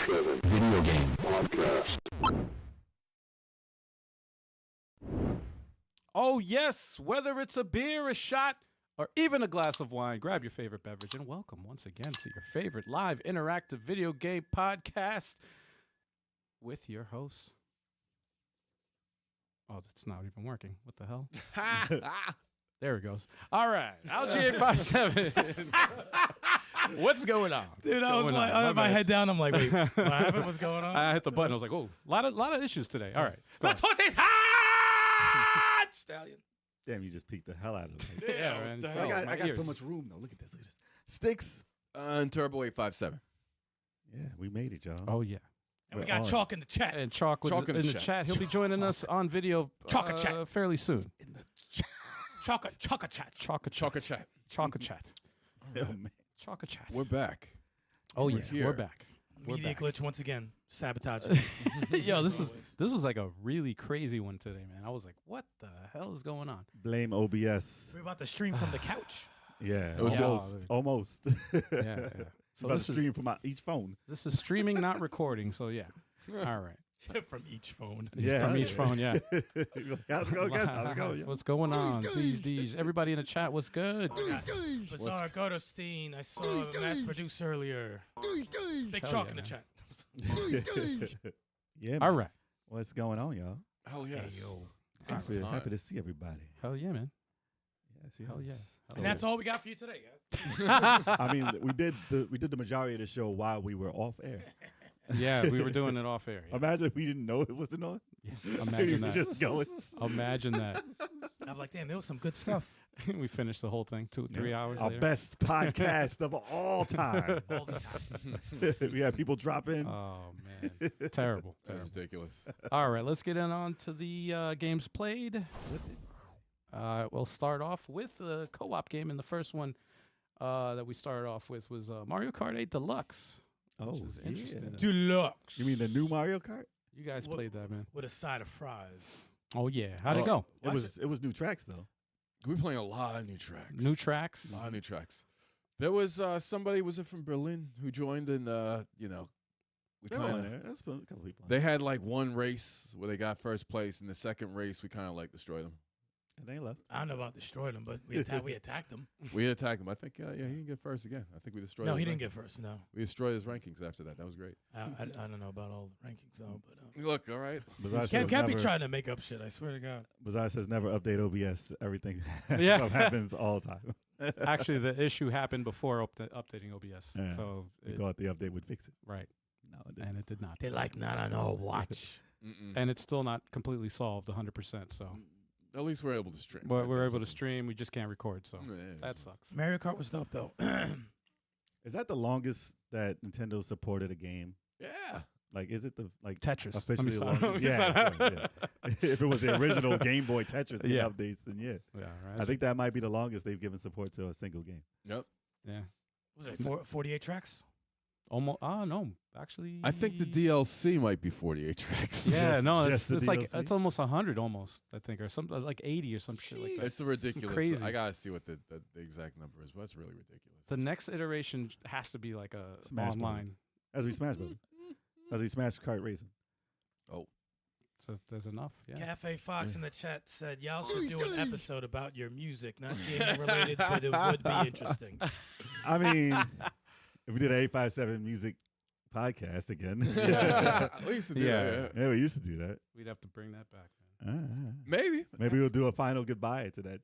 857 Video Game Podcast. Oh, yes, whether it's a beer, a shot, or even a glass of wine, grab your favorite beverage and welcome once again to your favorite live interactive video game podcast with your hosts. Oh, that's not even working. What the hell? There it goes. All right, LG857. What's going on? Dude, I was like, I had my head down. I'm like, wait, what happened? What's going on? I hit the button. I was like, oh, a lot of issues today. All right. The 20 Stallion. Damn, you just peeked the hell out of me. Yeah, man. I got so much room, though. Look at this. Sticks. And Turbo 857. Yeah, we made it, y'all. Oh, yeah. And we got Chalk in the chat. And Chalk in the chat. He'll be joining us on video Chat fairly soon. In the chat. Chalk chat. Oh, man. Chalk chat. We're back. Oh, yeah. here. We're back. Media glitch once again. Sabotage. Yo, this was like a really crazy one today, man. I was like, what the hell is going on? Blame OBS. We're about to stream from the couch. Yeah, It was almost. Yeah. So about to stream from each phone. This is streaming, not recording. So, yeah. All right. From each phone. Yeah, From each phone, yeah. How's it going, guys? How's it going? What's going on? These. Everybody in the chat, what's good? Bizarre Goderstein. I saw a mass produce earlier. Big Hell Chalk yeah, in the man. chat. Yeah. All Man. right. What's going on, y'all? Hell yes. Hey, yo. Happy to see everybody. Hell yeah, man. Yes. Hell yeah. And that's all we got for you today, guys. I mean, we did the majority of the show while we were off air. Yeah, we were doing it off air. Yeah. Imagine if we didn't know it wasn't on. Yes, imagine that. Just going. Imagine that. I was like, damn, there was some good stuff. We finished the whole thing 3 hours Our later. best podcast of all time. All the time. We had people drop in. Oh, man. Terrible. That was ridiculous. All right, let's get on to the games played. We'll start off with the co-op game, and the first one that we started off with was Mario Kart 8 Deluxe. Oh, is interesting. Deluxe. You mean the new Mario Kart? You guys played that, man. With a side of fries. Oh, yeah. How'd it go? It was new tracks though. We're playing a lot of new tracks. New tracks? A lot of new tracks. There was somebody, was it from Berlin, who joined and, we They're all in kind there. That's a couple people. They had like one race where they got first place, and the second race we kind of like destroyed them. And they left. I don't know about destroyed them, but we attacked them. We attacked him. I think, he didn't get first again. I think we destroyed. No, his he didn't rankings. get first. No, We destroyed his rankings after that. That was great. I don't know about all the rankings though, but Look, all right. Bizarre can't says be never- trying to make up shit. I swear to God. Bizarre says never update OBS. Everything Yeah. stuff happens all the time. Actually, the issue happened before updating OBS. Yeah. So, We thought the update would fix it. right. No, it didn't. And it did not. They're like, no, watch. And it's still not completely solved 100%. So, At least we're able to stream. but we're able to stream. We just can't record. So, Yeah, that sucks. Mario Kart was dope though. Is that the longest that Nintendo supported a game? Yeah. Like, is it the Tetris. Let me officially stop. long? Yeah, yeah. If it was the original Game Boy Tetris getting Yeah. updates, then yeah. Yeah, right. I think that might be the longest they've given support to a single game. Yep. Yeah. Was it 48 tracks? Almost. No. Actually. I think the DLC might be 48 tracks. Yeah, Just- no, just it's the like DLC? it's almost 100, almost I think, or something like 80 or some shit like that. It's a ridiculous. Crazy. I gotta see what the exact number is, but it's really ridiculous. The next iteration has to be like a Smash online. As we Smash Brothers. As we Smash Kart Racing. Oh, So there's enough. Yeah. Cafe Fox in the chat said, y'all should do an episode about your music, not gaming related, but it would be interesting. I mean, if we did an 857 music podcast again. we used to do Yeah. that. Yeah, we used to do that. We'd have to bring that back, man. Maybe. Maybe we'll do a final goodbye to that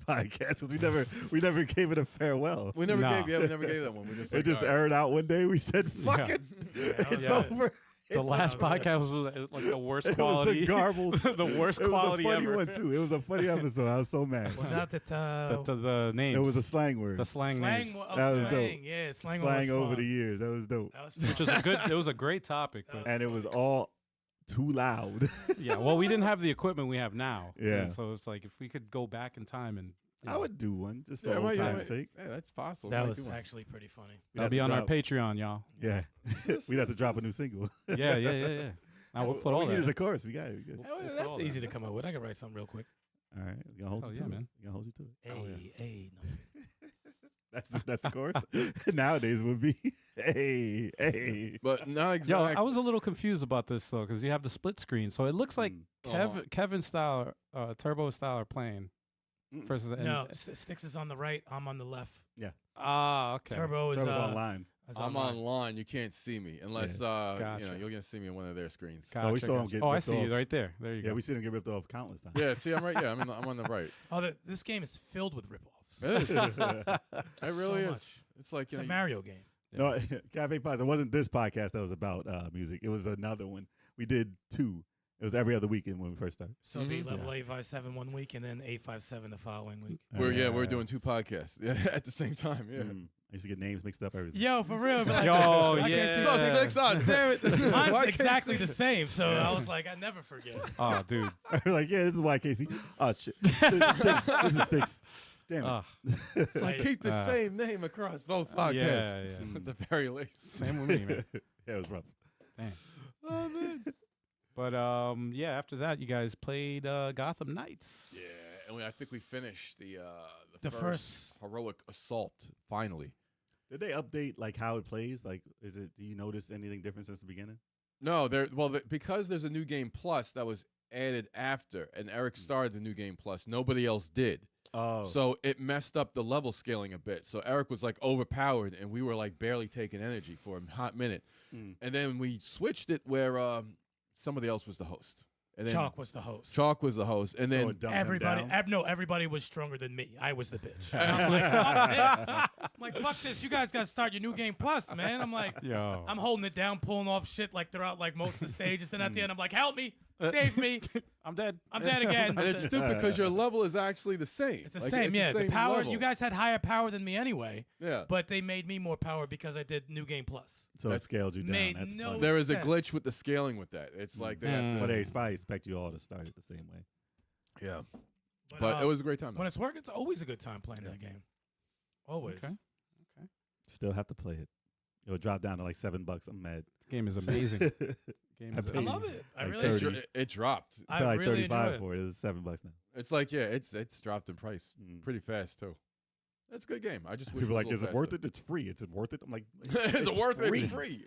podcast because we never gave it a farewell. We never Nah. gave. We never gave that one. We just It like, just all right. aired out one day. We said, "Fuck Yeah. it, it's yeah. over." The last podcast was like the worst It was quality. the garbled. the worst It was quality a funny ever. one too. It was a funny episode. I was so mad. Was that that The names. It was a slang word. the slang names, That was slang? dope. Yeah, slang, slang was over fun. the years. That was dope. That was which was a good. It was a great topic, but And it was all too loud. yeah. Well, we didn't have the equipment we have now. Yeah. And so it's like if we could go back in time and I would do one just for Yeah, old well, time's sake. Yeah, that's possible. That Might was do one. actually pretty funny. We'd that'll have be to on our drop- Patreon, y'all. Yeah, we'd have to drop a new single. Yeah. Now we'll put all we need is that. a chorus. We got it. We good. We'll put all That's that. easy to come up with. I can write something real quick. All right, we gonna hold Hell you yeah, to man. it. We gonna hold you to it. Hey, Oh, yeah. hey, no. That's the chorus. Nowadays would be hey. But not Yo, exactly. I was a little confused about this though, because you have the split screen, so it looks like Kevin style, Turbo style are playing versus No, Sticks is on the right. I'm on the left. Yeah. Ah, okay. Turbo is Turbo's online. I'm online. You can't see me unless Gotcha. you're gonna see me on one of their screens. Gotcha, Oh, we saw him gotcha. get Oh, I ripped see you off. right there. There you Yeah, go. we seen him get ripped off countless times. Yeah, see, I'm right. Yeah, I'm on the right. Oh, this game is filled with ripoffs. It is. It really So is. much. It's like It's a Mario game. No, Cafe Pies. It wasn't this podcast that was about music. It was another one. We did 2. It was every other weekend when we first started. So it'd be level 857 one week and then 857 the following week. We're doing 2 podcasts at the same time. Yeah. I used to get names mixed up. Everything. Yo, for real. Like, Yo, I yeah. can't see So that. Sticks on, damn it. Why Mine's can't exactly see the same, so I was like, I never forget. Oh, dude. We're like, yeah, this is why Casey. Oh shit, Sticks. This is Sticks. Damn it. So I keep the same name across both podcasts. Yeah. At the very least. Same with me, man. Yeah, it was rough. Damn. Oh man. But yeah, after that, you guys played Gotham Knights. Yeah, and I think we finished the The first heroic assault finally. Did they update like how it plays? Like, is it? Do you notice anything different since the beginning? No, because there's a new game plus that was added after, and Eric started the new game plus. Nobody else did. Oh, So it messed up the level scaling a bit. So Eric was like overpowered, and we were like barely taking energy for a hot minute. And then we switched it where somebody else was the host. And then Chalk was the host. Chalk was the host, and so then it dumped him Everybody, down? everybody was stronger than me. I was the bitch. And I'm like, fuck this. I'm like, fuck this. You guys got to start your new game plus, man. I'm like, Yo. I'm holding it down, pulling off shit like throughout like most of the stages. Then at the end, I'm like, help me, save me. I'm dead. I'm dead again. and it's stupid because your level is actually the same. It's the Like, same, yeah. The same power. level. You guys had higher power than me anyway, Yeah. but they made me more power because I did new game plus. So it scaled you down. Made That's no funny. There is a sense. glitch with the scaling with that. It's like they have to, But they probably expect you all to start it the same way. yeah. But it was a great time. when it's working. It's always a good time playing that game. Always. Okay. Still have to play it. It'll drop down to like $7. I'm mad. This game is amazing. Game I is paid I love it. I like really, 30. It dropped. I like really enjoy 35 it. for it. It's $7 now. It's like it's dropped in price pretty fast too. It's a good game. I just wish People are it like, was is a it little worth it? It's free. Is it worth it? I'm like, faster. Is it worth it? It's free.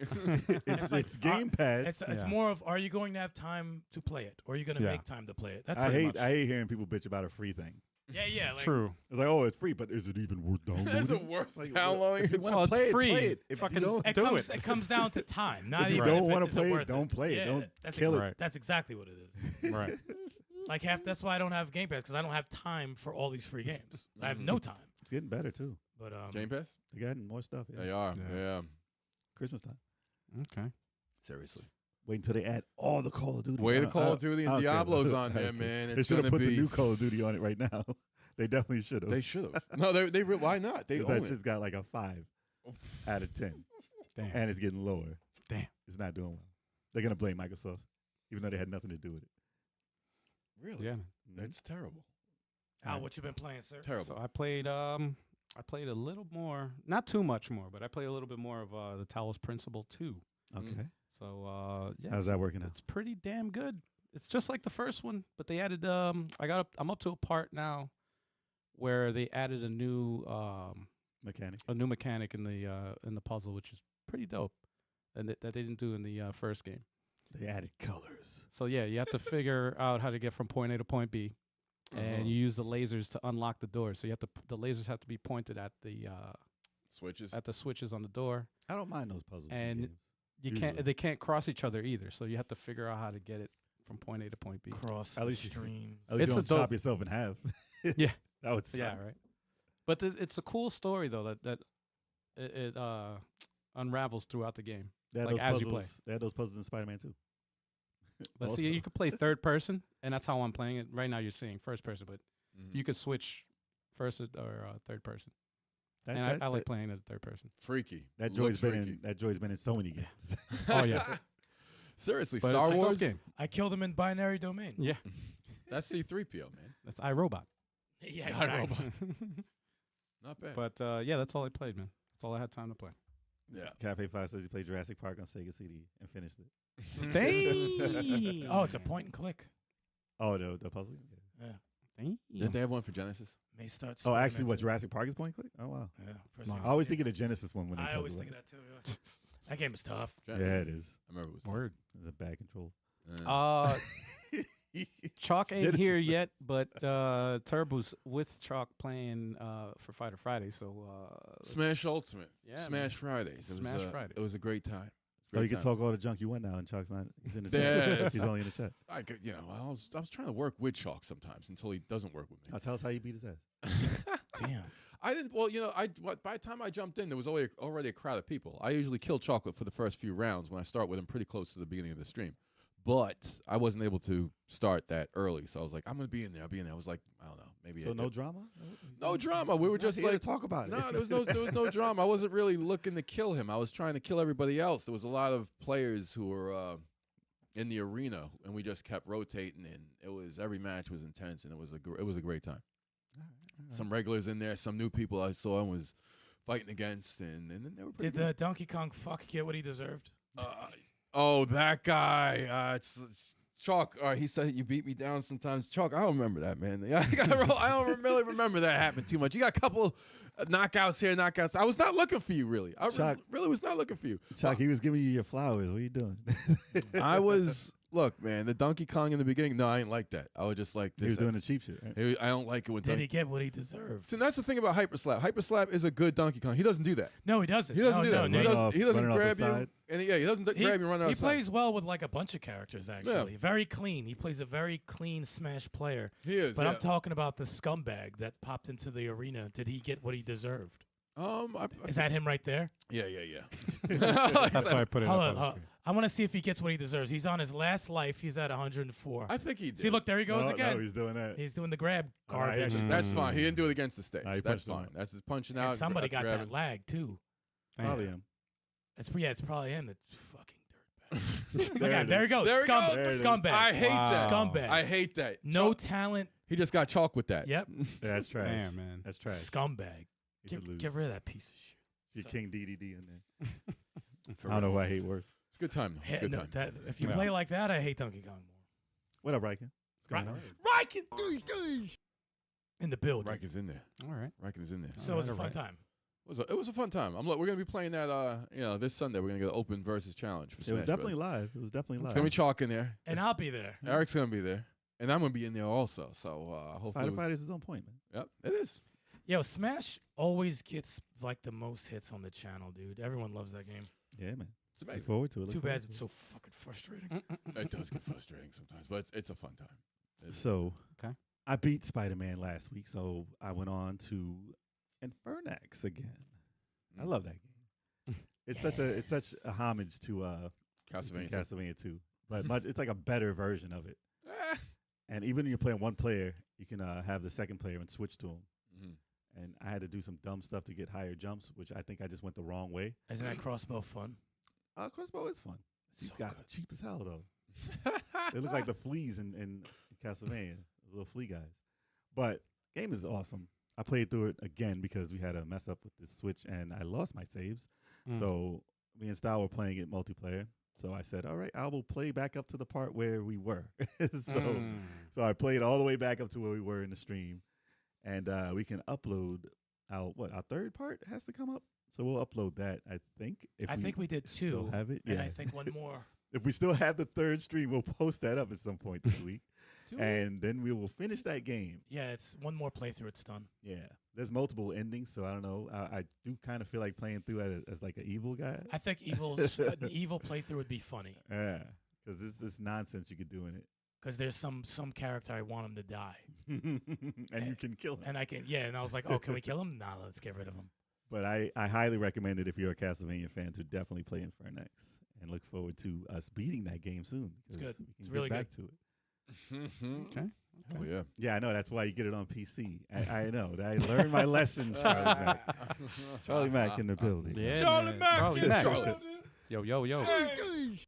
It's Game Pass. It's Yeah. more of, are you going to have time to play it, or are you going to Yeah. make time to play it? That's I pretty hate hearing people bitch about a free thing. Yeah. Like, True. It's like, oh, it's free, but is it even worth downloading? Is it worth Like, downloading? If you It's- want Well, to play it's it, free. play it. If Fucking you don't, It do comes, it. it comes down to time. Not if you even don't want want to play it, don't play it. Yeah, Don't that's kill Right. That's exactly what it is. Right. Like that's why I don't have Game Pass, because I don't have time for all these free games. I have no time. It's getting better too. But Game Pass? They're getting more stuff. Yeah. They are. Yeah. Yeah. Christmas time. Okay. Seriously. Wait until they add all the Call of Duty. Way I to don't- Call I of Duty don't and care. Diablo's I on don't there, care. man. They It's should have gonna put be. the new Call of Duty on it right now. They definitely should have. They should have. No, why not? They own That it. just got like a 5 out of 10, Damn. and it's getting lower. Damn. It's not doing well. They're gonna blame Microsoft, even though they had nothing to do with it. Really? Yeah. That's terrible. Al, what you been playing, sir? Terrible. So I played a little more, not too much more, but I played a little bit more of the Talos Principle 2. Okay. So yeah, How's that working out? it's pretty damn good. It's just like the first one, but they added I'm up to a part now where they added a new mechanic in the puzzle, which is pretty dope, and that they didn't do in the first game. They added colors. So yeah, you have to figure out how to get from point A to point B, and you use the lasers to unlock the door. So you have to the lasers have to be pointed at the switches on the door. I don't mind those puzzles. in And games. You they can't cross each other either. So you have to figure out how to get it from point A to point B. Cross At the least you- streams. At least it's you a don't chop dope- yourself in half. Yeah. That would suck. Yeah, right. But it's a cool story though that it unravels throughout the game. They had Like, those as puzzles, you play. They had those puzzles in Spider-Man too. But Also. see, you could play third person, and that's how I'm playing it right now. You're seeing first person, but you could switch first or third person. That, And that, I like that, playing it third person. Freaky. that Looks joy's been in so many games. Oh yeah, Seriously, but Star it's a dope Wars. game. I killed him in binary domain. Yeah, That's C-3PO, man. that's iRobot. Yeah, God, exactly. robot. Not bad. But yeah, that's all I played, man. That's all I had time to play. yeah. Cafe 5 says he played Jurassic Park on Sega CD and finished it. Dang. Oh, it's a point and click. Oh, the puzzle? Yeah. Yeah. Damn. Didn't they have one for Genesis? May start. Oh, actually, what experimenting. Jurassic Park is point and click? Oh wow. Yeah, first Nice. thing I always see. think of the Genesis one when they I talk always about think of that too. Yeah. That game is tough. it. Yeah, it is. I remember it was. Word. It's a bad control. Chalk ain't Genesis here one. yet, but Turbo's with Chalk playing for Fighter Friday. So Smash Ultimate. Yeah, Smash Fridays. It Smash was, Fridays. It was a great time. Oh, you Great can time. talk all the junk you want now, and Chalk's not. He's in the chat. Yes. He's only in the chat. I could, I was trying to work with Chalk sometimes until he doesn't work with me. Now tell us how you beat his ass. Damn. I didn't. Well, by the time I jumped in, there was already a crowd of people. I usually kill Chocolate for the first few rounds when I start with him pretty close to the beginning of the stream. But I wasn't able to start that early, so I was like, I'm gonna be in there. I'll be in there. I was like, I don't know, maybe. So no drama. No drama. We were He's not just here to like talk about it. No, there was no drama. I wasn't really looking to kill him. I was trying to kill everybody else. There was a lot of players who were in the arena, and we just kept rotating. And it was every match was intense, and it was a great time. Some regulars in there, some new people I saw and was fighting against, and then they were pretty Did the Donkey Kong fuck get what he deserved? Oh, that guy. It's Chalk. He said you beat me down sometimes. Chalk, I don't remember that, man. I don't really remember that happened too much. You got a couple knockouts here, knockouts. I was not looking for you, really. I Chalk. really was not looking for you. Chalk, he was giving you your flowers. What are you doing? I was. Look, man, the Donkey Kong in the beginning. No, I ain't like that. I was just like this. He was doing the cheap shit. Right? I don't like it when. Did he get what he deserved? So that's the thing about Hyper Slap. Hyper Slap is a good Donkey Kong. He doesn't do that. No, he doesn't. He doesn't no, do that. No, He no, doesn't. He doesn't running off grab the you. side. And he doesn't grab you and run He outside. plays well with like a bunch of characters, actually. Very clean. He plays a very clean Smash player. He is. But yeah. I'm talking about the scumbag that popped into the arena. Did he get what he deserved? Is that him right there? Yeah. that's why I put it Hold up on. on the screen. I want to see if he gets what he deserves. He's on his last life. He's at 104. I think he did. See, look, there he goes again. No, he's doing that. He's doing the grab All right, garbage. actually- That's fine. He didn't do it against the stage. Nah, he That's punched him fine. out. That's his punching And out. somebody got grabbing. that lag, too. Probably him. It's probably him. The fucking dirtbag. There Again, it there he is. goes. There he goes. There it is. Scumbag. I hate that. Scumbag. I hate that. No Chalk- talent. He just got chalk with that. Yep. Yeah, that's trash. Damn, man. That's trash. Scumbag. He should lose. Get rid of that piece of shit. Your King DDD in there. For I don't know real. who I hate worse. It's a good time. It's a good No, time. if you Yeah. play like that, I hate Donkey Kong more. What up, Riken? What's going on? Riken! In the building. Riken is in there. All right. Riken is in there. So it was a Alright, fun alright. time. It was a fun time. We're gonna be playing that. This Sunday we're gonna get an open versus challenge. For It was Smash definitely Bros. live. It was definitely It's live. gonna be chalk in there. And I'll be there. Eric's gonna be there, and I'm gonna be in there also. So hopefully, Fighter Fighters is on point, man. Yep, it is. Yo, Smash always gets like the most hits on the channel, dude. Everyone loves that game. Yeah, man. It's Look amazing. forward to it. Too bad it's so fucking frustrating. It does get frustrating sometimes, but it's a fun time. So, Okay. I beat Spider-Man last week, so I went on to Infernax again. I love that game. It's such a homage to Castlevania. Castlevania 2, but it's like a better version of it. Eh. And even when you're playing one player, you can have the second player and switch to him. Mhm. And I had to do some dumb stuff to get higher jumps, which I think I just went the wrong way. Isn't that crossbow fun? Crossbow is fun. These So guys good. are cheap as hell, though. They look like the fleas in Castlevania, the little flea guys. But game is awesome. I played through it again because we had a mess up with the Switch, and I lost my saves. So me and Style were playing it multiplayer. So I said, all right, I will play back up to the part where we were. So I played all the way back up to where we were in the stream. And we can upload our third part has to come up. So we'll upload that, I think. I think we did still two. have it. And Yeah. I think one more. If we still have the third stream, we'll post that up at some point this week. Two? And then we will finish that game. Yeah, it's one more playthrough. It's done. Yeah. There's multiple endings, so I don't know. I do kind of feel like playing through it as like an evil guy. I think an evil playthrough would be funny Yeah. Because this nonsense you could do in it. because there's some character I want him to die, And you can kill him. and I can and I was like, oh, can we kill him? Nah, let's get rid of him. But I highly recommend it if you're a Castlevania fan to definitely play Infernax and look forward to us beating that game soon. It's 'cause good. We can It's get really back to it. Okay. Oh yeah. Yeah, I know. That's why you get it on PC. I know. I learned my lesson, Charlie Mack. Charlie Mack in the building. Yeah, Charlie man. Mack, Charlie yeah, Mack. Charlie. Yo.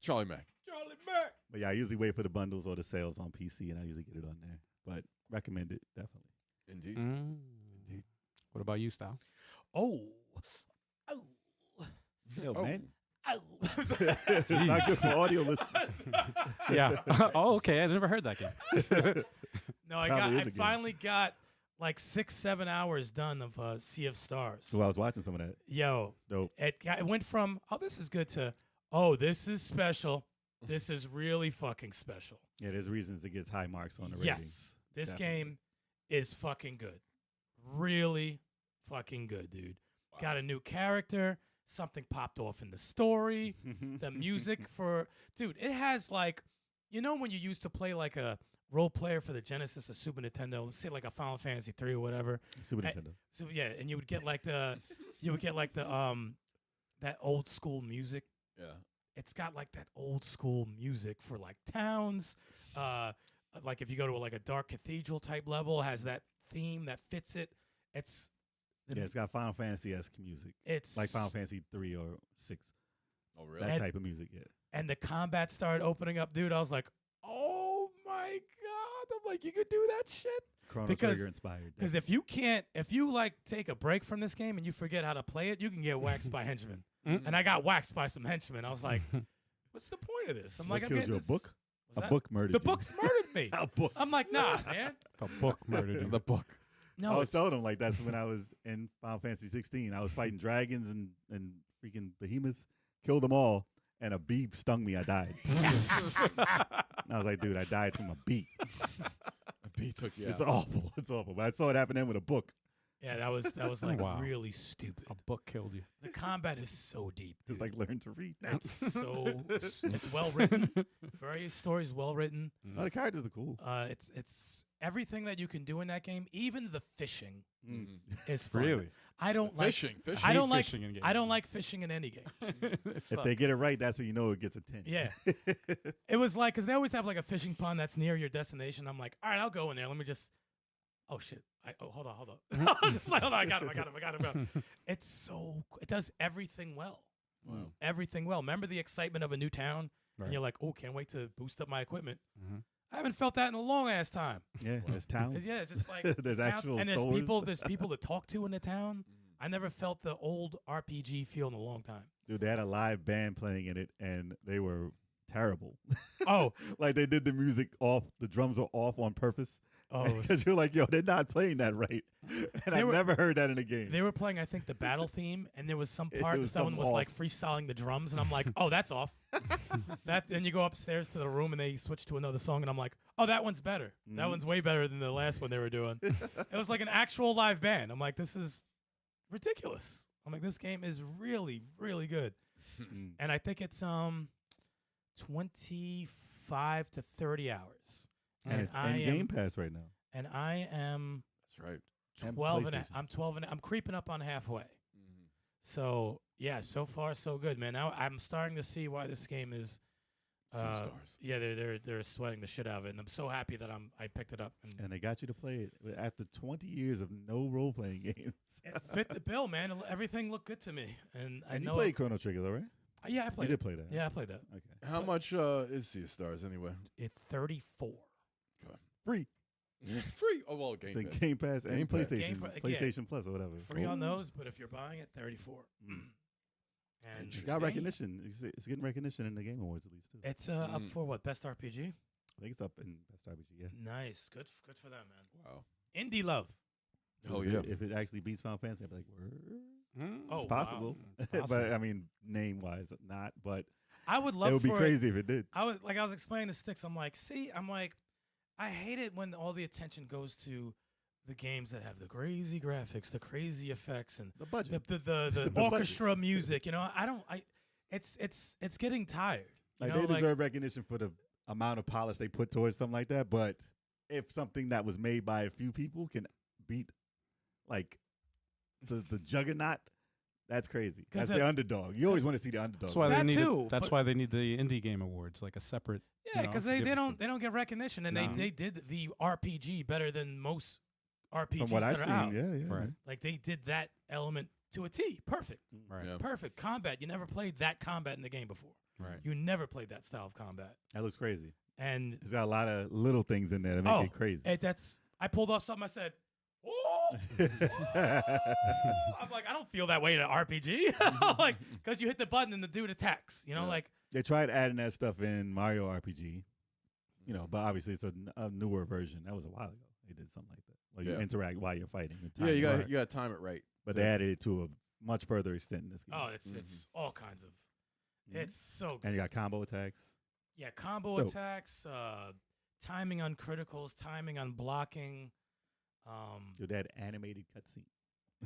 Charlie Mack. But yeah, I usually wait for the bundles or the sales on PC, and I usually get it on there. But recommend it, definitely. Indeed. Indeed. What about you, Style? Oh, Yo, man. oh. It's not good for audio listeners. Yeah. Oh, okay. I never heard that game. No, I Probably is a game. finally got like 6-7 hours done of Sea of Stars. So I was watching some of that. Yo, It's dope. it went from this is good to this is special. This is really fucking special. Yeah, there's reasons it gets high marks on the rating. Yes, this Definitely. game is fucking good. Really fucking good, dude. Wow. Got a new character. Something popped off in the story. The music dude, it has like, when you used to play like a role player for the Genesis or Super Nintendo, say like a Final Fantasy 3 or whatever. Super Nintendo. So yeah, and you would get like that old school music. Yeah. It's got like that old school music for like towns. Like if you go to like a dark cathedral type level, it has that theme that fits it. It's Got Final Fantasy-esque music. it's Like Final Fantasy 3 or 6. Oh, really? That type of music, yeah. and the combat started opening up, dude. I was like, oh my god! I'm like, you could do that shit. Chrono Because- Trigger inspired. Because if you like take a break from this game and you forget how to play it, you can get waxed by henchmen. And I got waxed by some henchmen. I was like, what's the point of this? I'm What like, kills you, a book? What's A that? book murdered The you. book's murdered me. A book. I'm like, nah, man. The book murdered you. The book. No, I was it's, telling them like that's when I was in Final Fantasy 16. I was fighting dragons and freaking behemoths, killed them all, and a bee stung me. I died. I was like, dude, I died from a bee. A bee took you It's out. awful. It's awful. But I saw it happen then with a book. yeah, that was like Wow. really stupid. A book killed you. The combat is so deep. It's dude. like learn to read. It's well written. Story's well written. Oh, the characters are cool. It's everything that you can do in that game. Even the fishing Mm. is fun. Really? I don't like Fishing. I don't hate like fishing in games. I don't like fishing in any game. If they get it right, that's when you know it gets a 10. Yeah. It was like, because they always have like a fishing pond that's near your destination. I'm like, all right, I'll go in there. Let me just. Oh shit! Hold on. I was just like, hold on, I got him. It does everything well. Wow. Everything well. Remember the excitement of a new town, Right. and you're like, oh, can't wait to boost up my equipment. Mhm. I haven't felt that in a long ass time. Yeah, there's towns. Yeah, it's just like There's towns, actual and there's stores. there's people to talk to in the town. I never felt the old RPG feel in a long time. Dude, they had a live band playing in it, and they were terrible. Oh, Like they did the music off, the drums were off on purpose. oh, Because you're like, yo, they're not playing that right. And They I've were- never heard that in a game. they were playing, I think, the battle theme, and there was some It part that was someone some was off. like freestyling the drums, and I'm like, oh, that's off. Then you go upstairs to the room, and they switch to another song, and I'm like, oh, that one's better. That Mhm. one's way better than the last one they were doing. It was like an actual live band. I'm like, this is ridiculous. I'm like, this game is really, really good. Mm. And I think it's 25 to 30 hours. And it's I in am Game Pass right now. and I am That's right. And 12 and PlayStation. I'm 12 and I'm creeping up on halfway. Mm-hmm. So yeah, so far so good, man. Now I'm starting to see why this game is. Sea of Stars. Yeah, they're sweating the shit out of it, and I'm so happy that I picked it up and And they got you to play it after 20 years of no role playing games. it fit the bill, man. Everything looked good to me, and I And you know. played Chrono Trigger, though, right? Yeah, I You played did it. play that. Yeah, I played that. Okay. How much is Sea of Stars anyway? It's 34. Free. Free. Oh well, It's Game in Pass. Game Pass and Game Pass. PlayStation. Game Pa- yeah. PlayStation Plus or whatever. Free on Ooh. those, but if you're buying it, 34. Mm. And It got recognition. It's getting recognition in the Game Awards at least too. It's up Mm. for what? Best RPG? I think it's up in Best RPG. Yeah. Nice. Good for them, man. Wow. Indie love. Oh If yeah. If it actually beats Final Fantasy, I'd be like, word. Oh, It's possible. Possible. But I mean, name wise, not. But I would love it would be for crazy if it did. I was explaining to Sticks. I'm like, I hate it when all the attention goes to the games that have the crazy graphics, the crazy effects, and The budget. the The budget. orchestra music. You know, it's getting tired. You Like know, they deserve recognition for the amount of polish they put towards something like that. But if something that was made by a few people can beat like the juggernaut, that's crazy. 'Cause That's the underdog. You always want to see the underdog. That's why That they need. too, That's but- why they need the indie game awards, like a separate. Yeah, because to they give it don't get recognition, and No. they did the RPG better than most RPGs From what that I've are seen, out. yeah. Right. Like they did that element to a T. Perfect. Right. Yeah. Perfect combat. You never played that combat in the game before. Right. You never played that style of combat. That looks crazy. And It's got a lot of little things in there that make Oh, it crazy. I pulled off something. I said, "Oh!" I'm like, I don't feel that way in an RPG, like because you hit the button and the dude attacks. You know, Yeah. like They tried adding that stuff in Mario RPG, You know, but obviously it's a newer version. That was a while ago. They did something like that. Like you interact while you're fighting. And Yeah, time it. you got to time it right. But they added it to a much further extent in this game. Oh, it's all kinds of. It's so good. And you got combo attacks. Yeah, combo attacks, timing on criticals, timing on blocking. Dude, they had animated cutscene.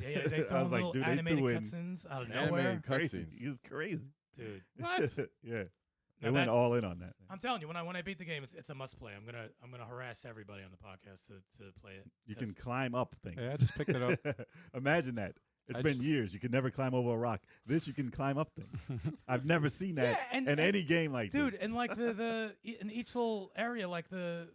Yeah, they throw little animated cutscenes out of nowhere. Animated cutscenes. It was crazy. Dude. What? Yeah. Now They went all in on that. I'm telling you, when I beat the game, it's a must play. I'm gonna harass everybody on the podcast to play it. You can climb up things. Yeah, I just picked it up. Imagine that. It's been years. You can never climb over a rock. This you can climb up things. I've never seen that in any game like dude, this. and like the in each little area, like the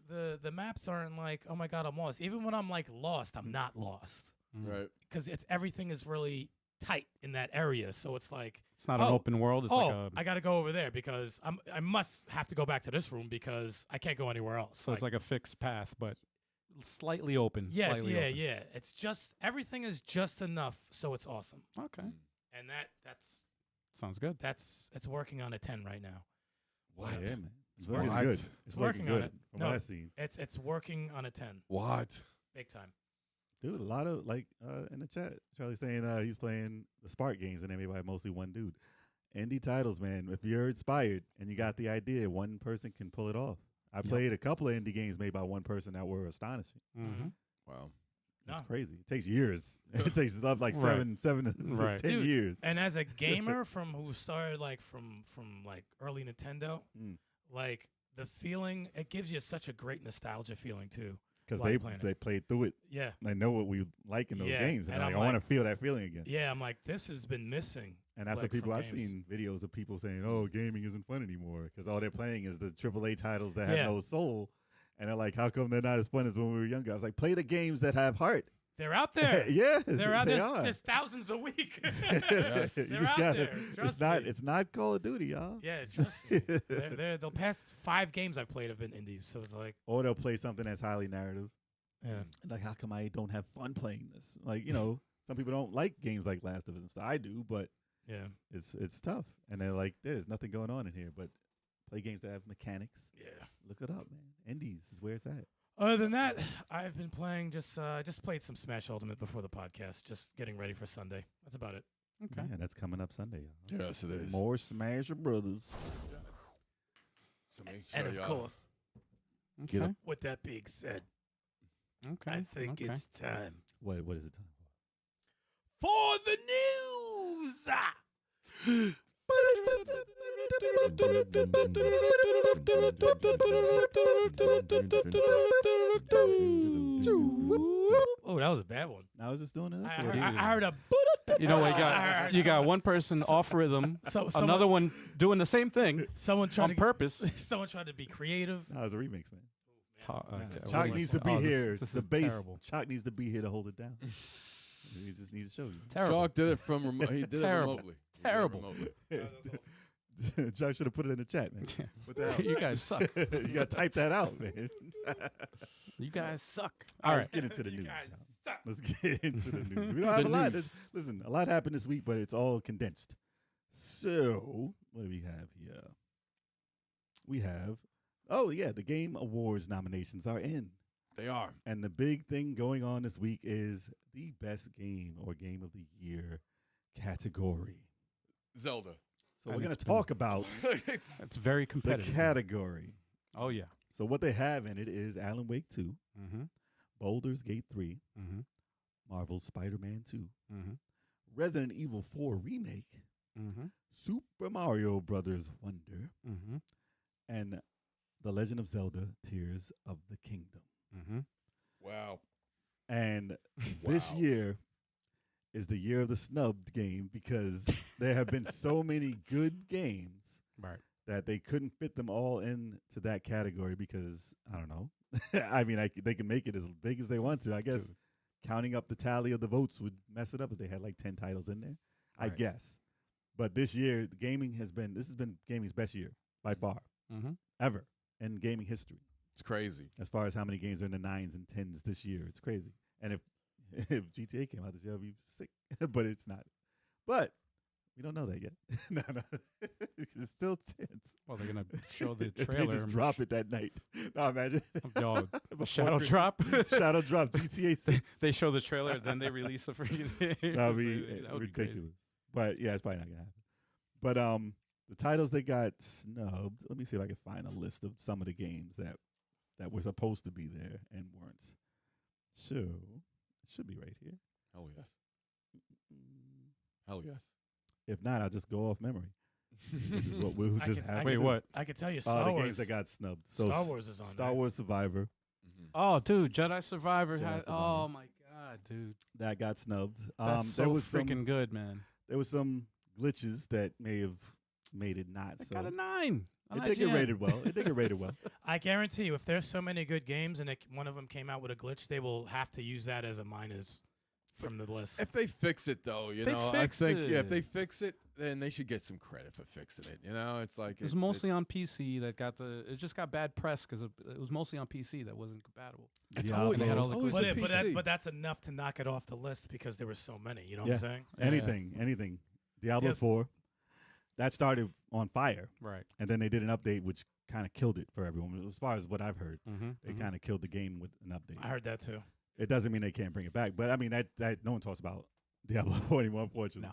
maps aren't like, oh my god, I'm lost. Even when I'm like lost, I'm not lost. Right. Because everything is really tight in that area, so it's like It's not an open world. It's like a. I got to go over there because I must have to go back to this room because I can't go anywhere else. So it's like a fixed path, but slightly open. Yes, slightly open. yeah. It's just everything is just enough, so it's awesome. Okay, And that's sounds good. it's working on a 10 right now. What? Yeah, man. It's What? looking good. It's working looking on good it. from No. what I've seen. It's working on a 10, What? big time. Dude, a lot of like in the chat, Charlie's saying he's playing the Spark games and they're made by mostly one dude. Indie titles, man. If you're inspired and you got the idea, one person can pull it off. I played a couple of indie games made by one person that were astonishing. Mm-hmm. Wow. That's No. crazy. It takes years. It takes stuff like Right. seven to Right. 10 Dude, years. And as a gamer who started like from like early Nintendo, like the feeling, it gives you such a great nostalgia feeling too. Because like playing they played through it. Yeah. They know what we like in those Yeah, games. And and like, I'm I want to like- feel that feeling again. Yeah, I'm like, this has been missing. And that's like, what people, from I've games. seen videos of people saying, oh, gaming isn't fun anymore. Because all they're playing is the AAA titles that have Yeah. no soul. And they're like, how come they're not as fun as when we were younger? I was like, play the games that have heart. They're out there. Yeah. They're out they there. are. There's thousands a week. Yes. You They're just out gotta- there. Trust me. It's not Call of Duty, y'all. Yeah, trust me. The past 5 games I've played have been indies, so it's like, Or they'll play something that's highly narrative. yeah. Like, how come I don't have fun playing this? Like, some people don't like games like Last of Us and stuff. I do, but Yeah. it's tough. And they're like, there's nothing going on in here. But play games that have mechanics. Yeah. Look it up, man. Indies is where it's at. Other than that, I've been playing just played some Smash Ultimate before the podcast, just getting ready for Sunday. That's about it. Okay. Yeah, that's coming up Sunday, y'all. Yes, it is. More Smash Brothers. So make And sure of y'all course, Okay. Get up. with that being said, Okay. I think okay. it's time What is it time for the news. Oh, that was a bad one. for? I was just doing it. I up there. heard a. You know what? You got one person off rhythm, So- another one doing the same thing Someone tried on to purpose. Someone tried to be creative. No, it was a remix, man. Chalk Chalk needs to be here. This The is bass. terrible. Chalk needs to be here to hold it down. We just need to show you. Terrible. Chalk did it from he did Terrible. it remotely. He did it Terrible. remotely. Chalk should have put it in the chat, man. What the hell? You guys suck. You got to type that out, man. You guys suck. All All right, right. let's get into the You news. guys y'all. suck. Let's get into the news. We don't have The a lot. news. Listen, a lot happened this week, but it's all condensed. So, what do we have here? We have, the Game Awards nominations are in. They are. And the big thing going on this week is the best game or game of the year category. Zelda. So And we're going it's to been- talk about It's It's very the competitive. category. Oh yeah. So what they have in it is Alan Wake 2, Mm-hmm. Baldur's Gate 3, Mm-hmm. Marvel's Spider-Man 2, Mm-hmm. Resident Evil 4 Remake, Mm-hmm. Super Mario Brothers Wonder, Mm-hmm. and The Legend of Zelda Tears of the Kingdom. Mm-hmm. wow. And this Wow. year is the year of the snubbed game because there have been so many good games Right. that they couldn't fit them all into that category because, I don't know. I mean, they can make it as big as they want to. I guess Dude. counting up the tally of the votes would mess it up if they had like 10 titles in there. I Right. guess. But this year, this has been gaming's best year by far, Mm-hmm. ever in gaming history. It's crazy. As far as how many games are in the 9s and 10s this year. It's crazy. And if GTA came out this year, I'd be sick. But it's not. But we don't know that yet. No. It's still a chance. Well, they're gonna show the If trailer. they just drop it that night. No, imagine. Yo, Before shadow Christmas. drop. Shadow drop. GTA 6. They show the trailer, then they release the freaking game. That would be That would be crazy. ridiculous. But yeah, it's probably not gonna happen. But the titles they got snubbed. Let me see if I can find a list of some of the games that were supposed to be there and weren't. So it should be right here. Hell yes. Hell yes. If not, I'll just go off memory. Which is what we'll I just could- have. I Wait, could- what? I could tell you The Star Wars. games that got snubbed. So Star Wars is on Star there. Wars Survivor Oh, dude, Jedi Survivor Jedi had. Survivor. Oh my god, dude, that got snubbed. that's there so was freaking good, man. there was some glitches that may have made it not. It So got a 9. on it did get IGN. rated well. It did get rated well. I guarantee you, if there's so many good games and one of them came out with a glitch, they will have to use that as a minus from the list. If they fix it, though, you They know, I fixed think if they it. fix it, then they should get some credit for fixing it. You know, it's like It was mostly on PC that got the. It just got bad press because it was mostly on PC that wasn't compatible. It's Diablo. always, They had it's all the always but, a it, but, PC. but that's enough to knock it off the list because there were so many. You know what Yeah. I'm saying? Anything. Diablo Yeah. 4. That started on fire, Right. and then they did an update which kind of killed it for everyone. As far as what I've heard, Mm-hmm. they kind of killed the game with an update. I heard that too. It doesn't mean they can't bring it back, but I mean that no one talks about Diablo 4 anymore, unfortunately.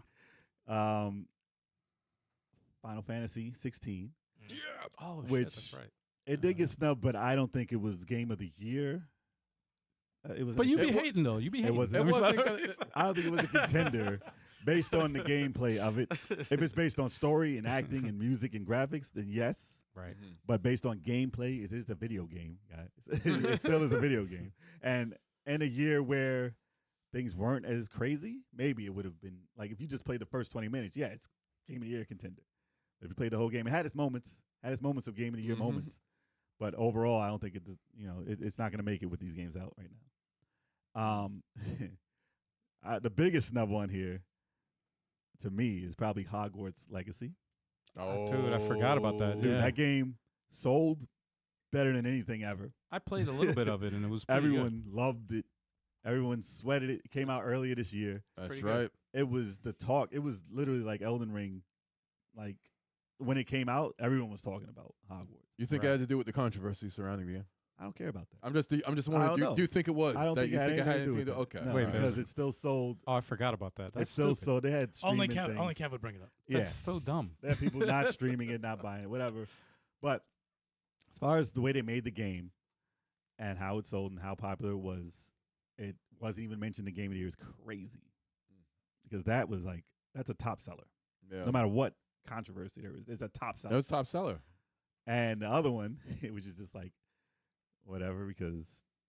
Final Fantasy 16. yeah. Oh, Which- shit, that's right. It did get snubbed, but I don't think it was Game of the Year. It was. But you It be wa- hating though. You be hating. wasn't- It I'm wasn't sorry. gonna- I don't think it was a contender based on the gameplay of it. If it's based on story and acting and music and graphics, then yes. Right. Mhm. But based on gameplay, it is a video game, guys. It still is a video game. And in a year where things weren't as crazy, maybe it would have been like if you just played the first 20 minutes, yeah, it's Game of the Year contender. If you played the whole game, it had its moments, of Game of the Year Mhm. moments. But overall, I don't think it's not going to make it with these games out right now. The biggest snub one here, to me, is probably Hogwarts Legacy. Dude, I forgot about that. Dude, Yeah. that game sold better than anything ever. I played a little bit of it and it was pretty good. Everyone loved it. Everyone sweated it. It came out earlier this year. That's Pretty right. good. It was the talk. It was literally like Elden Ring. Like when it came out, everyone was talking about Hogwarts. You think Right. it had to do with the controversy surrounding the game? I don't care about that. I'm just I wondering. don't Do know. you think it was? I don't that think you it had anything to do anything with to it. Okay. No, Wait, because it still sold. Oh, I forgot about that. It That's still stupid. sold. They had Only streaming things. Only Kev would bring it up. Yeah, That's so dumb. they had people not streaming it, not buying it, whatever. But as far as the way they made the game and how it sold and how popular it wasn't even mentioned in Game of the Year is crazy. Because that's a top seller. Yeah. No matter what controversy there is, it's a top seller. That was top seller. And the other one, which is just like whatever because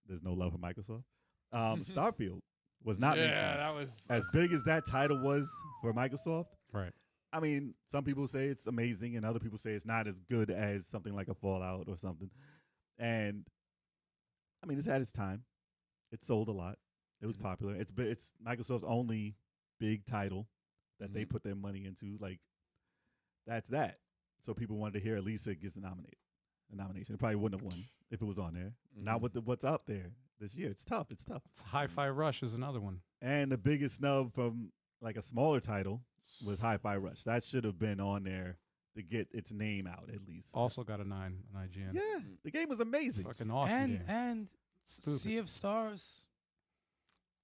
there's no love for Microsoft. Starfield was not mentioned. that was As big as that title was for Microsoft, Right. I mean, some people say it's amazing, and other people say it's not as good as something like a Fallout or something. And I mean, it's had its time. It sold a lot. It was popular. It's Microsoft's only big title that they Mhm. put their money into. Like, that's that. So people wanted to hear at least it gets a nomination. It probably wouldn't have won if it was on there. Not with what's up there this year. It's tough. It's tough. Hi-Fi Rush is another one. And the biggest snub from like a smaller title was Hi-Fi Rush. That should have been on there to get its name out at least. Also got a 9 on IGN. Yeah, the game was amazing. Fucking awesome and game. and Stupid. Sea of Stars.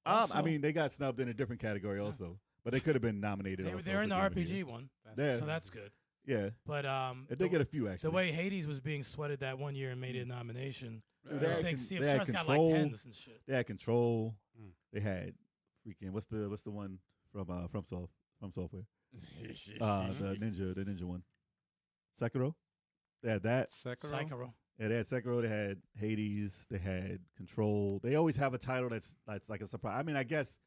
I also- mean, they got snubbed in a different category also, but they could have been nominated. They're also in the for Game of RPG Year. one, Yeah. so that's good. Yeah, But they did get a few actually. the way Hades was being sweated that one year and made a nomination, Dude, I they had think con- Sea of they had Stars got like Control. tens and shit. They had Control. Mm. They had freaking what's the one from Software? Mm-hmm. The ninja one. Sekiro. They had that. Sekiro. Yeah, they had Sekiro. They had Hades. They had Control. They always have a title that's like a surprise. I mean, I guess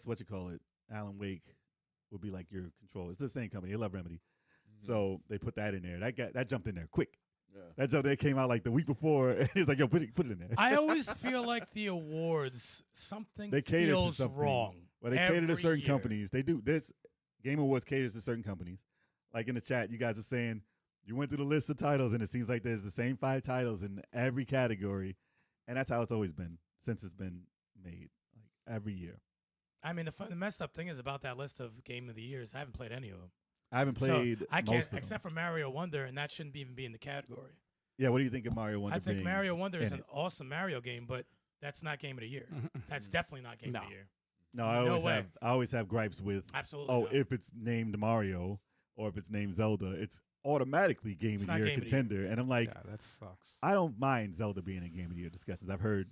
what you call it, Alan Wake would be like your Control. It's the same company. They love Remedy, so they put that in there. That jumped in there quick. Yeah. That came out like the week before, and he was like, "Yo, put it in there." I always feel like the awards something They cater to feels something. wrong. Well, they cater to every certain year. companies. They do this. Game Awards caters to certain companies. Like in the chat, you guys were saying you went through the list of titles, and it seems like there's the same 5 titles in every category, and that's how it's always been since it's been made, like every year. I mean, the messed up thing is about that list of Game of the Years. I haven't played any of them. I haven't played I most can't, of them. except for Mario Wonder, and that shouldn't even be in the category. Yeah, what do you think of Mario Wonder? I think being Mario Wonder is in an it? awesome Mario game, but that's not Game of the Year. That's definitely not Game of No. the Year. No, I No always way. have. I always have gripes with. Absolutely. Oh, not. if it's named Mario or if it's named Zelda, it's automatically Game It's of the not Year Game of the Year. contender. And I'm like, Yeah, that sucks. I don't mind Zelda being in Game of the Year discussions. I've heard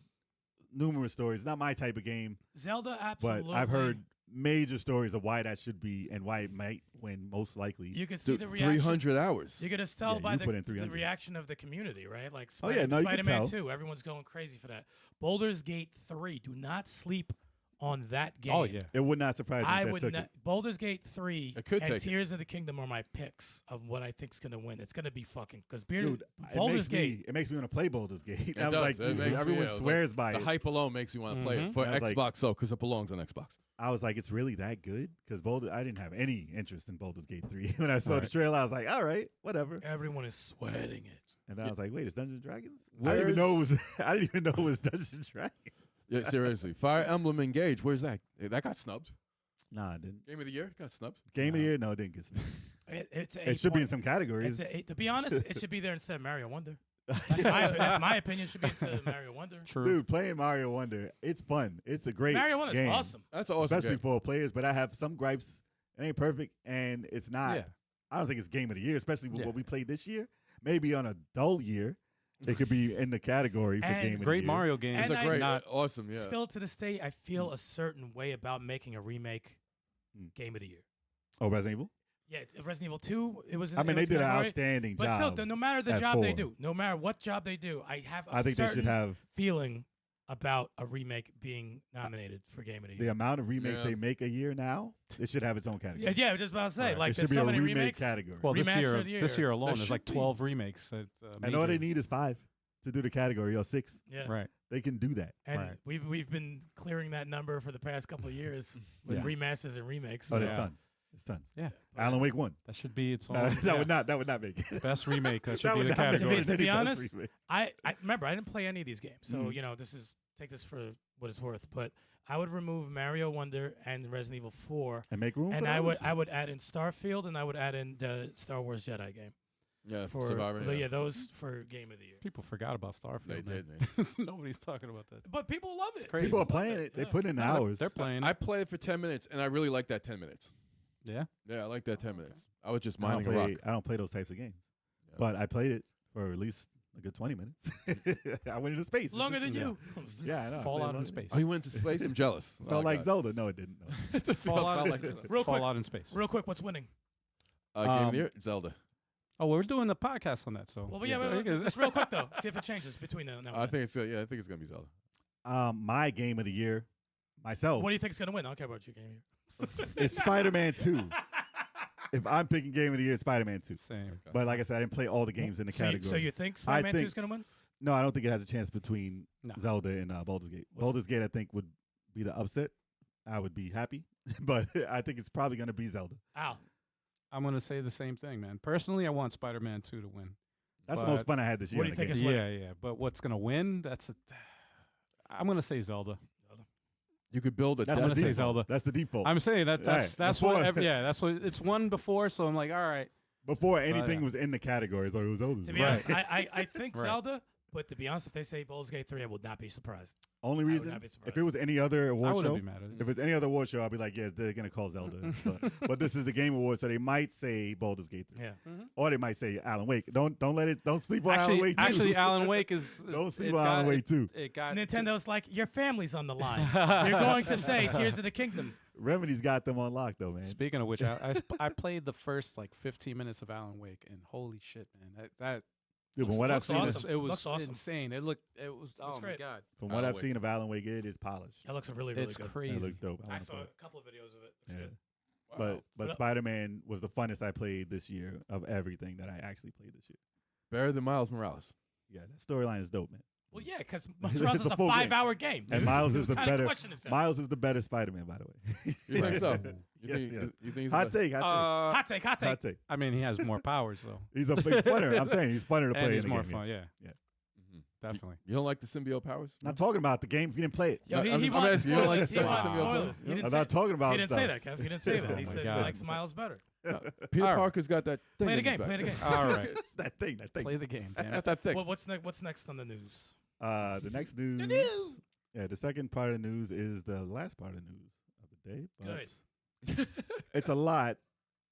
numerous stories. Not my type of game, Zelda, but absolutely. I've heard major stories of why that should be and why it might win most likely. You can see Dude, the reaction. 300 hours. You can just tell Yeah, by you the, put in the 300. reaction of the community, right? Like Oh, yeah, no, you can Spider-Man tell. 2, everyone's going crazy for that. Baldur's Gate 3, do not sleep on that game. Oh yeah. It would not surprise me I if that would took not. it. Baldur's Gate 3 It could and take it. Tears of the Kingdom are my picks of what I think's going to win. It's going to be fucking because Dude, Baldur's Gate. it makes me want to play Baldur's Gate. It I was does. like, It makes me- everyone yeah, it was swears by The it. hype alone makes you want to play it. Mhm. For I was like- Xbox, so, because it belongs on Xbox. I was like, it's really that good? Because I didn't have any interest in Baldur's Gate 3. When I saw the Right. trailer, I was like, all right, whatever. Everyone is sweating it. And then I was like, wait, it's Dungeons and Dragons? Where's- I didn't even know it was. I didn't even know it was Dungeons and Dragons. Yeah, seriously. Fire Emblem Engage, where's that? That got snubbed. Nah, it didn't. Game of the Year got snubbed. Game of the Year? No, it didn't get snubbed. It's a It should be in 8 some categories. It's a 8. To be honest, it should be there instead of Mario Wonder. That's my opinion. Should be instead of Mario Wonder. True. Dude, playing Mario Wonder, it's fun. It's a great Mario Wonder is game, awesome. That's awesome. especially game. for players. But I have some gripes. It ain't perfect, and it's not. Yeah. I don't think it's Game of the Year, especially with Yeah. what we played this year. Maybe on a dull year, it could be in the category for And Game of the Great Year. Mario games. It's And a I great, s- awesome, yeah. Still to this day, I feel a certain way about making a remake Mm. Game of the Year. Oh, Resident Evil? Yeah, Resident Evil 2. It was. I mean, it they was did an category, outstanding But job. still, no matter the at job they 4. do, no matter what job they do, I have a I think they certain should have feeling about a remake being nominated for Game of the the Year. amount of remakes Yeah. they make a year now. It should have its own category. Yeah, I was just about to say, Right. like, it should there's be so a many remake remakes. category. Well, this Remaster year, of the this year. year alone, There there's like should be. 12 remakes. At, and all they major- need is 5 to do the category or 6. Yeah. Right. They can do that. And Right. we've been clearing that number for the past couple of years with Yeah. remasters and remakes. Oh, there's Yeah. tons. There's tons. Yeah. But- Alan Wake 1. That should be its own. That yeah. would not make it. Best remake. That should That be would the not make it. category. To be Any best honest, remake. I remember I didn't play any of these games, so Mhm. you know take this for what it's worth. But I would remove Mario Wonder and Resident Evil 4, and make room and for I the would others. add in Starfield, and I would add in the Star Wars Jedi game Yeah, for Survivor. yeah, those for Game of the Year. People forgot about Starfield. They man. did, man. Nobody's talking about that. But people love it. crazy. People are Love playing it. They yeah. put in No, hours. They're playing. I played it for 10 minutes, and I really like that 10 minutes. Yeah. Yeah, I like that 10 minutes. I was just I don't minding a rock. play. I don't play those types of games. Yeah. But I played it for at least a good 20 minutes. I went into space. Longer This than is- you. Yeah, I know. I Fallout played in longer. space. Oh, you went to space? I'm jealous. Felt Oh, like God. Zelda. No, it didn't. No. It Fallout, felt like Real quick. Fallout in space. Real quick, what's winning? Game of Um, the Year? Zelda. Oh, we're doing the podcast on that. So. Well, yeah, I think it's- just real quick though. See if it changes between now and I think it's I think it's gonna be Zelda. My game of the year, myself, What do you think's gonna win? I don't care about your game here. is Spider-Man 2. If I'm picking game of the year, it's Spider-Man 2. Same. But like I said, I didn't play all the games in the So you, category. so you think Spider-Man 2 think- is gonna win? No, I don't think it has a chance between No. Zelda and Baldur's Gate. What's- Baldur's Gate, I think, would be the upset. I would be happy, but I think it's probably going to be Zelda. Ow. I'm gonna say the same thing, man. Personally, I want Spider-Man 2 to win. That's the But- most fun I had this year. What do in you a think game. is Yeah, winning? yeah. But what's gonna win? I'm gonna say Zelda. You could build a That's I'm the gonna say default. Zelda. That's the default. I'm saying that that's Right. what Before- that's what it's won before. So I'm like, all right. Before anything yeah. was in the category, it's like, it was Zelda. To be Right. honest, I think Right. Zelda, but to be honest, if they say Baldur's Gate 3, I would not be surprised. Only would reason, not be if surprised. it was any other I award wouldn't show, be mad at it. if it's any other award show, I'd be like, yeah, they're going to call Zelda. but this is the Game Award, so they might say Baldur's Gate 3. Yeah. Or they might say Alan Wake. Don't sleep on Alan Actually, Wake 2. actually, Alan Wake is. Don't sleep it on Alan got- Wake 2. It got Nintendo's like, your family's on the line. You're going to say Tears of the Kingdom. Remedy's got them on lock, though, man. Speaking of which, I played the first like 15 minutes of Alan Wake, and holy shit, man, that Dude, from what I've looks seen, awesome. it was Looks awesome. insane. It was oh my great. god, from what Alan I've Wake. seen of Alan Wake, it is polished. That looks really, really it's good. crazy. It looks dope. I I wanna saw play a it. couple of videos of it. Looks Yeah. good. Wow. But But- Spider-Man was the funnest I played this year of everything that I actually played this year. Better than Miles Morales. Yeah, that storyline is dope, man. Well, yeah, because It's Morales is a a full game. 5-hour game. And dude. Miles is the What kind of better. question is that? Miles is the better Spider-Man, by the way. You think so? Yes, You think yes. you think he's Hot the- take, hot Hot take, hot take, take. hot take. I mean, he has more powers though, He's funner. I'm saying he's funner to and play he's in the more game. fun. Yeah. Mhm. Definitely. You don't like the symbiote powers? Not talking about the game if you didn't play it. Yo, No, I'm he just- I'm wants asking, you don't like spoilers. He wants symbiote spoilers. powers? He didn't I'm say not talking about He didn't stuff. say that, Kev. He didn't say that. Oh He my said God. he likes Miles better. Peter All right. Parker's got that thing. Play the in his game. back. Play the game. All right. It's that thing. Play the game, That's Dan. not that thick. What's next on the news? The next news. Yeah, the second part of the news is the last part of the news of the day. But Good. it's a lot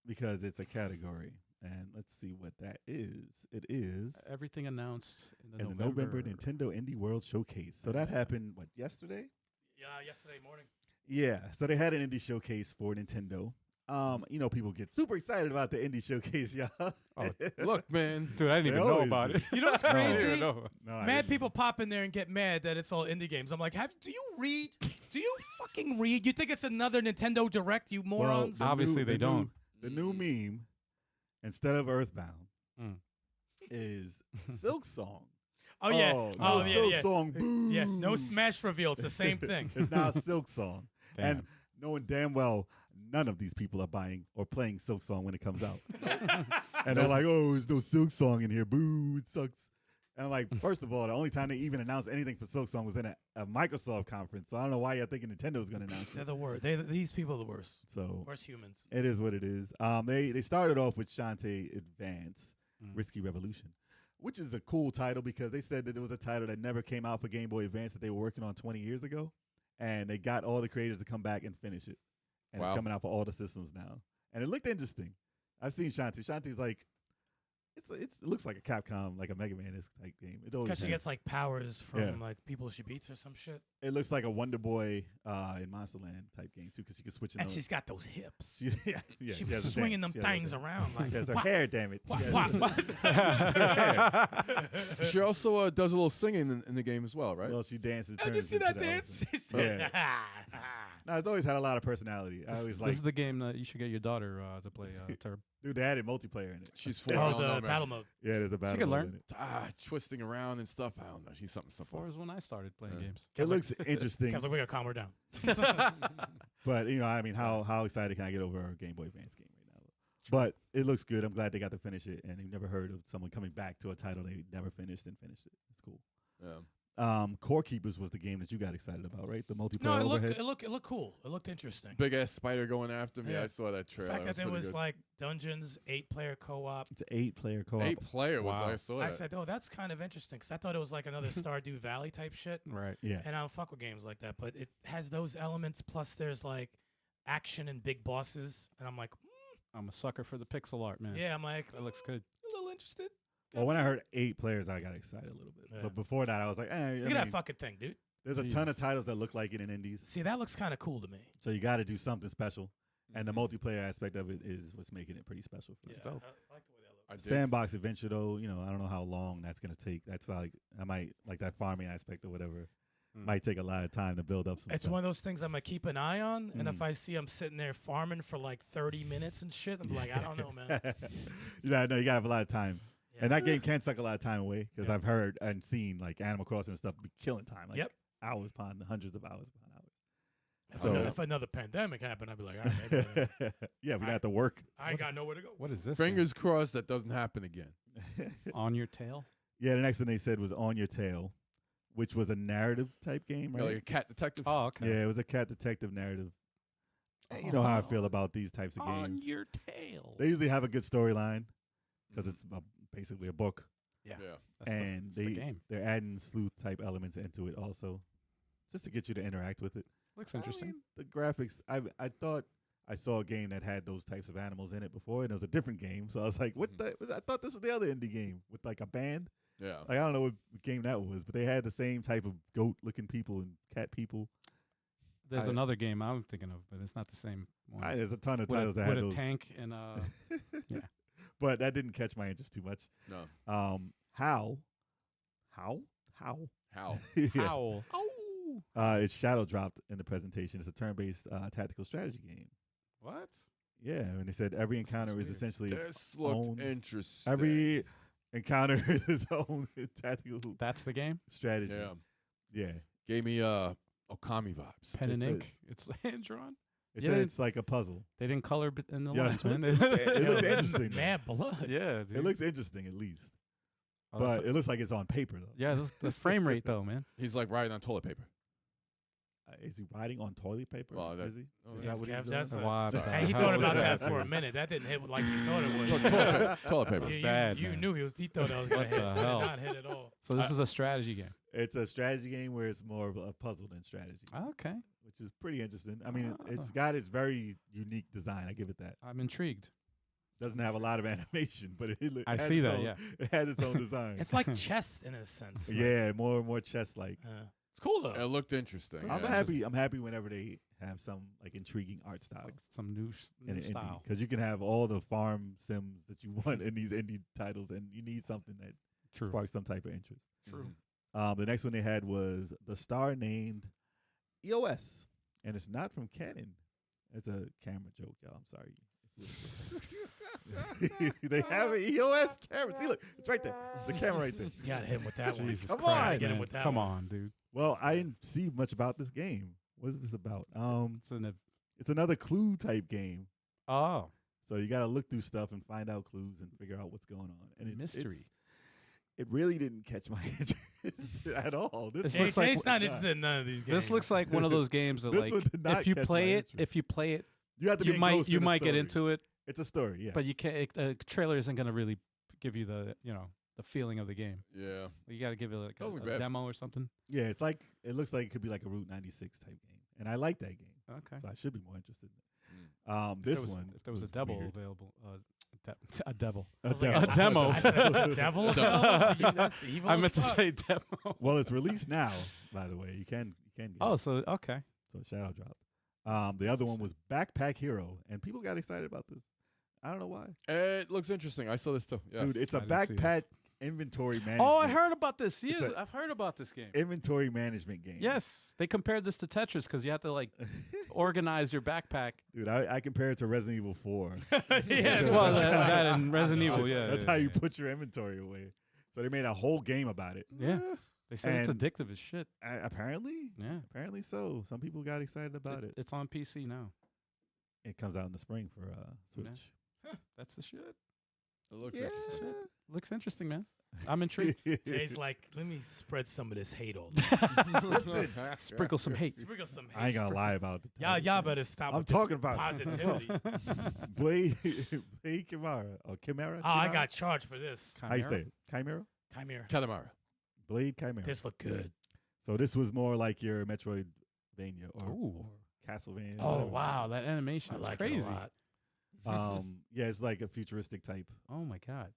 because it's a category. And let's see what that is. It is Everything announced in in the November Nintendo Indie World Showcase. So that happened, what, yesterday? Yeah, yesterday morning. Yeah. So they had an indie showcase for Nintendo. You know, people get super excited about the indie showcase, y'all. Oh, Look, man. Dude, I didn't They even know always about do. it. You know what's I didn't crazy? even know. No, I Mad didn't. people pop in there and get mad that it's all indie games. I'm like, do you read? Do you fucking read? You think it's another Nintendo Direct, you morons? the Obviously they don't. The new meme, instead of Earthbound, Mm. is Silk Song. oh yeah. no Oh yeah. Silk Yeah. Song. Boo. Yeah. No Smash reveal. It's the same thing. It's now Silk Song. Damn. And knowing damn well none of these people are buying or playing Silk Song when it comes out. And they're like, oh, there's no Silk Song in here. Boo, it sucks. And I'm like, first of all, the only time they even announced anything for Silk Song was in a Microsoft conference. So I don't know why you're thinking Nintendo's going to announce They're it. the worst. These people are the worst. So Worst humans. it is what it is. They started off with Shantae Advance, Risky Revolution, which is a cool title because they said that it was a title that never came out for Game Boy Advance that they were working on 20 years ago. And they got all the creators to come back and finish it. And Wow. it's coming out for all the systems now. And it looked interesting. I've seen Shantae. Shantae's like, it looks like a Capcom, like a Mega Man-esque type game. It always Because she has. gets like powers from Yeah. like people she beats or some shit. It looks like a Wonder Boy in Monsterland type game too, because she can switch it. And she's got those hips. yeah, she has was a swinging dance. them She has a things dance. around like She has her wah, hair, damn it. wah, She has wah, her- wah. She also does a little singing in the game as well, right? Well, she dances. Did you turns see into that the dance? elephant. She said, No, it's always had a lot of personality. I always This like, is the game that you should get your daughter to play, Turb. dude, they added multiplayer in it. She's 4. I Oh, don't know, the man. battle mode. Yeah, there's a battle can mode learn. in it. Twisting around and stuff. I don't know. She's something. Four is when I started playing Yeah. games. It looks interesting, Because we gotta calm her down. but you know, I mean, how excited can I get over a Game Boy Advance game right now? But it looks good. I'm glad they got to finish it, and you've never heard of someone coming back to a title they never finished and finished it. It's cool. Yeah. Core Keepers was the game that you got excited about, right? The multiplayer No, overhead. it looked cool. It looked interesting. Big ass spider going after me. Yeah. I saw that The trailer. fact that there pretty was good. like dungeons, 8-player co-op. It's an 8-player co-op. 8-player was. Wow. I saw I that. said, oh, that's kind of interesting. Because I thought it was like another Stardew Valley type shit. Right. Yeah. And I don't fuck with games like that. But it has those elements. Plus there's like action and big bosses. And I'm like, I'm a sucker for the pixel art, man. yeah, I'm like, That looks good. a little interested. Well, when I heard 8 players, I got excited a little bit. Yeah. But before that, I was like, I Look mean, at that fucking thing, dude. there's a ton of Jesus. titles that look like it in indies. See, that looks kind of cool to me. So you got to do something special. And the Mhm. multiplayer aspect of it is what's making it pretty special for That's me. dope. I like the way that looks. I did. Sandbox adventure, though, you know, I don't know how long that's going to take. That's like, I might, like that farming aspect or whatever, might take a lot of time to build up some It's stuff. one of those things I'm gonna keep an eye on, and if Mm. I see I'm sitting there farming for like 30 minutes and shit, I'm like, I don't know, man. Yeah, no, you got to have a lot of time. Yeah. And that game can suck a lot of time away because Yeah. I've heard and seen like Animal Crossing and stuff be killing time. Like Yep. hours upon hundreds of hours upon hours. If, So- if another pandemic happened, I'd be like, all right, maybe Yeah, we have to work. I ain't got nowhere to go. What is this? Fingers crossed that doesn't happen again. man? On your tail? Yeah, the next thing they said was On Your Tail, which was a narrative type game, You know, right? like a cat detective. Oh, okay. Yeah, it was a cat detective narrative. And you know how I feel about these types of On games. your tail. They usually have a good storyline because it's basically a book, Yeah. That's and that's the they game. they're adding sleuth type elements into it also, just to get you to interact with it. Looks interesting. I mean, the graphics. I thought I saw a game that had those types of animals in it before, and it was a different game. So I was like, "What the?" I thought this was the other indie game with like a band. Yeah. Like I don't know what game that was, but they had the same type of goat-looking people and cat people. There's I- another game I'm thinking of, but it's not the same one. There's a ton of with titles a, that with had a those, tank and yeah. but that didn't catch my interest too much. No. How? How? Yeah. Howl. It's shadow dropped in the presentation. It's a turn-based tactical strategy game. What? Yeah, and they said every encounter is weird. essentially its This looked own- interesting. every encounter is its own tactical That's the game? strategy. Yeah. Yeah. Gave me Okami vibes. Pen and It's a- ink. It's hand drawn. It Yeah, said they- it's like a puzzle. They didn't color in the Yeah, lines, it man. looks interesting, though. Mad blood. Yeah, dude. It looks interesting, at least. Oh, that's but it looks like it's on paper though. yeah, the frame rate though, man. He's like riding on toilet paper. Is he riding on toilet paper? Well, is he? oh, Is yeah, that what he's Kev, doing? that's a- Wow, Sorry. Hey, he how thought was about that? that for a minute. That didn't hit like he thought it was. Toilet paper. You, bad, you man. knew he thought that was gonna What hit. the It did hell? not hit at all. So this is a strategy game. It's a strategy game where it's more of a puzzle than strategy, Okay, which is pretty interesting. I mean, it's Ah. got its very unique design. I give it that. I'm intrigued. Doesn't have a lot of animation, but I has see its that, own- yeah. it has its own design. It's like chess in a sense. Like, yeah, more and more chess-like. it's cool though. It looked interesting. I'm yeah. happy. I'm happy whenever they have some like intriguing art style. Like some new style. Because you can have all the farm sims that you want in these indie titles, and you need something that True. sparks some type of interest. True. The next one they had was the star named EOS, and it's not from Canon. It's a camera joke, y'all. I'm sorry. They have an EOS camera. See, look, it's right there. The camera right there. You gotta hit him with that one. Jesus Come Christ, on. Get him man. with that Come one. on, dude. Well, I didn't see much about this game. What is this about? It's It's another clue type game. oh, So you got to look through stuff and find out clues and figure out what's going on. And mystery. It really didn't catch my interest at all. This This Jay, looks like Jay's not nah. interested in none of these games. This looks like one of those games that This like one did not if you catch play my it, interest. if you play it, you have to be you might engrossed in the get story. into it, It's a story, yeah. but you can't. A trailer isn't gonna really give you the the feeling of the game. Yeah. You got to give it like Doesn't a bad. demo or something. Yeah, it's like it looks like it could be like a Route 96 type game, and I like that game, Okay. so I should be more interested in it. If This there was, one, if there was a was devil weird. available, a devil. I was like, A demo. I said, a devil? That's evil I as meant to fuck. say demo. Well, it's released now, by the way. You can get Oh, it. so okay. So shadow drop. The other one was Backpack Hero, and people got excited about this. I don't know why. It looks interesting. I saw this too. Yes. Dude, it's a I didn't see this. backpack inventory management. Oh, I heard about this. It's Yes, a- I've heard about this game. inventory management game. Yes, they compared this to Tetris because you have to like organize your backpack. Dude, I compare it to Resident Evil 4. Yes. Well, that in Resident Evil, yeah. That's yeah, how you yeah. put your inventory away. So they made a whole game about it. Yeah, they said it's And- addictive as shit. Apparently, Yeah, apparently so. Some people got excited about it. It's on PC now. It comes out in the spring for Switch. That's the shit. It looks Yeah. interesting. Looks interesting, man. I'm intrigued. Jay's like, let me spread some of this hate all. Listen, Sprinkle some hate. Sprinkle some hate. I ain't gonna lie about the Y'all, title. y'all better stop. I'm with this talking about it. positivity. Blade Chimera. Oh, Chimera? Oh, I Chimera? got charged for this. How you say it? Chimera? Chimera. Katamara. Blade Chimera. This looked good. So this was more like your Metroidvania or Ooh. Castlevania. Oh whatever. wow, that animation I is like crazy. it a lot. Yeah, it's like a futuristic type. Oh my god,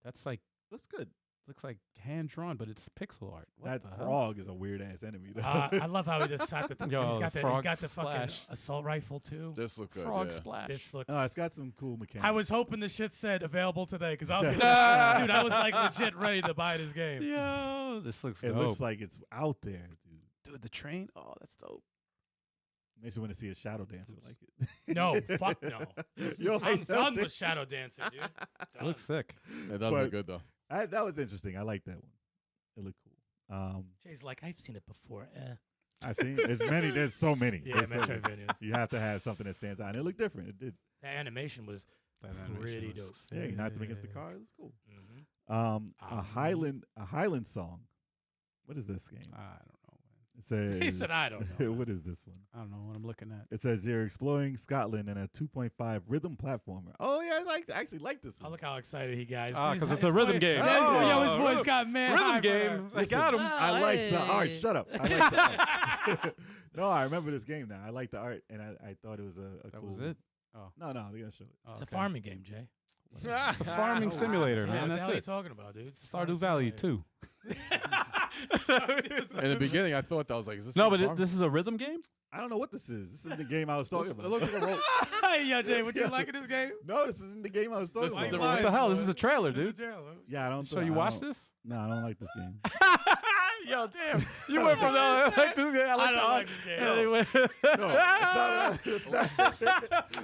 that's like Looks good. looks like hand drawn, but it's pixel art. What That the hell? frog is a weird ass enemy. Though. I love how he just sat the. Yo, he's got the frog fucking splash. assault rifle too. This looked good. Frog yeah. splash. This looks. No, it's got some cool mechanics. I was hoping the shit said available today because I was gonna, dude, I was like legit ready to buy this game. Yo, this looks It dope. looks like it's out there, dude. Dude, the train. Oh, that's dope. Makes you want to see a shadow dancer like it. No, fuck no. You don't I'm like done nothing? with Shadow Dancing, dude. It Done. looks sick. It does But- look good though. That was interesting. I like that one. It looked cool. Jay's like, I've seen it before. I've seen there's many. There's so many. Yeah, There's so many. Metroidvanias. You have to have something that stands out. And it looked different. It did. That animation was That animation pretty was dope. Yeah, you have to make against the sick. car. It was cool. Mhm. A Highland song. What is this game? I don't know. It says. He said, I don't know. What is this one? I don't know what I'm looking at. It says you're exploring Scotland in a 2.5 rhythm platformer. Oh yeah, I actually like this Oh, one. look how excited he got. Ah, He's- 'cause it's his a rhythm voice- game. Yeah, Oh, yo, his voice rhythm- got man Rhythm high for game. that. I got him. I like the art. Shut up. I like the art. No, I remember this game now. I like the art, and I thought it was a That cool. was it. No, they're gonna show it. Oh, It's a okay. farming game, Jay. It's a farming Oh, simulator, Yeah, man. what the That's hell are you it. talking about, dude? It's a Stardew farming Valley simulator. 2. In the beginning, I thought that was like, is this No, a but farm? this is a rhythm game. I don't know what this is. This is the game I was talking It about. looks like a roll. Hey, yo, Jay, what you liking this game? No, this isn't the game I was talking This is about. the What the hell? This is a trailer, dude. Yeah, I don't. So I you don't- watched this? No, I don't like this game. Yo, damn. You went from I like this game. I like don't the like this game. Anyway. No,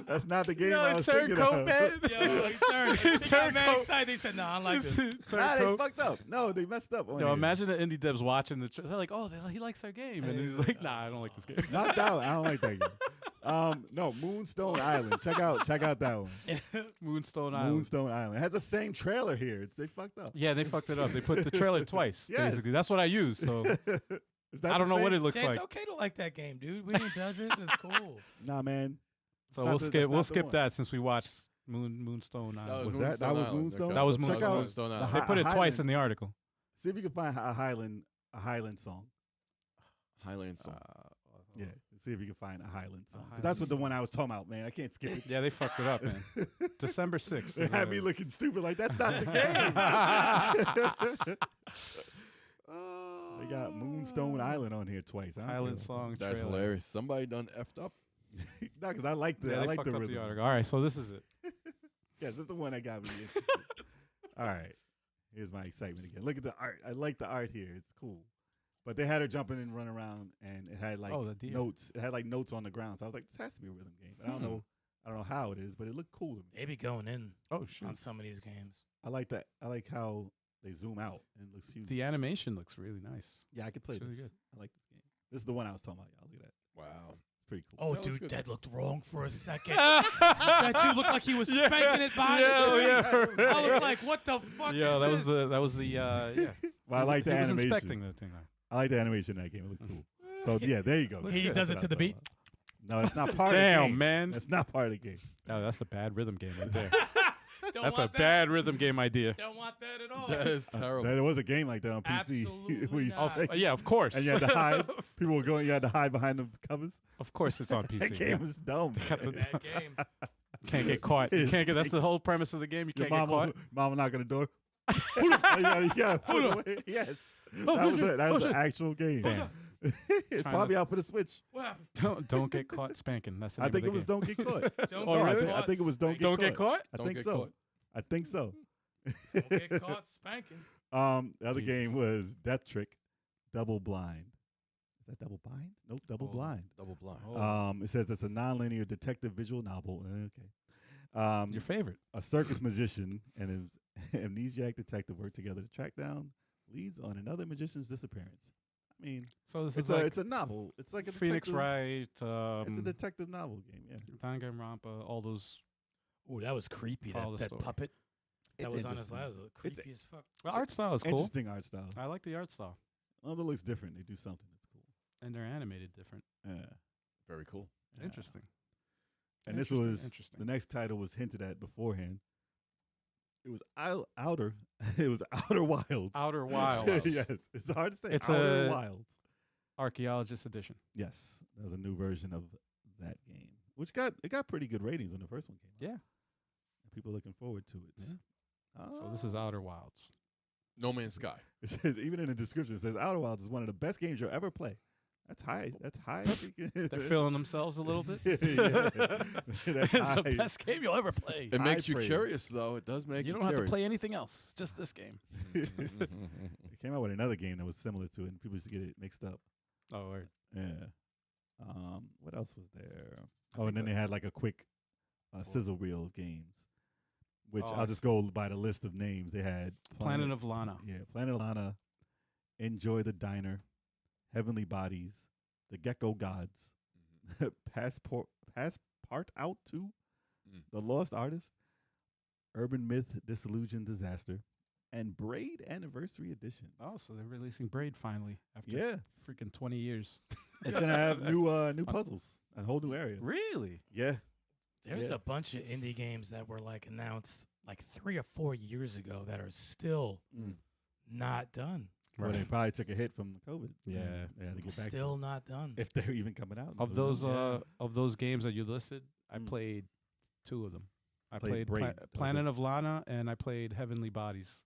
that's not the game Yo, I was thinking turncoat, of. man. Yo, he turned. He got Turncoat. mad excited. He said, "No, I don't like this." Nah, they Turncoat. fucked up. No, they messed up. On Yo, here. imagine the indie devs watching the. They're like, oh, he likes our game, and he's like, nah, I don't like this game. Not that one. I don't like that game. No, Moonstone Island. Check out that one. Moonstone Island. Moonstone Island. It has the same trailer here. They fucked up. Yeah, they fucked it up. They put the trailer twice. Yes. Basically, that's what I use. So Is that I don't the know what same? it looks Jay, like. it's okay to like that game, dude. We didn't judge it. It's cool. Nah, man. So That's we'll not skip. the We'll skip one. that since we watched Moonstone Island. Was that was Island. Moonstone? That was So check Moonstone. out Moonstone the Island. They put it twice Highland. in the article. See if you can find a Highland song. Highland song. Yeah. See if you can find a Highland song. 'Cause Highland that's what the song. one I was talking about, man. I can't skip it. Yeah, they fucked it up, man. December 6th. They had me looking stupid like that's not the game. They got Moonstone Island on here twice. I don't Island care. song. That's trailer. hilarious. Somebody done effed up. No, because I like the Yeah, I they like fucked the up rhythm. the article. All right, so this is it. Yes, this is the one that got me interested. All right. Here's my excitement again. Look at the art. I like the art here. It's cool. But they had her jumping and run around, and it had like Oh, the deer. notes. It had like notes on the ground. So I was like, this has to be a rhythm game. But I don't know. I don't know how it is, but it looked cool to me. They be going in Oh on shoot. some of these games. I like that. I like how they zoom out and it looks huge. The animation looks really nice. Yeah, I could play It's really this. good. I like this game. This is the one I was talking about, y'all. Look at that. Wow. It's pretty cool. Oh, That looks dude, good. that looked wrong for a second. That dude looked like he was spanking it by the tree. I was like, what the fuck Yeah, is that this? was the yeah. Well, I like the he was animation. inspecting the thing. I like the animation in that game. It looked cool. So yeah, there you go. Looks He good. does That's it to what the I beat. was talking about. No, that's not part of the Damn, game. man. That's not part of the game. Oh, that's a bad rhythm game right there. Don't That's a want that. bad rhythm game idea. Don't want that at all. That is terrible. There was a game like that on PC. Absolutely where you not. spank- Yeah, of course. and you had to hide. People were going. You had to hide behind the covers. Of course, it's on PC. That game yeah. was dumb. Got the- Bad game. Can't get caught. You It's can't get. That's like- the whole premise of the game. You Your can't get mama, caught. mama knock on the door. you gotta put it away. Yes. That was it. That was an actual game. Damn. It's Trying probably to- out for the Switch. What happened? Don't get caught spanking. That's the I name think of it was the game. Don't Get Caught. Don't Oh, get really? I caught think it was Don't Get Don't Caught. get caught. I Don't think get so. caught. I think so. Don't get caught spanking. The other Jesus. game was Death Trick, Double Blind. Is that Double Blind? Nope, Double Oh. Blind. Double blind. Oh. It says it's a nonlinear detective visual novel. Okay. Your favorite. A circus magician and an amnesiac detective work together to track down leads on another magician's disappearance. I mean, So this it's is a like it's a novel. It's like a Phoenix detective, Wright. It's a detective novel game. Yeah, Danganronpa. All those. Ooh, that was creepy. Follow the That story. puppet that It's was on his interesting. lap was creepy as fuck. The art style is cool. Interesting art style. I like the art style, Well, it looks different. They do something that's cool. and they're animated different. Yeah. Very cool. Yeah. Interesting. And this Interesting, was interesting. the next title was hinted at beforehand. It was Outer. It was Outer Wilds. Outer Wilds. Yes, it's hard to say. It's Outer a- Wilds. Archaeologist edition. Yes, that was a new version of that game, which got pretty good ratings when the first one came out. Yeah. And people are looking forward to it. Yeah. So this is Outer Wilds. No Man's Sky. It says even in the description it says Outer Wilds is one of the best games you'll ever play. That's high. That's high. They're feeling themselves a little bit. Yeah. That's It's the high. best game you'll ever play. It makes High you praise. curious, though. It does make You you don't have to curious. play anything else. Just this game. They came out with another game that was similar to it, and people used to get it mixed up. Oh, word. Yeah. What else was there? I Oh, and think then that- they had like a quick sizzle reel of games, which Oh, I'll just go by the list of names. They had Planet of Lana. Yeah, Planet of Lana, Enjoy the Diner, Heavenly Bodies, The Gecko Gods, Passport Out to, The Lost Artist, Urban Myth Disillusion Disaster, and Braid Anniversary Edition. Oh, so they're releasing Braid finally after Yeah, freaking 20 years. it's gonna have new puzzles, a whole new area. Really? Yeah, There's Yeah. a bunch of indie games that were like announced like 3 or 4 years ago that are still not done. well, they probably took a hit from COVID. Yeah. and they had to get back Still not done. to it. If they're even coming out Of Who those knows? of those games that you listed, I Mm. played 2 of them. I Played played Braid. That was Planet it. of Lana and I played Heavenly Bodies.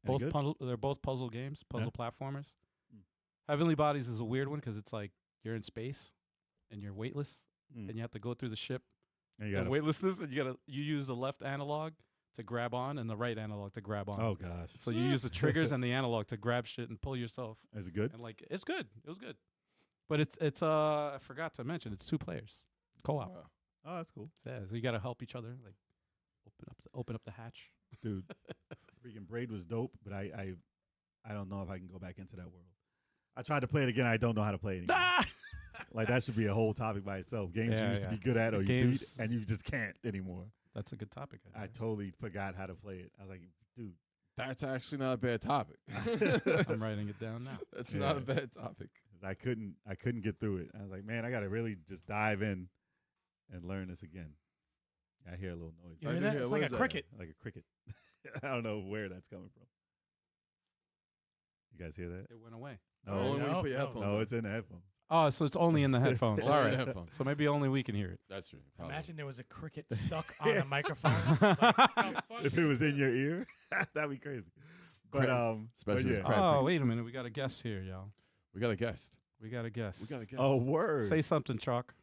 Any Both good? puzzle. They're both puzzle games, puzzle platformers. Mm. Heavenly Bodies is a weird one because it's like you're in space and you're weightless Mm. and you have to go through the ship And you and gotta- weightlessness and you use the left analog to grab on and the right analog to grab on. Oh gosh, So you use the triggers and the analog to grab shit and pull yourself. is it good? And like it's good. It was good. But it's I forgot to mention it's 2 players. Co-op. Wow. Oh, that's cool, Yeah, so you got to help each other like open up the hatch. dude. Freaking Braid was dope, but I don't know if I can go back into that world. I tried to play it again. I don't know how to play it anymore. Like that should be a whole topic by itself. Games you used to be good at or you beat, and you just can't anymore. That's a good topic. I totally forgot how to play it. I was like, dude. That's actually not a bad topic. I'm writing it down now. That's not a bad topic. I couldn't get through it. I was like, man, I got to really just dive in and learn this again. I hear a little noise. You hear that? It's like a cricket. Like a cricket. I don't know where that's coming from. You guys hear that? It went away. No, Only when you put your headphones on. it's in the headphones. Oh, so it's only in the headphones. Only All in the right. headphones. So maybe only we can hear it. That's true. Probably. Imagine there was a cricket stuck on a microphone. Like, If it was in your ear, that'd be crazy. But Especially yeah. with crab Oh, cricket. wait a minute. We got a guest here, y'all. We got a guest. We got a guest. We got a guest. Oh, word. Say something, Chalk.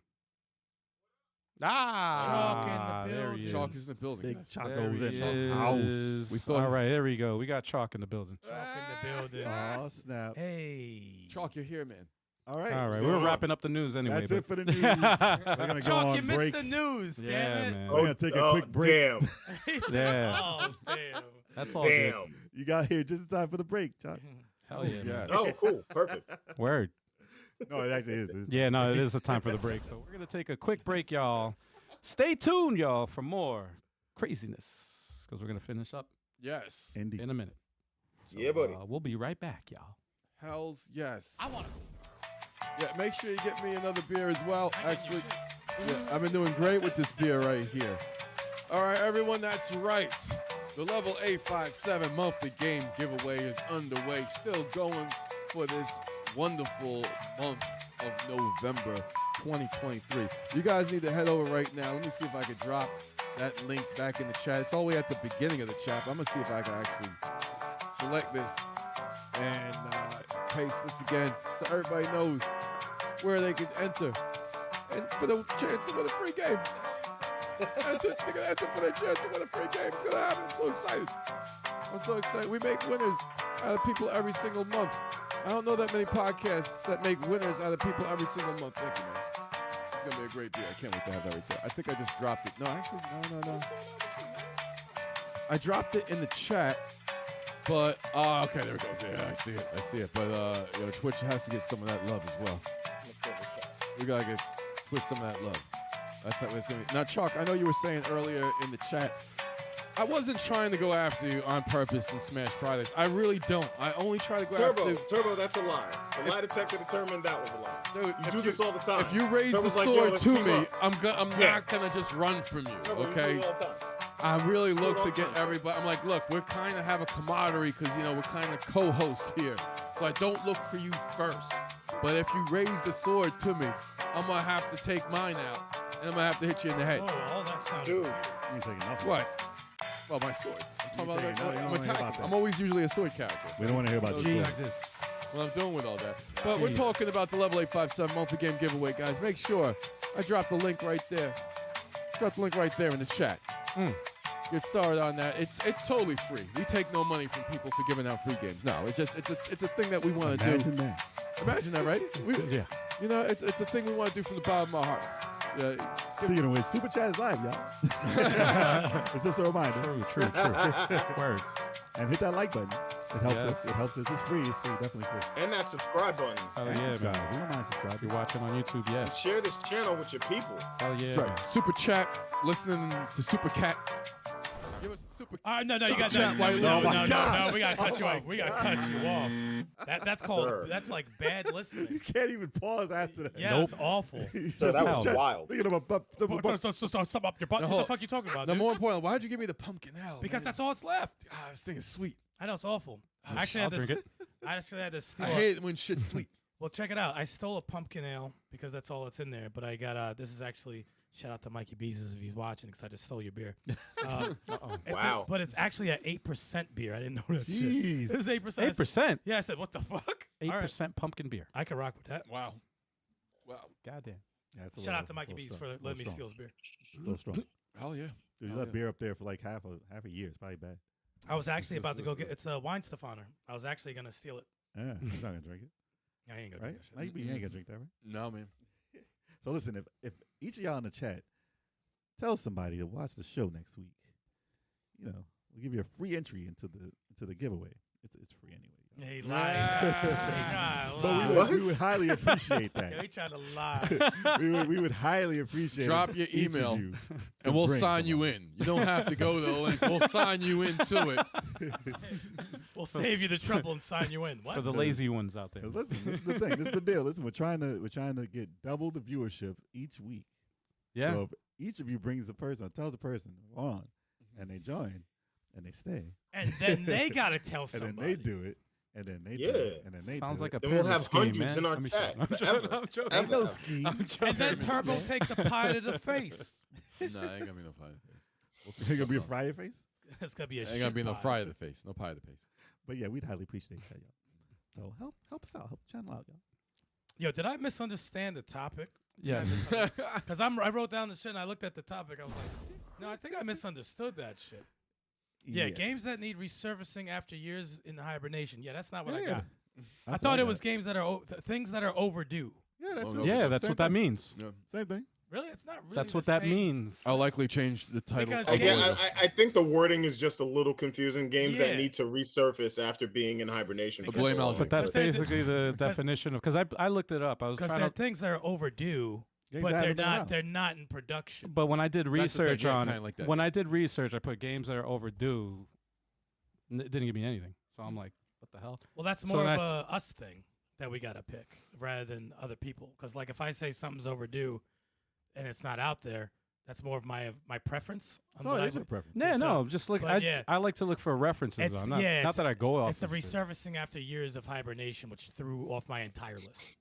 Chalk in the there he is. Chalk is in the building. Big guys. Chocos There in he the house. is. We thought All right, there we go. We got Chalk in the building. Chalk in the building. Oh, snap. Hey. Chalk, you're here, man. All right. All right, we were wrapping up the news anyway. That's but it for the news. We're going to go Chalk, on you break. missed the news. Yeah, Damn it. man. We're going to take a quick break. Damn. He said, Yeah. Oh, damn. That's all good. Damn. You got here just in time for the break, Chuck. Hell yeah. man. Oh, cool. Perfect. Word. No, it actually is. It is. Yeah, no, it is a time for the break. So we're going to take a quick break, y'all. Stay tuned, y'all, for more craziness because we're going to finish up Yes. Indeed. in a minute. Yeah, buddy. We'll be right back, y'all. Hells yes. I want to. Yeah, make sure you get me another beer as well. I get you Actually, yeah, I've been doing great with this beer right here. All right, everyone, that's right. The Level 857 monthly game giveaway is underway. Still going for this wonderful month of November 2023. You guys need to head over right now. Let me see if I could drop that link back in the chat. It's all the way at the beginning of the chat. I'm going to see if I can actually select this and paste this again so everybody knows where they can enter. And for the chance to win a free game. They're going to enter for their chance to win a free game. It's going to happen. I'm so excited. I'm so excited. We make winners out of people every single month. I don't know that many podcasts that make winners out of people every single month. Thank you, man. It's going to be a great beer. I can't wait to have that right there. I think I just dropped it. No, actually, no. I dropped it in the chat, but, okay, there it goes. Yeah, I see it. But, Twitch has to get some of that love as well. We got to get Twitch some of that love. That's what it's going to be. Now, Chalk, I know you were saying earlier in the chat, I wasn't trying to go after you on purpose in Smash Fridays. I really don't. I only try to go after... Turbo, that's a lie. The lie detector determined that was a lie. Dude, You do this all the time. If you raise Turbo's the like, yo, sword let's to team me, up. I'm Yeah. not going to just run from you, Turbo, you do okay? it all the time. I really look all to the get time. everybody. I'm like, look, we're kind of have a camaraderie because, we're kind of co-hosts here. So I don't look for you first. But if you raise the sword to me, I'm going to have to take mine out. And I'm going to have to hit you in the head. Oh, all that sounded Dude. weird. You ain't taking nothing. What? Well, my sword. I'm talking taking about no- you don't I'm wanna hear attacking. about that. I'm always usually a sword character. We don't want to hear about Those you. things. Jesus. What I'm doing with all that. But we're Jeez. talking about the Level 857 monthly game giveaway, guys. Make sure I drop the link right there. Drop the link right there in the chat. Get started on that. It's totally free. We take no money from people for giving out free games. No, it's a thing that we want to do. Imagine that. Imagine that, right? Yeah. It's a thing we want to do from the bottom of our hearts. Yeah. Speaking of which, Super Chat is live, y'all. It's just a reminder. True. Word. And hit that like button. It helps Yes. us. It helps us. It's free. It's free. Definitely free. And that subscribe button. Hell And yeah, subscribe. man. We don't mind If subscribing. you're watching on YouTube, yes. Share this channel with your people. Hell yeah. That's right. man. Super chat, listening to Super Cat. Give us a super. No, you got Chat while you no, listen. we got to cut you off. We got to cut you off. That's called, Sir. that's like bad You listening. can't even pause after that. Yeah, it's awful. So that was hell. wild. Look at him up. Sum up your butt. No, What hold the fuck you talking about, No, dude? more important, why'd you give me the pumpkin ale? Because man? that's all that's left. This thing is sweet. I know it's awful. Oh, I actually I'll had to. drink I actually had to steal. I hate it when shit's sweet. Well, check it out. I stole a pumpkin ale because that's all that's in there. But I got this is actually shout out to Mikey Beezus if he's watching because I just stole your beer. Wow. But it's actually an 8% beer. I didn't know that Jeez. shit. It's 8%. 8%. Yeah, I said, what the fuck? 8% pumpkin beer. I can rock with that. Wow. Wow. Goddamn. Yeah, it's a Shout little- out to Mikey little Bees strong, for little letting me strong, steal his beer. little strong. Hell yeah. Dude, you Oh, left yeah. beer up there for like half a year. It's probably bad. I was actually about to go get it's a wine Stefaner. I was actually gonna steal it. Yeah, you're not gonna drink it, I ain't gonna right? do that shit. Like, you ain't gonna drink that, right? No, man. So listen, if each of y'all in the chat tell somebody to watch the show next week, we'll give you a free entry into the giveaway. It's free anyway. Yeah, he lied. But we would highly appreciate that. Yeah, he tried to lie. we would highly appreciate Drop your each of email, you and we'll bring sign you someone. in. You don't have to go to the link. We'll sign you into it. We'll save you the trouble and sign you in. What? For the lazy ones out there. 'Cause listen, this is the thing. This is the deal. Listen, we're trying to get double the viewership each week. Yeah. So if each of you brings a person, tells a person on, and they join, and they stay, And then they got to tell and somebody. then they do it, and then they do Yeah. it, and then they Sounds do like it. a Then we'll pyramid have scheme, hundreds man. in our Let me chat stop. I'm forever. joking. I'm joking. Ain't no Ever. scheme. I'm joking. And then Turbo takes a pie to the face. Nah, ain't gonna be no pie to the face. Ain't gonna be a Friday face. It's gonna be a Ain't gonna be shit no pie. fry to the face. No pie to the face. But yeah, we'd highly appreciate that, y'all. So help us out, help the channel out, y'all. Yo, did I misunderstand the topic? Yes. Because I wrote down the shit and I looked at the topic. I was like, no, I think I misunderstood that shit. Yeah, Yes. games that need resurfacing after years in hibernation. Yeah, that's not what I Yeah. got. I That's thought what it got. was games that are things that are overdue. Yeah, that's Oh, it. no. Yeah, that's Same what that thing. means. Yeah. Same thing. Really, it's not really. That's the what that same. means. I'll likely change the title. Because of Again, games- the- I think the wording is just a little confusing. Games Yeah. that need to resurface after being in hibernation. Because- for Blame so long. Algie. But that's Because they're- basically the because- definition of, because I looked it up. I was Because trying there are to, things that are overdue, Games but that they're haven't been not. out. They're not in production. but when I did That's the thing, research yeah, on kinda it, like that, when yeah. I did research, I put games that are overdue. It didn't give me anything. So I'm like, what the hell? Well, that's So more that- of a us thing that we gotta pick rather than other people. Because like if I say something's overdue and it's not out there, that's more of my preference. on So what it I is your would- preference. Yeah, So- no, just look. but yeah. I like to look for references. It's- On, not, yeah, not it's- that I go off. It's the of shit. resurfacing after years of hibernation, which threw off my entire list.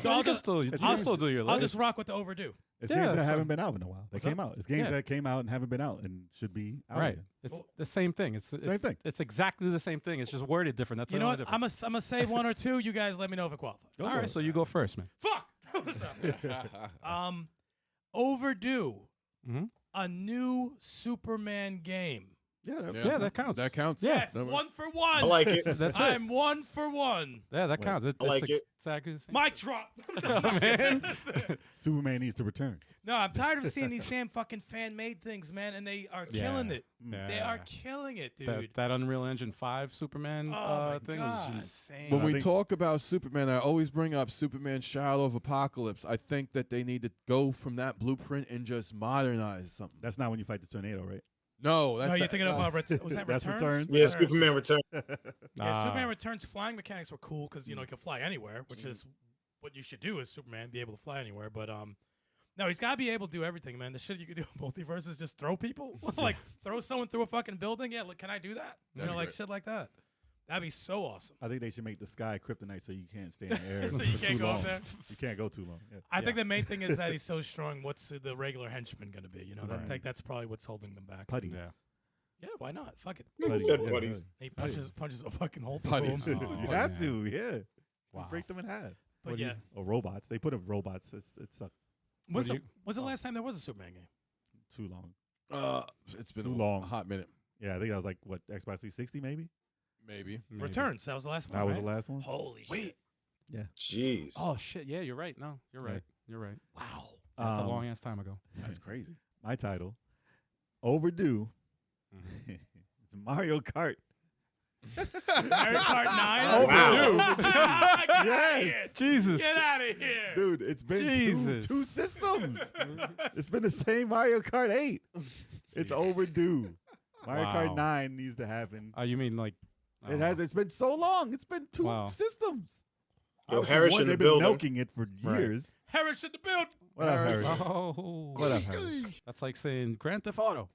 So I'll you can just- still, it's I'll games- still do your list. I'll just rock with the overdue. It's Yeah, games that so- haven't been out in a while. They What's came up? out. It's games Yeah. that came out and haven't been out and should be out. Right. again. It's Well- the same thing. It's Same thing. It's exactly the same thing. It's just worded different. That's You the know only what? I'm difference. gonna say one or two. You guys let me know if it qualifies. Go All for right, it. so you go first, man. Fuck. What's up? Overdue. Mhm. A new Superman game. Yeah, Yeah, that counts. That counts. Yeah. Yes, 1 for 1. I like it. That's it. I'm 1 for 1. Yeah, that Wait. counts. I like it. Exactly the same. Mic drop. Oh, man. Superman needs to return. No, I'm tired of seeing these same fucking fan-made things, man, and they are killing it. They are killing it, dude. That Unreal Engine 5 Superman Oh my thing God. was insane. When I we think- talk about Superman, I always bring up Superman Shadow of Apocalypse. I think that they need to go from that blueprint and just modernize something. That's not when you fight the tornado, right? No, that's No, you're that- thinking of was that That's Returns? Returns? Yeah, Superman Return. Yeah, Ah. Superman Returns flying mechanics were cool because you know he could fly anywhere, which is what you should do as Superman, be able to fly anywhere. But no, he's got to be able to do everything, man. The shit you could do in multiverse is just throw people, like throw someone through a fucking building. Yeah, look, can I do that? You That'd know, be like great. shit like that. That'd be so awesome. I think they should make the sky kryptonite so you can't stay in the air. So for you can't too go up long. there? You can't go too long. Yeah. I think the main thing is that he's so strong. What's the regular henchman going to be? You know, I Right. think that's probably what's holding them back. Putties. Yeah. Yeah, why not? Fuck it. Putties, Said yeah, putties. He punches a fucking hole through Putties. them. Oh, you man. have to, yeah. Wow. Break them in half. But yeah, Or robots. They put up robots. It sucks. when's do the, you- when's the last time there was a Superman game? Too long. It's been Too a long. hot minute, Yeah, I think that was like, what, Xbox 360 maybe? maybe. Maybe. Returns. That was the last one. That was right? the last one? Holy shit! Jeez. Oh shit! Yeah, you're right. No, you're Yeah. right. You're right. Wow. That's a Um, long ass time ago. That's crazy. My title, Overdue. It's Mario Kart. Mario Kart 9. Oh, wow. Get outta Yes. here. Jesus. Get out of here. Dude, it's been Jesus. two systems. It's been the same Mario Kart 8. It's overdue. Mario Wow. Kart 9 needs to happen. You mean like? It has. It's been so long. It's been two Wow. systems. Yo, Obviously, Harris one, in the they've been building. milking it for Right. years. Harris in the build. What up, Harris. Harris? Oh. What up, Harris? That's like saying Grand Theft Auto.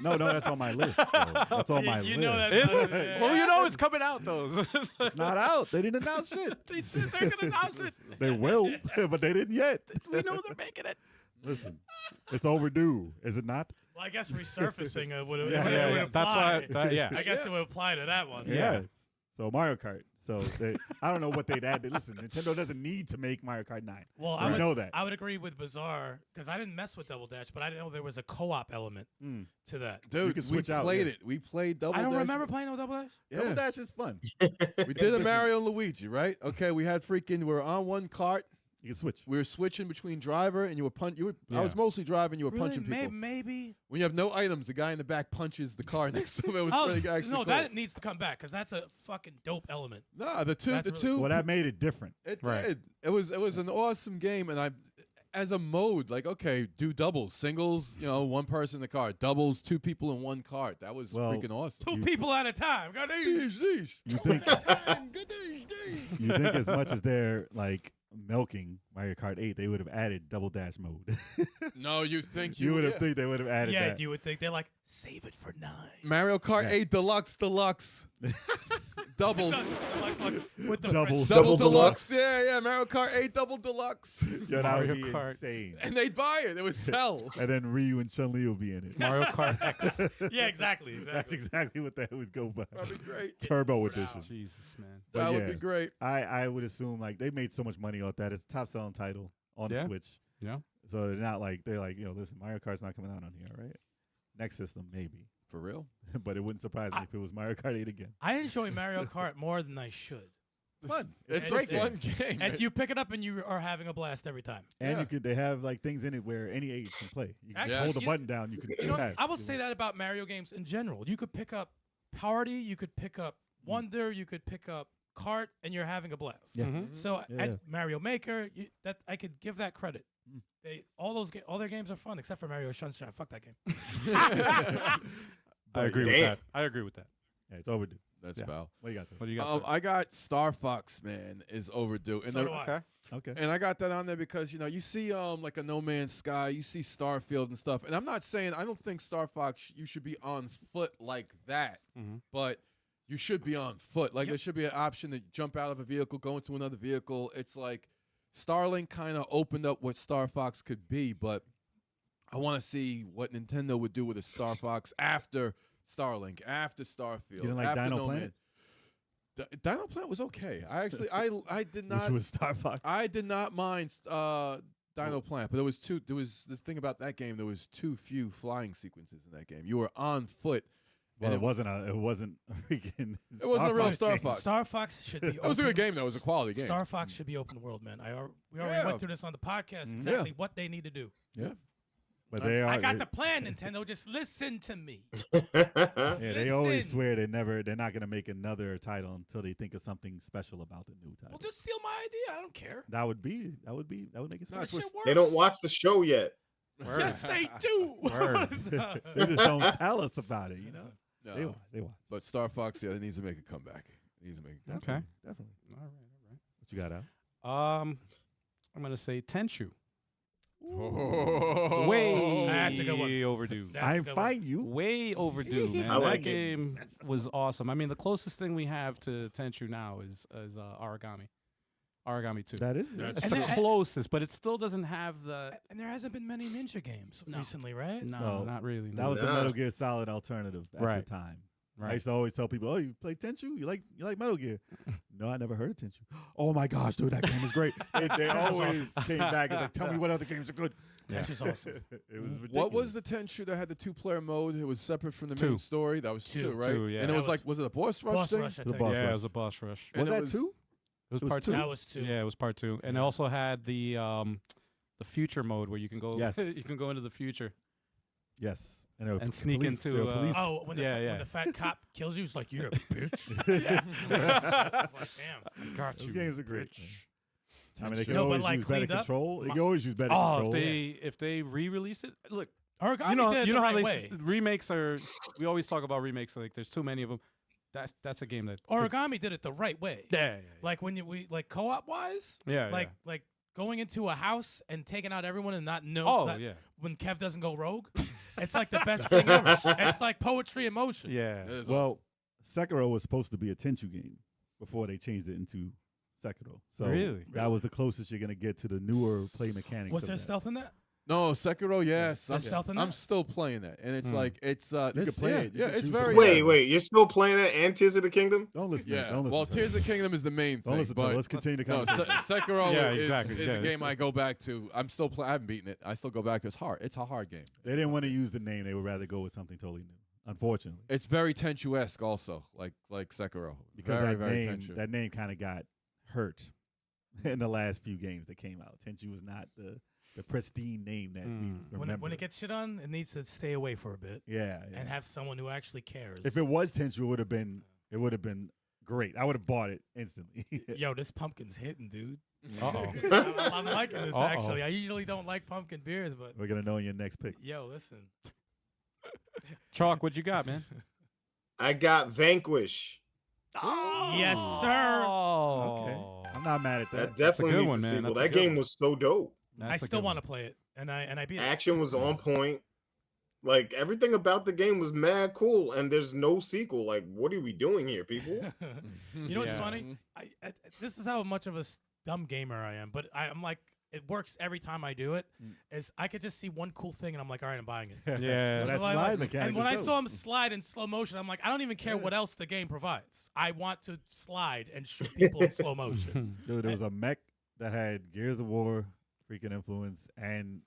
No, that's on my list. Though. That's on my You list. know that's Is not- it? yeah. Well, you know it's coming out though. It's not out. They didn't announce shit. They're gonna announce it. They will, but they didn't yet. We know they're making it. Listen, it's overdue, is it not? Well, I guess resurfacing would Yeah, would yeah, That's why. apply. Yeah. I guess it would apply to that one. Yeah. Yes. So Mario Kart. So I don't know what they'd add. Listen, Nintendo doesn't need to make Mario Kart 9. Well, We know that. I would agree with Bizarre because I didn't mess with Double Dash, but I didn't know there was a co-op element Mm. to that. Dude, could we switch out, played yeah. it. We played Double I don't Dash. remember playing no Double Dash. Yeah. Double Dash is fun. We did a Mario and Luigi, right? Okay, we had freaking, we were on one cart. You can switch. We were switching between driver and you were I was Yeah. mostly driving. You were Really? punching people. Maybe. When you have no items, the guy in the back punches the car next to him. It was Oh, pretty actually no, cool. that needs to come back because that's a fucking dope element. Nah, the That's really two. Well, that made it different. It Right. did. It was an awesome game, and as a mode, like, okay, do doubles, singles, one person in the car, doubles, 2 people in one cart. That was freaking awesome. Two people at a time. God, Sheesh. You think you think as much as they're like milking Mario Kart 8, they would have added double dash mode. No, you think you would have think they would have added yeah, that. you would think they're like, save it for 9. Mario Kart Yeah. 8 Deluxe, doubles. Like, with the Double- French- Double Deluxe. Deluxe. Yeah, Mario Kart 8 Double Deluxe. Yo, that Mario would be Kart. insane. And they'd buy it. It would sell. And then Ryu and Chun-Li will be in it. Mario Kart X. Yeah, exactly. That's exactly what that would go by. That'd be great. Turbo edition. Jesus, man. But That would yeah. be great. I would assume like they made so much money off that. It's a top selling title on Yeah. the Switch. Yeah. So they're like, listen, Mario Kart's not coming out on here, right? Next system, maybe. For real? But it wouldn't surprise me if it was Mario Kart 8 again. I enjoy Mario Kart more than I should. Fun. It's And a fun game. And you pick it up and you are having a blast every time. And Yeah. they have like things in it where any age can play. You can Actually, just hold the you- button down, you can You know, pass. I will say that about Mario games in general. You could pick up Party, you could pick up Wonder, you could pick up Kart, and you're having a blast. Yeah. Mhm. So Yeah. at Mario Maker, that I could give that credit. Mm. All their games are fun except for Mario Sunshine. Fuck that game. I agree with Damn. that. I agree with that. Yeah, it's overdue. That's Yeah. foul. What do you got? What do you got? sir? I got Star Fox, man, is overdue. And So do I. Okay. Okay. And I got that on there because you see like a No Man's Sky, you see Starfield and stuff. And I'm not saying I don't think Star Fox you should be on foot like that, Mhm. but you should be on foot. Like Yep. there should be an option to jump out of a vehicle, go into another vehicle. It's like Starlink kind of opened up what Star Fox could be, but I want to see what Nintendo would do with a Star Fox after Starlink, after Starfield. You didn't like after Dino No Planet? Man. Dino Planet was okay. I actually I did not Which was Star Fox. I did not mind Dino Planet, but there was this thing about that game. There was too few flying sequences in that game. You were on foot. Well, and it wasn't a freaking. It wasn't a real Fox Star game. Fox. Star Fox should be It was a good game though. It was a quality game. Star Fox should be open world, man. We already Yeah. went through this on the podcast. Mhm. Exactly what they need to do. But they are. I got the plan, Nintendo. Just listen to me. Yeah, they always Listen. swear they're not gonna make another title until they think of something special about the new title. Well, just steal my idea. I don't care. That would make it No, special. it's That shit works. They don't watch the show yet. Word. Yes, they do. Word. They just don't tell us about it, you know. No. They watch. They watch. But Star Fox, yeah, it needs to make a comeback. It needs to make a comeback. Okay. Definitely. All right. What you got out? I'm gonna say Tenchu. Oh. Way That's a good one. overdue. That's a I good one. find you. Way overdue, man. I like that it. game was awesome. I mean, the closest thing we have to Tenchu now is Origami. Origami 2. That is. That's It's And the then- closest, but it still doesn't have the. And there hasn't been many ninja games No. recently, right? No, No. not really. That no. was the Nah. Metal Gear Solid alternative at Right. the time. I right. used to always tell people, "Oh, you play Tenchu? You like Metal Gear?" No, I never heard of Tenchu. Oh my gosh, dude, that game is great. They always came back and like, "Tell me what other games are good." That's just awesome. It was ridiculous. What was the Tenchu that had the 2-player mode? It was separate from the main Two. story. That was Two. 2, right? Two, yeah. And it That was was like, was it a boss rush Boss thing? Rush, I The think. boss Yeah, rush. it was a boss rush. And Was it that was- 2? It was It was part two? two. That was 2. Yeah, it was part 2, and it also had the future mode where you can go. Yes. you can go into the future. Yes. And, they were And sneak police- into, they were police. Oh, when the, Yeah, fa- yeah. when the fat cop kills you, it's like, you're a bitch. yeah. Like, damn. I got Those games are great. man. I mean, they Tenchu. can No, but, always like, use better cleaned up? control. They can always use better Oh, control. if they re-release it, look, Origami you know did it you the know how right they way. remakes are. We always talk about remakes. Like there's too many of them. That's a game that could- Origami did it the right way. Yeah, Like when we like co-op wise, yeah, like going into a house and taking out everyone and not know. Oh not- yeah, When Kev doesn't go rogue, it's like the best thing ever. It's like poetry in motion. yeah. It is Well, Sekiro was supposed to be a Tenchu game before they changed it into Sekiro. So Really? that was the closest you're gonna get to the newer play mechanics. Was of there that. stealth in that? No, Sekiro, yes. There's stealth in I'm that? still playing that. And it's Hmm. like, it's, can this- play yeah, it. You yeah, can it's choose to very. play it. Wait, you're still playing it and Tears of the Kingdom? Don't listen. to it. Yeah. Don't listen Well, to it. Tears of the Kingdom is the main thing. Don't listen to it. but Let's continue the no, conversation. Sekiro Yeah, is exactly, a yeah. game I go back to. I'm still playing. I haven't beaten it. I still go back to it. It's hard. It's a hard game. They didn't want to use the name. They would rather go with something totally new. Unfortunately, It's very Tenchu-esque also, like Sekiro. because very, that very name Tenchu. that name kind of got hurt in the last few games that came out. Tenchu was not the pristine name that we remember. When it gets shit on, it needs to stay away for a bit. Yeah. And have someone who actually cares. If it was Tenchu, it would have been great. I would have bought it instantly. Yo, this pumpkin's hitting, dude. Uh-oh. I'm liking this, actually. I usually don't like pumpkin beers, but... We're going to know in your next pick. Yo, listen. Chalk, what you got, man? I got Vanquish. Oh, yes, sir. Okay. I'm not mad at that. That definitely good needs one, a man. sequel. That's a That good game one. was so dope. I still want to play it, and I beat it. Action was on point. Like, everything about the game was mad cool, and there's no sequel. Like, what are we doing here, people? You know what's Yeah. funny? I this is how much of a dumb gamer I am, but I'm like, it works every time I do it. Is I could just see one cool thing, and I'm like, all right, I'm buying it. Yeah. Well, that Like- slide mechanic And when was I dope. saw him slide in slow motion, I'm like, I don't even care what else the game provides. I want to slide and shoot people in slow motion. Dude, there was a mech that had Gears of War freaking influence and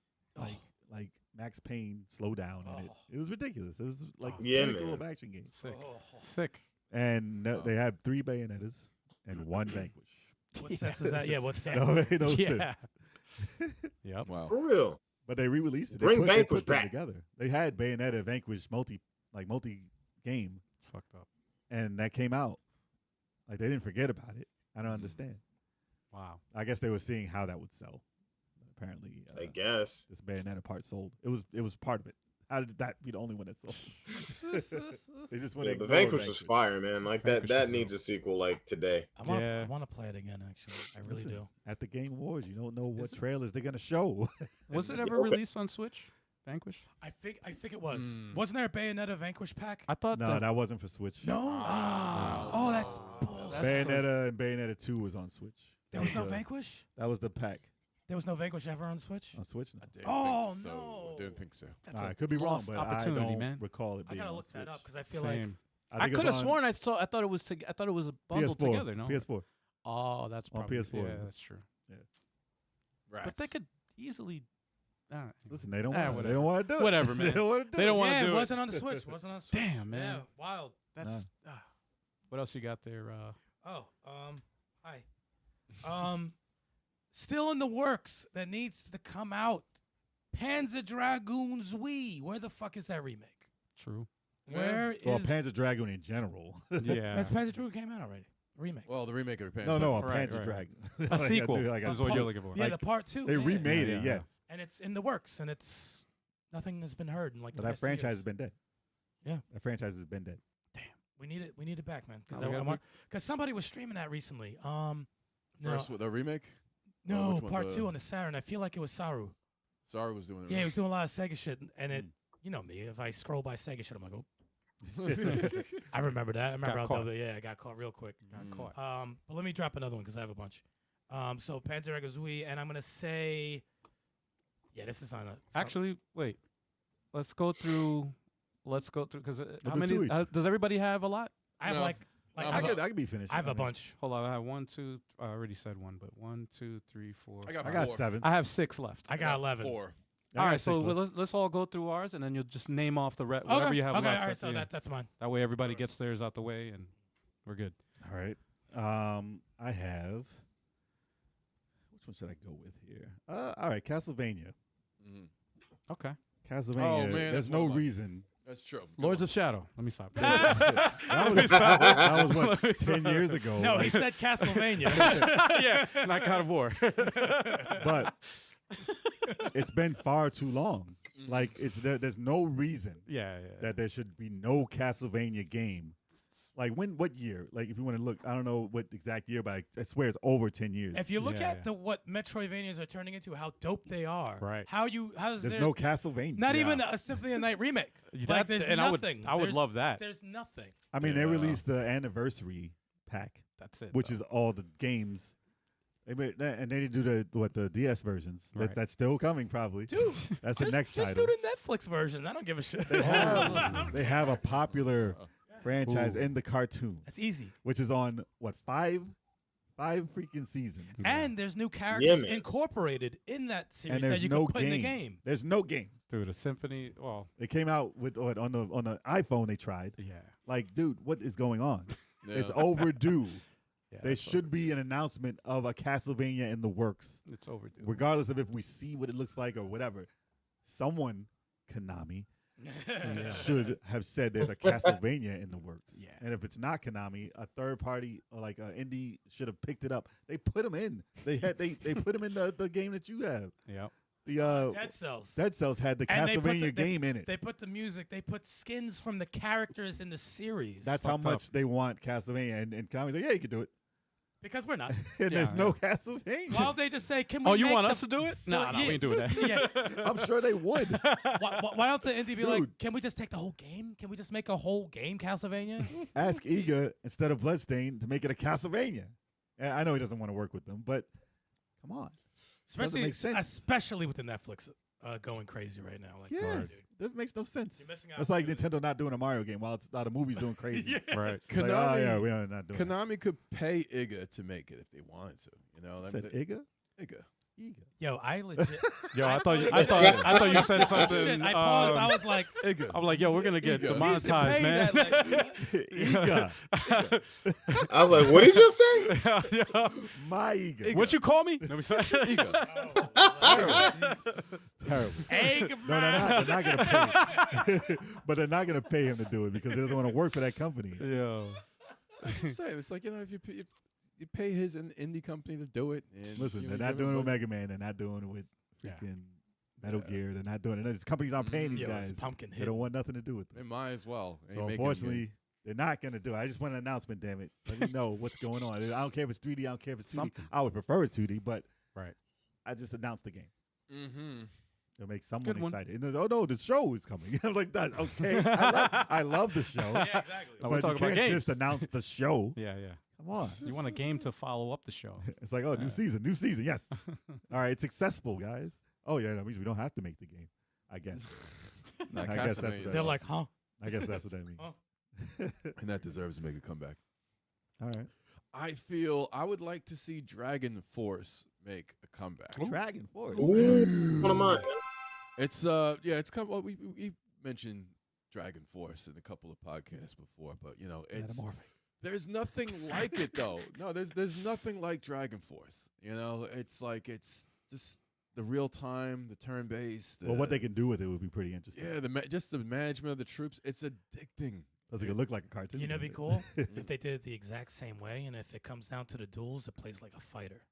like Max Payne slow down in it. It was ridiculous. It was like Yeah, pinnacle man. of action game. Sick. Sick. And they had 3 Bayonettas and 1 Vanquish. What sense is that? Yeah, what sense? No, it made no Yeah. sense. Yep. Wow. For real. But they re-released it. Bring they Vanquish put them back. together. They had Bayonetta, Vanquish, multi game, Fucked up. and that came out. Like they didn't forget about it. I don't understand. Wow. I guess they were seeing how that would sell. Apparently, I guess. this Bayonetta part sold. It was part of it. How did that be the only one that sold? They just went. Yeah, the Vanquish was fire, man. Like Vanquish that was needs a sequel like today. I want Yeah. to play it again. Actually, I really Listen, do. At the Game Awards, you don't know what trailers they're gonna show. Was it ever released on Switch? Vanquish? I think it was. Wasn't there a Bayonetta Vanquish pack? I thought No, that wasn't for Switch. No. Oh, that's bullshit. Bayonetta and Bayonetta 2 was on Switch. There was That no the- Vanquish. That was the pack There was no Vanquish ever on Switch. on Switch. No. I didn't Oh, think so. no. I didn't think so. That's I could be wrong, lost but opportunity, I don't man. recall it I being gotta on look that Switch. up because I feel like Same. I I think could it's have on sworn I thought it was I thought it was bundled PS4, together. No. PS4. Oh, that's On probably PS4 Yeah, it was. that's true. Rats. But they could easily. Listen, they don't Ah, want. They whatever. don't want to do it. Whatever, man. They don't want to do They it. don't want to yeah, do it it. wasn't on the Switch. Wasn't on the Switch. Damn, man. Yeah, wild. That's. Nah. What else you got there? Oh, hi. Still in the works that needs to come out. Panzer Dragoon's Wii. Where the fuck is that remake? True. Where is? Well, Panzer Dragoon in general. Yeah. That's Panzer Dragoon came out already. Remake. Well, the remake of Japan. No, a Right, Panzer right. Dragon. A sequel Like is what you're looking for. Yeah, like, the part 2. They yeah. remade Yeah, it, yeah. yes. And it's in the works, and it's nothing has been heard in like But the that past 2 franchise years. has been dead. Yeah. That franchise has been dead. We need it. We need it back, man. Oh, we gotta Because somebody was streaming that recently. No, First, the remake. no, which one, part the- 2 on the Saturn. I feel like it was Saru. Sorry, was doing it. Yeah, he was doing a lot of Sega shit, and it. You know me. If I scroll by Sega shit, I'm like, oh. I remember that. I remember how caught. I got caught real quick. Got caught. But let me drop another one because I have a bunch. So Panzer Dragoon's Wii, and I'm gonna say, yeah, this is on a. Actually, wait. Let's go through because how do many? two each. Does everybody have a lot? I have No. like I I I have, have could be finished. I have a mean, bunch. Hold on. I have 1, 2. I already said one, but 1, 2, 3, 4. I got I got 4. 7. I have 6 left. I got 11. 4. I All got right, so 6 left. let's all go through ours, and then you'll just name off the whatever you have okay, left. all right, at so the end. that's mine. That way everybody gets theirs out the way, and we're good. All right. I have. Which one should I go with here? All right, Castlevania. Okay. Castlevania. man, There's that's no one of mine. reason. That's true. Lords of Shadow. Let me stop. That was what 10 years ago. No, he Like, said Castlevania. yeah, not God of War. but it's been far too long. Like there's no reason yeah. that there should be no Castlevania game. Like what year? Like if you want to look, I don't know what exact year, but I swear it's over 10 years. If you look Yeah, at yeah. what Metroidvanias are turning into, how dope they are. Right. How's There's there no Castlevania. not Yeah. even a Symphony of the Night remake? That- Like there's and nothing. I would There's- love that. There's nothing. I mean, they Yeah. released the anniversary pack, That's it. which though. is all the games. And they did do the DS versions. Right. That's still coming probably. Dude, That's the next just title. do the Netflix version. I don't give a shit. They have a popular franchise Ooh. in the cartoon, That's easy. which is on what five freaking seasons. And there's new characters man. incorporated in that series And that there's you no can put game. in the game. There's no game. Dude, a symphony. Well, It came out with on the iPhone. They tried. yeah. Like, dude, what is going on? Yeah. It's overdue. Yeah, there it's should be an announcement of a Castlevania in the works, It's overdue. regardless of if we see what it looks like or whatever. Someone, Konami, Yeah. should have said there's a Castlevania in the works. Yeah. And if it's not Konami, a third party or like an indie should have picked it up. They put them in. They put them in the game that you have. Yep. The Dead Cells. Dead Cells had the And they put Castlevania game in it. They put the music. They put skins from the characters in the series. That's how fucked much they want Castlevania. And Konami's like, yeah, you can do it. because we're not. And Yeah, there's no Castlevania. Why don't they just say, "Can we?" Oh, you make want the- us to do it? No, no, we ain't doing that. Yeah. I'm sure they would. Why don't the indie be like, Dude. "Can we just take the whole game? Can we just make a whole game Castlevania?" Ask Iga instead of Bloodstain to make it a Castlevania. And I know he doesn't want to work with them, but come on. Especially, make sense. especially with the Netflix going crazy right now. Like, Yeah. come on, dude. That makes no sense. You're missing out. It's like completely. Nintendo not doing a Mario game while the movie's doing crazy. Yeah. Right. It's like, oh, yeah, we're not doing it. Konami could pay Iga to make it if they wanted to. You know, I said Iga? Iga. Iga. Yo, I legit. Yo, I thought you I said Shit, something. I paused. I was like, Iga. I'm like, yo, we're gonna get Ego. demonetized, pay man. that, like, Iga. I was like, what did you just say? Yo, My Iga. what you call me? Let me say. Iga. Terrible. egg No, they're not going to pay. But they're not going to pay him to do it because he doesn't want to work for that company. Yo. I'm saying it's like, you know, if you pay his indie company to do it. And Listen, you they're know, not give doing it him with a- Mega Man. They're not doing it with Yeah. freaking Metal Yeah. Gear. They're not doing it. These companies aren't paying these Yo, guys. it's pumpkin They hit. don't want nothing to do with They them. might as well. Ain't So making unfortunately, they're not going to do it. I just want an announcement, damn it. Let me know what's going on. I don't care if it's 3D. I don't care if it's 2D. Something. I would prefer it 2D, but Right. I just announced the game. Mm-hmm. It'll make someone Good one. excited. And there's, oh, no, the show is coming. I was like, that okay. I love the show. Yeah, exactly. No, we're But you talking about can't games. just announce the show. Yeah, yeah. Come on. You want a game to follow up the show. It's like, oh, new season, yes. All right, it's successful, guys. Oh, yeah, that means we don't have to make the game, I guess. Not I guess that's Castlevania. what They're like, huh? I guess that's what that means. Oh. And that deserves to make a comeback. All right. I feel I would like to see Dragon Force make a comeback. Dragon Force. Ooh, one of mine. It's it's come. Well, we mentioned Dragon Force in a couple of podcasts before, but you know, it's there's nothing like it though. No, there's nothing like Dragon Force. You know, it's like it's just the real time, the turn based. Well, what they can do with it would be pretty interesting. Yeah, just the management of the troops. It's addicting. Does it look like a cartoon? You know, it'd be cool if they did it the exact same way, and if it comes down to the duels, it plays like a fighter.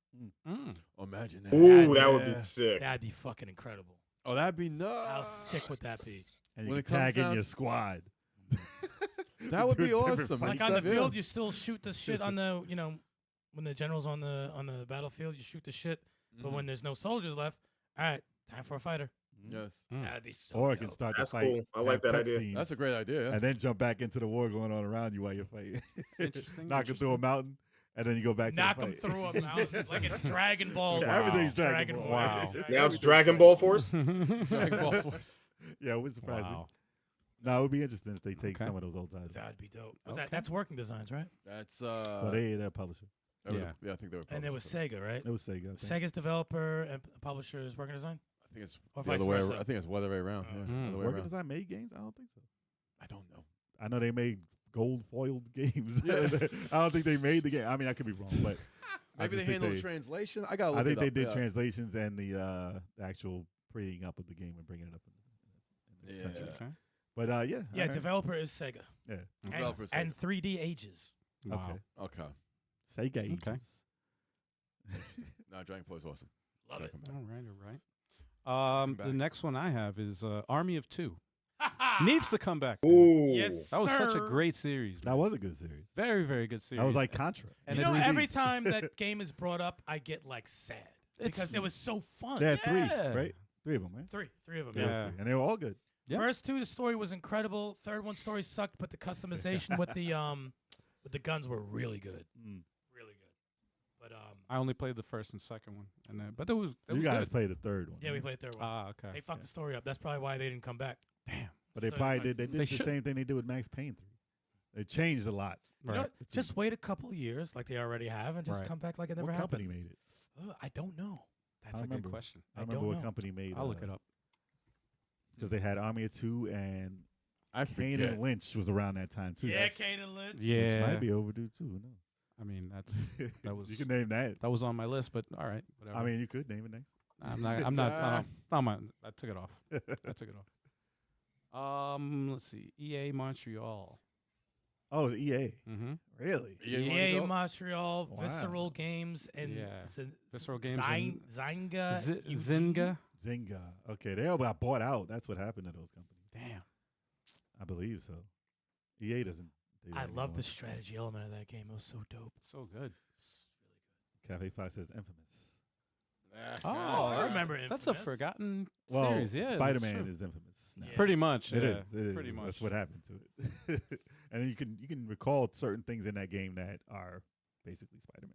Mm. Oh, imagine that. Ooh, that would Yeah. be sick. That'd be fucking incredible. Oh, that'd be How nuts. sick would that be? And when you it can comes tag in down- your squad. That would Do be different awesome. fights. Like on the Yeah. field, you still shoot the shit on the, you know, when the general's on the battlefield, you shoot the shit. But Mhm. when there's no soldiers left, all right, time for a fighter. Yes, That'd be so. Or it can dope. start That's the fight. cool. I like have that idea. cutscenes, that's a great idea. Yeah. And then jump back into the war going on around you while you're fighting. Interesting, Knock it through a interesting. mountain, and then you go back Knock to the them fight. through a mountain like it's Dragon Ball. Yeah, everything's Dragon Ball. Wow. Now it's Dragon Ball Force. Dragon Ball Force. Yeah, it would surprise me. Wow. No, it would be interesting if they take Okay. some of those old titles. That'd be dope. Okay. That's Working Designs, right? That's But they're a publisher. that was- Yeah. I think they were. And it was publishers. Sega, right? It was Sega. I think. Sega's developer and publisher is Working Design. I think it's Or the vice other way. versa. I think it's the other way around. Yeah, Mm. other way Working around. Design made games? I don't think so. I don't know. I know they made gold foiled games. Yeah. I don't think they made the game. I mean, I could be wrong, but I Maybe just they think handled the translation. I got. I think they did yeah. translations and the actual prettying up of the game and bringing it up in the country. Yeah. Okay. But yeah. Yeah, alright. developer is Sega. Yeah. And, Developer is and Sega. 3D Ages. Wow. Okay. Okay. Sega ages. Okay. No, Dragon Force is awesome. Love it. All right, all right. The back. next one I have is Army of Two. Needs to come back. man. Ooh. Yes. That was such a sir. great series. That man. was a good series. Very, very good series. That was like Contra. And You it know, was- every time that game is brought up, I get like sad because it was so fun. They had Yeah. three, right? Three of them, right? Three of them. Yeah. Yeah. Three. And they were all good. Yeah. First two, the story was incredible. Third one, story sucked, but the customization with the guns were really good, Mm. really good. But I only played the first and second one, and then but it was You was guys good. played the third one. yeah, we right? played third one. Ah, okay. They fucked the story up. That's probably why they didn't come back. Damn. But they So probably like- did. They did They the should- same thing they did with Max Payne 3. They changed a lot. You know Right. what? Just wait a couple years, like they already have, and just Right. come back like it never What happened. company made it? I don't know. That's I a good remember. question. I I remember don't what know. company made. I'll look it up. Because they had Army of Two and I Kane forget. and Lynch was around that time too. Yeah, That's- Kane and Lynch. Which Yeah. might be overdue too. No. I mean, that was You can name that. that was on my list, but all right, whatever. I mean, you could name it next. I'm not. It's not my. I took it off. I took it off. Let's see. EA Montreal. Oh, it's EA. Mm-hmm. Really? EA Montreal, Wow. Visceral Games, and Yeah. Visceral Games and Zynga. Zynga. Zynga. Okay, they all got bought out. That's what happened to those companies. Damn. I believe so. EA doesn't. do that I love anymore. the strategy element of that game. It was so dope. So good. Cafe 5 says infamous. Oh, I remember That's a Infamous. forgotten Well, series. Yeah, that's Spider-Man true. is infamous. Now. Yeah. Pretty much. It yeah, is. It is. Pretty much. That's what happened to it. And then you can recall certain things in that game that are basically Spider-Man.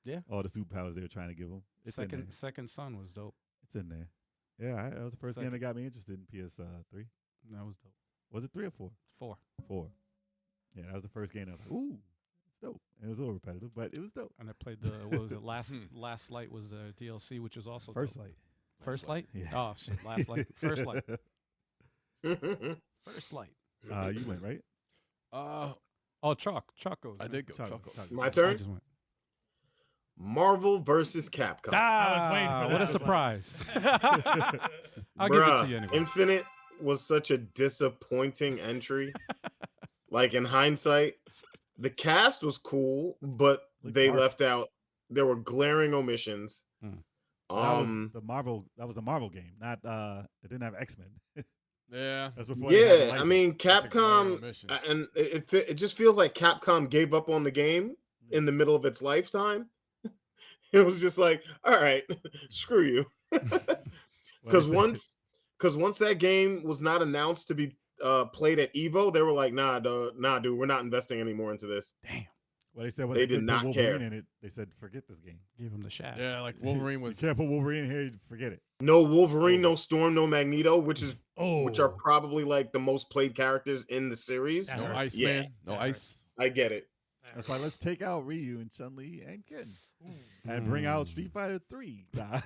Yeah. All the superpowers they were trying to give him. It's in there. Second Son was dope. It's in there. Yeah, that was the first game that got me interested in PS3. That was dope. Was it 3 or 4? 4. 4. Yeah, that was the first game. I was like, ooh, it's dope. And it was a little repetitive, but it was dope. And I played the what was it? Last Light was the DLC, which was also First dope. Light. First Light. Yeah. Oh shit! Last Light. First Light. First Light. You went, right? Oh, Chalk goes. I right? did go. Choco, Choco. Choco. My I turn. just went. Marvel versus Capcom. I was waiting for that. What I a was like- surprise! I'll give it Bruh, to you anyway. Infinite was such a disappointing entry. Like in hindsight, the cast was cool, but Look they dark. left out. There were glaring omissions. Hmm. That was the Marvel game. Not it didn't have X-Men. Yeah. That's before they had the Yeah, I license. mean That's a glaring Capcom, omission. and it just feels like Capcom gave up on the game in the middle of its lifetime. It was just like, all right, screw you. What Because is once that game was not announced to be played at Evo, they were like, nah, dude, we're not investing any more into this. Damn. Well, they said when They they did couldn't put not Wolverine care. in it, they said forget this game. Give him the shaft. Yeah, like Wolverine was. You can't put Wolverine in here. Forget it. No Wolverine, no Storm, no Magneto, which Oh, are probably like the most played characters in the series. That No hurts. Iceman. Yeah. No That ice. hurts. I get it. That That's hurts. why let's take out Ryu and Chun-Li and Ken. Ooh. And bring out Street Fighter 3. Nah,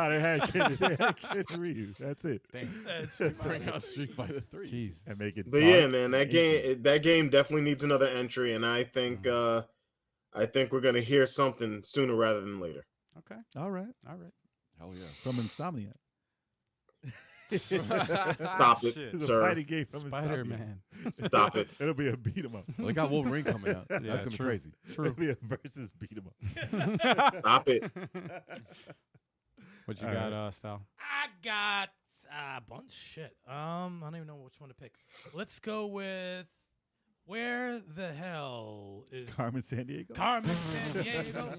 they had Ken and Ryu. That's it. Bring out Street Fighter 3. Jeez. And make it. But yeah, dark man, and inky. that game definitely needs another entry, and I think we're gonna hear something sooner rather than later. Okay. All right. All right. Hell yeah. From Insomniac. Stop it, Shit. It's a sir. fighting game from Spider Insomniac. Man. Stop it. It'll be a beat 'em up. Well, they got Wolverine coming out. That's Yeah, gonna be true. crazy. It'll True. be a versus beat 'em up. Stop it. What you All got, right. Sal? I got a bunch of shit. I don't even know which one to pick. Let's go with where the hell is Carmen San Diego. Carmen San Diego?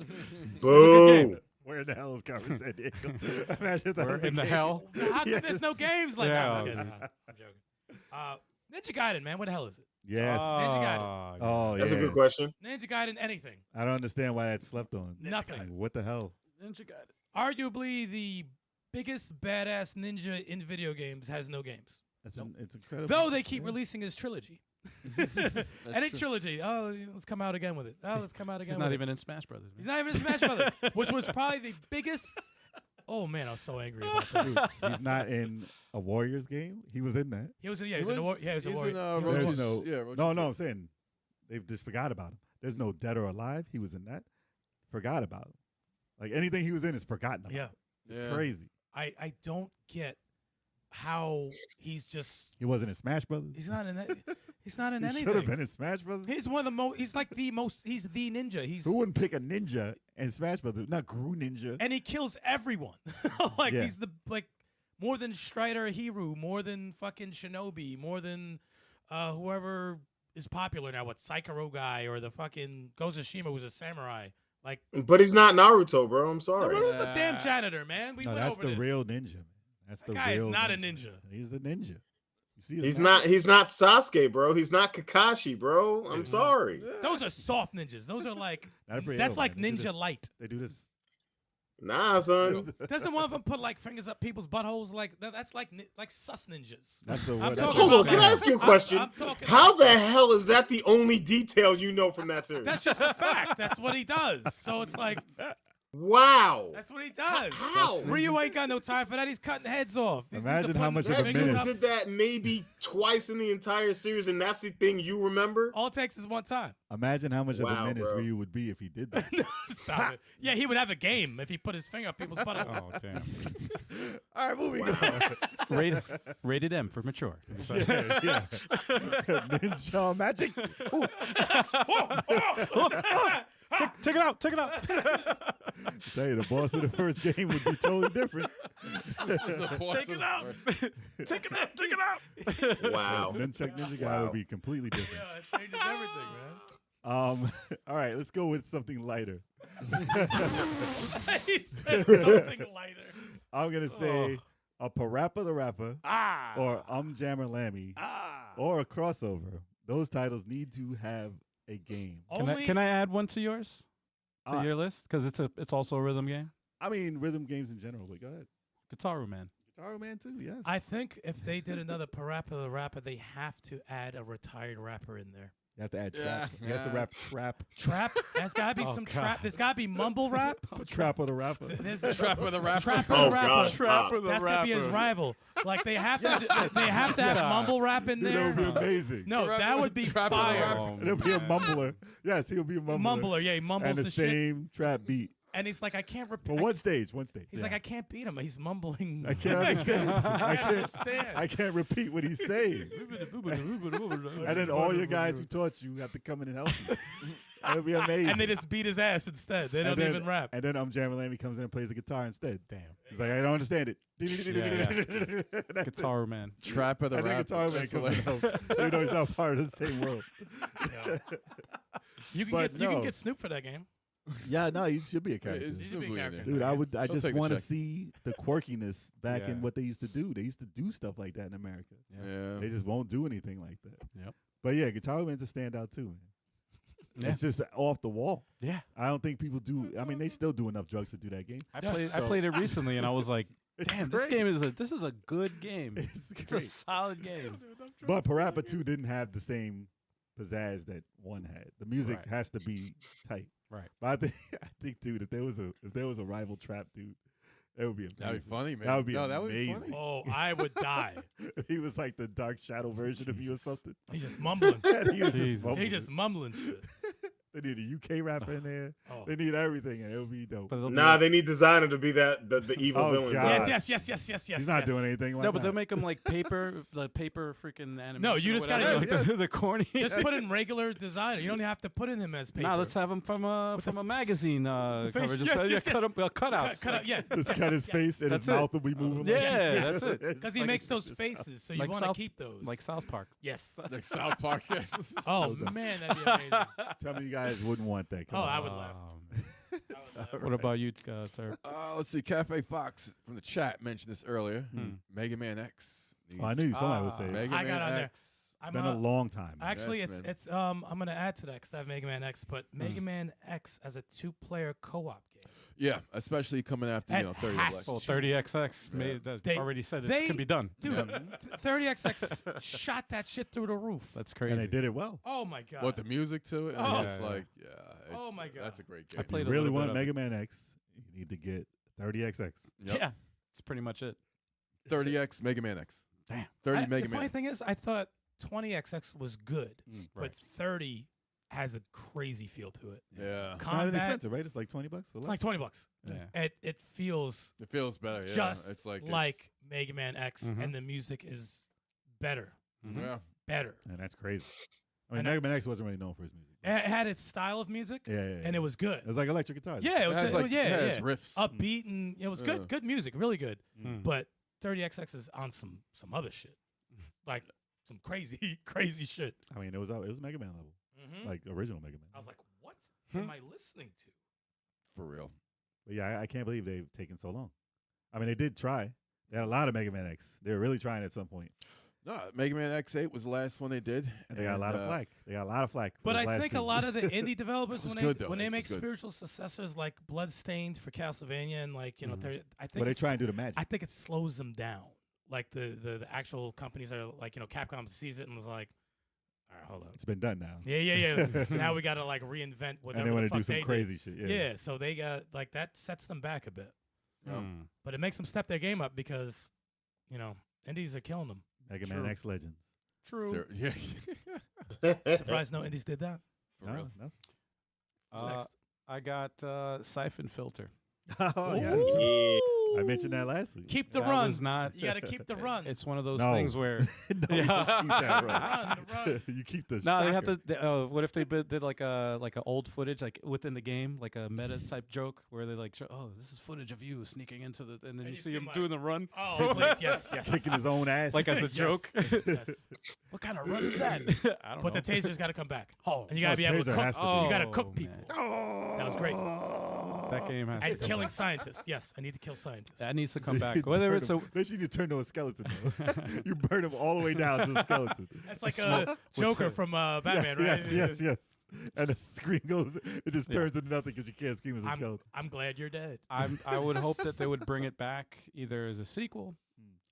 Boo. Where the hell is Carmen San Diego? Imagine if that Where was in the game. hell? How come Yes. there's no games like that? I'm, just Yeah. kidding. I'm joking. Ninja Gaiden, man. What the hell is it? Yes. Oh, Oh, That's yeah. a good question. Ninja Gaiden, anything. I don't understand why that's slept on. Nothing. Like, what the hell? Ninja Gaiden. Arguably the biggest badass ninja in video games has no games. It's incredible. Though they keep Yeah. releasing his trilogy. Any true. trilogy. Oh, let's come out again with it. Oh, let's come out again He's with not it. even in Smash Brothers. He's not even in Smash Brothers, which was probably the biggest. Oh man, I was so angry about that. Dude, he's not in a Warriors game. He was in that. He was in, yeah, he was in, a, yeah, he was a he's warrior. in, He was Roach- a There's warrior. no, yeah, Roach- no, I'm saying they just forgot about him. There's no dead or alive. He was in that. Forgot about him. Like anything he was in is forgotten about. Yeah, It's Yeah. crazy. I don't get how he's just He wasn't in Smash Brothers. he's not in that. He's not in He should anything. have been in Smash Brothers. He's one of the most. He's like the most. He's the ninja. He's Who wouldn't pick a ninja in Smash Brothers? Not Gru Ninja. and he kills everyone. Like Yeah. he's the like more than Strider Hiru, more than fucking Shinobi, more than whoever is popular now. What Saikaro guy or the fucking Gozushima who's a samurai. Like But he's not Naruto, bro. I'm sorry. Naruto's a damn janitor, man. We No, went that's over the this. real ninja. Man. That's That the guy is real not a ninja. He's the ninja. You see his He's knife? not Sasuke, bro. He's not Kakashi, bro. I'm Dude. sorry. Those are soft ninjas. Those are like Not pretty that's ill, like man. They do ninja this. light. They do this. Nah, son. Doesn't one of them put like fingers up people's buttholes? Like that's like sus ninjas. That's the I'm word. talking Hold on, about can I that. ask you a I'm- question? I'm talking How about- the hell is that the only detail you know from that series? That's just a fact. That's what he does. So it's like Wow. That's what he does. How? Ryu ain't got no time for that. He's cutting heads off. These dudes Imagine are how putting much of their a That fingers dude menace. up. did that maybe twice in the entire series, and that's the thing you remember? All it takes is one time. Imagine how much of a Wow, menace bro. Ryu would be if he did that. Stop it. Yeah, he would have a game if he put his finger up people's butt. Oh damn. All right, moving Wow. Rated, rated M for mature. on. Yeah. Ninja magic. Ooh. Take it out. Take it out. Tell you, the boss of the first game would be totally different. This is the boss Take of it the out. first- Take it out. Take it out. Wow. Nunchuck Ninja guy Wow. would be completely different. Yeah, it changes everything, man. All right, let's go with something lighter. He said something lighter. I'm gonna say a Parappa the Rapper Ah. or Jammer Lammy Ah. or a crossover. Those titles need to have a game. Can I add one to yours? To Uh, your list? Because it's also a rhythm game. I mean, rhythm games in general. But go ahead. Guitar Man. Guitar Man too. Yes. I think if they did another Parappa the Rapper, they have to add a retired rapper in there. You have to add Yeah, trap. He has to yeah. rap trap. Trap? There's got to be Oh, some God. trap. There's got to be mumble rap. Trap of the rapper. There's Trap of the rapper. Trapper Oh, the rapper. God. Trapper the That's gotta be his rapper. rival. Like they have to. They have to have Yeah. mumble rap in Dude, that there. would be amazing. No, that would be Trapper the fire. rapper. Oh, It'll be a man. mumbler. Yes, he'll be a mumbler. Mumbler, yeah, he mumbles and the the shit, same trap beat. and he's like, I can't repeat. But one stage. One stage. He's yeah. like, I can't beat him. He's mumbling. I can't understand. I can't. understand. I can't repeat what he's saying. And then all your guys who taught you have to come in and help you. That'd be amazing. And they just beat his ass instead. They don't then, even rap. And then Jammer Lammy comes in and plays the guitar instead. Damn. He's like, I don't understand it. That's it. Guitar Man. Trap of the And then rapper. Guitar Man That's comes in and hilarious. helps, even though he's not part of the same world. Yeah. You can But get you can no. get Snoop for that game. Yeah, no, he should be a Yeah, character. it's He should be a Snoopy in character. there. Dude, I would. I She'll just take a want to check. see the quirkiness back Yeah. in what they used to do. They used to do stuff like that in America. Yeah. They just won't do anything like that. Yep. But yeah, Guitar Man's a standout too, man. Yeah. It's just off the wall. Yeah. I don't think people do. I mean, they still do enough drugs to do that game. I Yeah. played. I So- played it recently, and I was like, It's "Damn, great. this is a good game. It's It's a great. solid game." But Parappa 2 didn't have the same pizzazz that one had. The music Right. has to be tight. Right. But I think, dude, if there was a rival trap dude, it would be amazing. That'd be funny, man. That would be no, that would be amazing. funny. Oh, I would die. If he was like the Dark Shadow version of you or something. He's just mumbling. And he was Jesus. just He just mumbling shit. They need a UK rapper in there. Oh. They need everything, and it would be dope. But it'll be Nah, like- they need designer to be the evil Oh, villain. God. Yes, yes. He's not doing anything like no, that. but they'll make them like paper, the paper freaking animation. No, you or just gotta- whatever, Yeah, like the corny. Just put in regular designer. You don't have to put in him as paper. Nah, let's have him from a magazine face- cover. Just yes, yes, cut him cutouts. cut out. Yeah, Just yes, cut his yes. face and That's his it. mouth will be moving. Yeah, like yes. that's it. Because he Like- makes those faces, so you like want to South- keep those. Like South Park. yes. Like South Park. Yes. Oh So dumb. man, that'd be amazing. Tell me you guys wouldn't want that. Come Oh, on. I would laugh. What about you, sir? Let's see. Cafe Fox from the chat mentioned this earlier. Hmm. Mega Man X. Oh, I knew somebody would Ah. say it. Mega I Man got on there. X. It's been a long time. man. Actually, Yes, man. it's I'm gonna add to that because I have Mega Man X, but Mega Man X as a 2-player co-op game. Yeah, especially coming after It 30 has Black. to. Well, 30XX Yeah. made that They- already said they- it can be done. Dude, Yeah. 30XX shot that shit through the roof. That's crazy. And they did it well. Oh my god. What, the music to it? And Oh. it's just Yeah, like, yeah. Oh it's- my God. That's a great game. I If played you a really little bit want of Mega Man X, you need to get 30XX. Yep. Yeah, that's pretty much it. 30X, Mega Man X. Damn. 30 Mega The funny Man. thing is, I thought 20XX was good, Right. but 30 has a crazy feel to it. Yeah. It's not that Combat, expensive, right? It's like $20 or it's less. like $20. Yeah. It feels It feels better. Yeah. just it's like, Mega Man X, Mhm. and the music is better, Mhm. Yeah. better. And that's crazy. I mean, And I- Mega Man X wasn't really known for his music. It had its style of music, Yeah, and it was good. It was like electric guitar. Yeah, it was, It has, like, yeah, it's riffs. upbeat, and it was Yeah. good. Good music, really good. Mm. But 30XX is on some other shit, like some crazy crazy shit. I mean, it was Mega Man level, like original Mega Man. I was like, what Hmm. am I listening to? For real. But yeah, I can't believe they've taken so long. I mean, they did try. They had a lot of Mega Man X. They were really trying at some point, No, Mega Man X8 was the last one they did. and they got a lot of flack. They got a lot of flack. for But those I last think two. a lot of the indie developers It was when good, they though. when It they was make good. spiritual successors like Bloodstained for Castlevania and like Mhm. 30, I think Well, they it's- try and do the magic. I think it slows them down. Like the actual companies are like Capcom sees it and is like, All right, hold up. It's been done now. Yeah. Now we got to like reinvent whatever And they want the to do fuck some they crazy shit. did. Yeah. Yeah, so they got like that sets them back a bit. Hmm. But it makes them step their game up because, indies are killing them. Mega Man True. X Legends. True. Yeah. Surprised no indies did that. For No, real. no. What's I got Siphon Filter. Oh, yeah. Yeah. I mentioned that last week. Keep the That run. was not. You got to keep the run. It's one of those No. things where No, you don't keep that Run. You keep the no, they have shocker. to. What if they did like a old footage like within the game, like a meta type joke where they like, show, oh, this is footage of you sneaking into the, and then you see him like- doing the run, Oh, please, yes. Kicking his own ass. like as a Yes. joke. Yes. What kind of run is that? I don't But know. the taser's got to come back. And you got Oh, to be able to taser cook. has to be. You got to Oh, cook people. man. That was great. That game has to And come killing back. scientists. Yes, I need to kill scientists. That needs to come back. Whether it's a They should need to turn to a skeleton though. You burn him all the way down to a skeleton. That's like a Joker from Batman, right? Yes. And the screen goes. It just turns into nothing because you can't scream as a skeleton. I'm glad you're dead. I would hope that they would bring it back either as a sequel,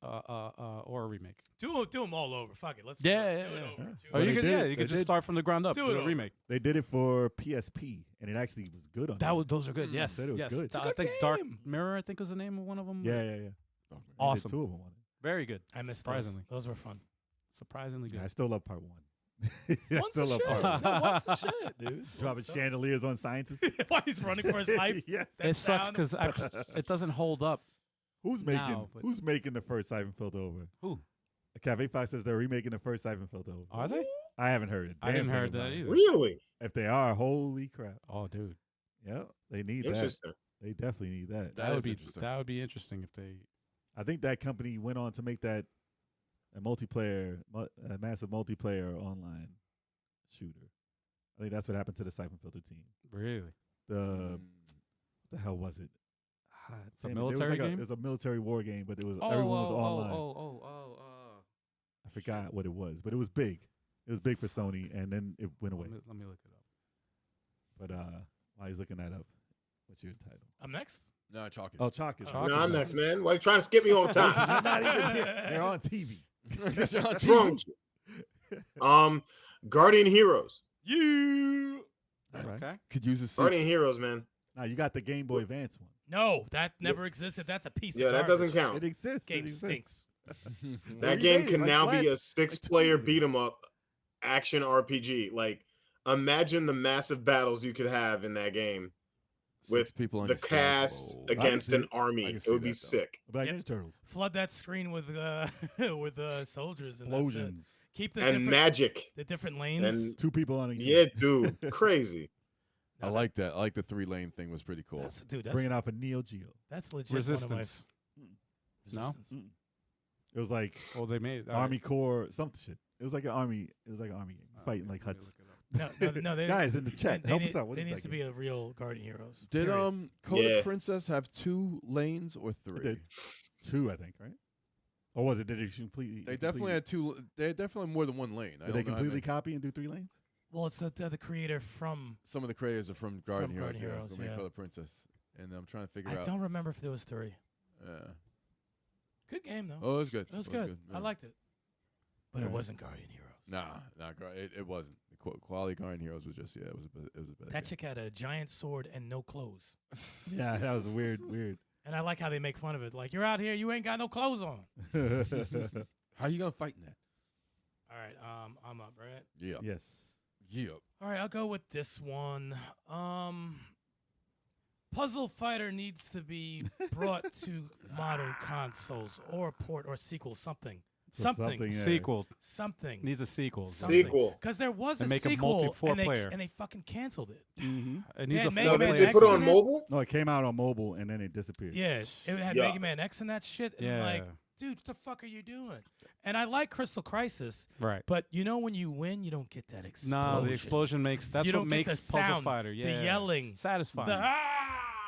or a remake. Do them all over. Fuck it. Let's Yeah, do yeah, it yeah. over. Oh, Do Well, it they you could, did yeah, it. you could They just did. start from the ground up. Do Do it a over. remake. They did it for PSP, and it actually was good on. That there. was those are good. Yes, said it was yes. good. It's a I good think Dark game. Mirror, I think was the name of one of them. Yeah. Oh, man. They did Awesome. 2 of them on it. Very good. I missed Surprisingly. those. Those were fun. Surprisingly good. I still love part 1. I Once still a love shit. part 1. No, once a shit, dude. Dropping Once chandeliers on scientists. a- While he's running for his life. Yes. That It sucks sound- because it doesn't hold up. Who's now, but- making the first Siphon Filter over? Who? Cafe Fox says they're remaking the first Siphon Filter over. Are they? I haven't heard it. I didn't Damn heard thing that about it. either. Really If they are, holy crap. Oh, dude, Yep, they need that. interesting. They definitely need that. That would is be interesting. that would be interesting if they. I think that company went on to make that a massive multiplayer online shooter. I think that's what happened to the Siphon Filter team. Really? What the hell was it? It's a Damn it, there was military like game? It was a military war game, but it was Oh, everyone was oh, online. oh. I forgot what it was, but it was big. It was big for Sony, and then it went away. Let me look it up. But while he's looking that up, what's your title? I'm next. No, chalk is. Oh, Chalk is. Chalk No, is I'm next. next, man. Why you trying to skip me all the Listen, time? they're not even here. They're on TV. Because you're on What's TV. wrong with you? Guardian Heroes. You. All right. Okay. Could use a sequel. Guardian Heroes, man. Now you got the Game Boy Advance one. No, that never existed. That's a piece Yeah, of that garbage. doesn't count. It exists. Game it exists. stinks. That You game made it, can like, now last- be a 2 6-player years ago. beat 'em up action RPG. Like, imagine the massive battles you could have in that game with 6 people on the your squad. cast Whoa. against see an it. army. I can It see would be that, though. sick. Black Yep. Ninja Turtles. Flood that screen with with soldiers and that's it. Explosions. Keep the And different magic. the different lanes. And 2 people on each. yeah, dude, crazy. I like that. I like the 3-lane thing was pretty cool. That's dude. Bringing out for Neo Geo. That's legit. Resistance. One of my, No? Resistance. It was like Well, they made Army Corps, some shit. It was like an army. It was like an army game. Fighting like Let me huts. look it up. No. They, Guys in the chat, help us out. What There is needs that to game? be a real Guardian Heroes. Did period. Code Yeah. of Princess have 2 lanes or 3? It did. 2, I think, right? Or was it? Did it completely? They definitely had 2. They had definitely more than 1 lane. I Did don't they know how completely copy and do 3 lanes? Well, it's the creator from. Some of the creators are from Guardian Heroes. Guardian Heroes, Who made yeah. Code of Princess, and I'm trying to figure I out. don't remember if there was 3. Good game though. Oh, it was good. It was It good. I yeah. liked it, but it Alright. wasn't Guardian Heroes. It wasn't. The quality Guardian Heroes was just it was a better. That chick had a giant sword and no clothes. Yeah, that was weird. And I like how they make fun of it. Like, you're out here, you ain't got no clothes on. How you gonna fight in that? All right, I'm up, right? Yeah. Yes. Yeah. All right, I'll go with this one. Puzzle Fighter needs to be brought to modern consoles or a port or sequel, something. So Something. yeah. Sequel Something. needs a sequel. Something. Sequel. Because there was a And make a sequel, and multi-player. they fucking canceled it. It needs Yeah, a Mega No, four Man they, player. they put it X on in it? mobile? No, it came out on mobile and then it disappeared. Yeah, it had Yeah. Mega Man X and that shit. And Yeah. like, dude, what the fuck are you doing? And I like Crystal Crisis, Right. but you know when you win, you don't get that explosion. No, the explosion makes that's You what don't get makes the Puzzle sound, Fighter. the Yeah. yelling, Satisfying. the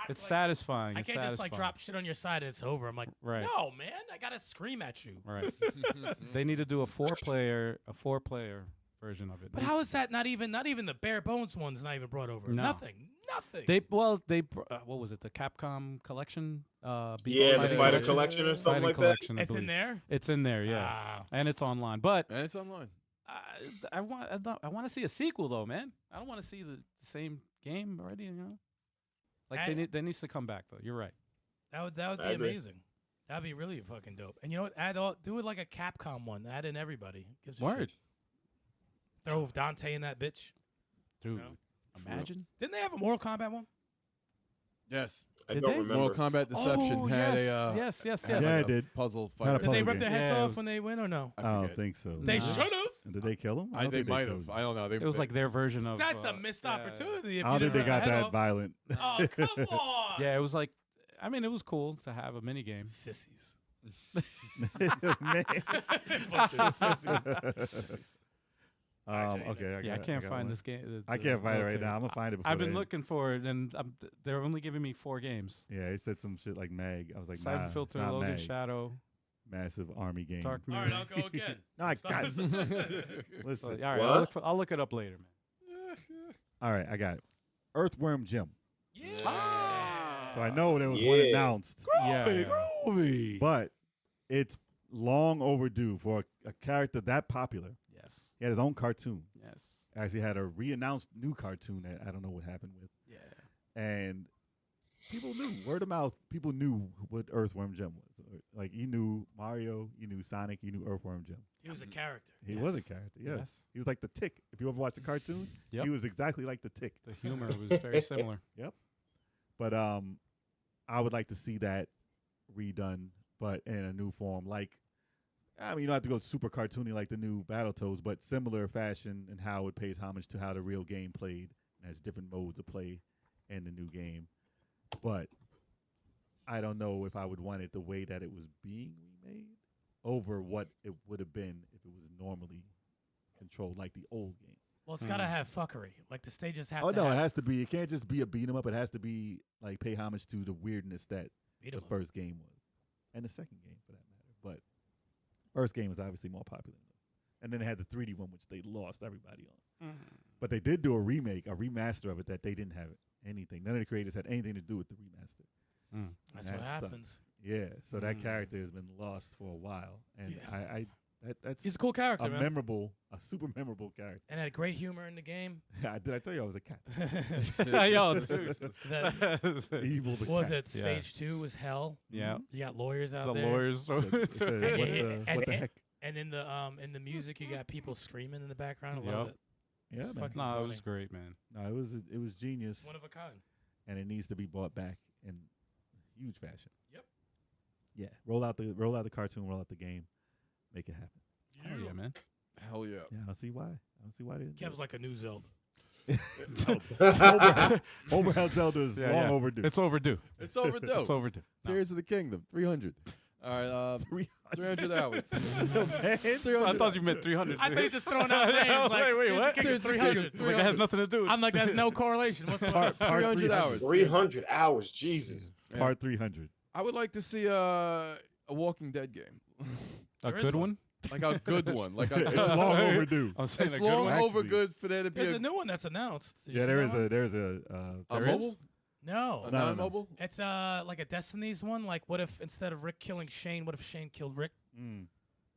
it's like, satisfying. I It's can't just like satisfying. drop shit on your side and it's over. I'm like, Right. no, man, I gotta scream at you. Right. They need to do a four player version of it. But how is that not even the bare bones one's not even brought over? No. Nothing. What was it? The Capcom collection? Yeah, Fighting the Fighter Collection? Collection or something Fighting like that. Collection, I It's in believe. there. It's in there, yeah. Ah. And it's online. But And it's online. I want to see a sequel though, man. I don't want to see the same game already. You know, like they needs to come back though. You're right. That would I be agree. amazing. That'd be really fucking dope. And you know what? Do it like a Capcom one. Add in everybody. Gives a Word, shit. Throw Dante in that bitch. dude. No. Imagine. Didn't they have a Mortal Kombat one? Yes. I Did don't they? remember. Mortal Kombat Deception Oh, had yes, a yes, yes, had yes. Yeah, like it did. puzzle Had a fighter. Did they puzzle rip their game. heads Yeah, it off was- when they win or no? I don't forget. think so. They Nah. should have. Did they kill him? I don't They think might killed have. him. I don't know. It was like their version of. That's a missed yeah. opportunity. If I don't you think they didn't got rip their head that violent. off. Oh, come on. Yeah, it was like. I mean, it was cool to have a mini game. Sissies. Man. Bunch of sissies. Okay. Yeah, I got can't one. find this game. I can't find it right rotate. now. I'm gonna find it. Before I've been then. looking for it, and they're only giving me 4 games. Yeah, it said some shit like Mag. I was like, Siphon nah, Filter, it's not Logan Mag. Shadow, Massive army game. Dark All Mirror. right, I'll go again. No, I Stop. got it. So, Listen. all right, What? I'll look it up later, man. All right, I got it. Earthworm Jim. Yeah. So I know there was one Yeah. announced, Groovy, Yeah. groovy. but it's long overdue for a character that popular. Yes, He had his own cartoon. yes, Actually had a re-announced new cartoon that I don't know what happened with. yeah. And people knew, word of mouth, people knew what Earthworm Jim was. Like, you knew Mario, you knew Sonic, you knew Earthworm Jim. He was a character. He was a Yes. character, yes. Yes. He was like the Tick. If you ever watched the cartoon, Yep. he was exactly like the Tick. The humor was very similar. But I would like to see that redone, but in a new form. Like, I mean, you don't have to go super cartoony like the new Battletoads, but similar fashion and how it pays homage to how the real game played. And has different modes of play in the new game. But I don't know if I would want it the way that it was being remade over what it would have been if it was normally controlled like the old game. Well, it's got to have fuckery. Like, the stages have Oh to no, have it has to be. It can't just be a beat 'em up. It has to be like pay homage to the weirdness that beat the 'em up. first game was, and the second game for that matter. But first game was obviously more popular, and then they had the 3D one, which they lost everybody on. But they did do a remake, a remaster of it that they didn't have anything. None of the creators had anything to do with the remaster. That's And what that sucks. happens. Yeah, so that Mm. character has been lost for a while, and Yeah. that's He's a cool character, a man. a super memorable character. And had great humor in the game. Did I tell you I was a cat? Yo, dude. Evil the What was cat. it? Yeah. Stage 2 was hell. Yeah, You got lawyers out the there. lawyers. It said, And- what the and- heck? And in the music, you got people screaming in the background. I love Yep. it. Yeah, man. fucking No, it funny. was great, man. No, it was genius, One of a kind. and it needs to be brought back in huge fashion. Yep. Yeah, roll out the cartoon, roll out the game, make it happen. Hell yeah, man. Hell yeah. Yeah, I don't see why. I don't see why they didn't. do Kev's it. like a new Zelda. Overhell Zelda is Yeah, long yeah. overdue. It's overdue. It's overdue. It's overdue. No. Tears of the Kingdom, 300. All right, 300 hours. Man, 300 I thought you meant 300. I think he's just throwing out names. Like, wait, what? here's the King of Here's the King 300. of Like, it has nothing to do with I'm like, there's no correlation whatsoever. part 300 hours. 300 hours, Jesus. Part 300. I would like to see a Walking Dead game. a There is good one. one. Like a good one. Like It's a, long overdue. I'm saying it's a good long one. Actually, over good for there to be There's a a new one that's announced. Did you Yeah, see there that is one? a there mobile, is? No. a No, no, no. non-mobile. It's like a Destiny's one. Like, what if instead of Rick killing Shane, what if Shane killed Rick?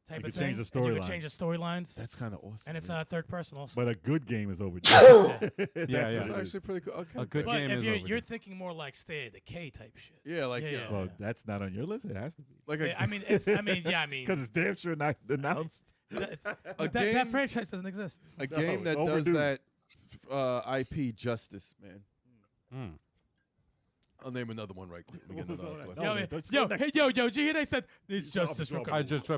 Type You of could change thing. the And you could storyline. change the storylines. That's kind of awesome. And it's man. third person also. But a good game is overdue. Yeah, That's yeah. what That's it is. actually pretty cool. Okay, A good But game if is you're, overdue. you're thinking more like Stay at the K type shit. Yeah, like Yeah, yeah. yeah. Well, that's not on your list. It has to be. Like Stay- a, I mean, it's. I mean, yeah. I mean, Because it's damn sure not announced. that, a that game, franchise doesn't exist. a No, game it's that overdue. does that IP justice, man. Mm. I'll name another one right quick. Let me get What was another all that? question. No, Yo, man, let's yo, go next. hey, yo, did you hear they said it's justice for drop I it. just.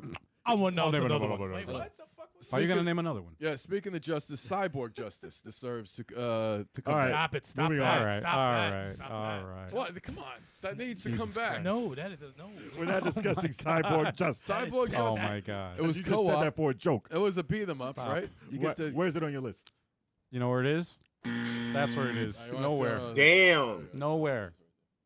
I want to I'll know name another another one. one. Wait, what the fuck was Are you gonna Speaking- name another one? Yeah, speaking of justice, cyborg justice deserves to come. All right. Stop it. Stop Moving that. on. All right. Stop All that. right. Stop All that. right. What? Come on, that needs to come Jesus back. Christ. No, that is no. We're not discussing cyborg justice. Cyborg Oh Oh justice. my God. It was you just said co-op. that for a joke. It was a beat 'em up, Stop. right? You get the. Where's it on your list? You know where it is? That's where it is. I wanna Nowhere. say, Damn. Nowhere.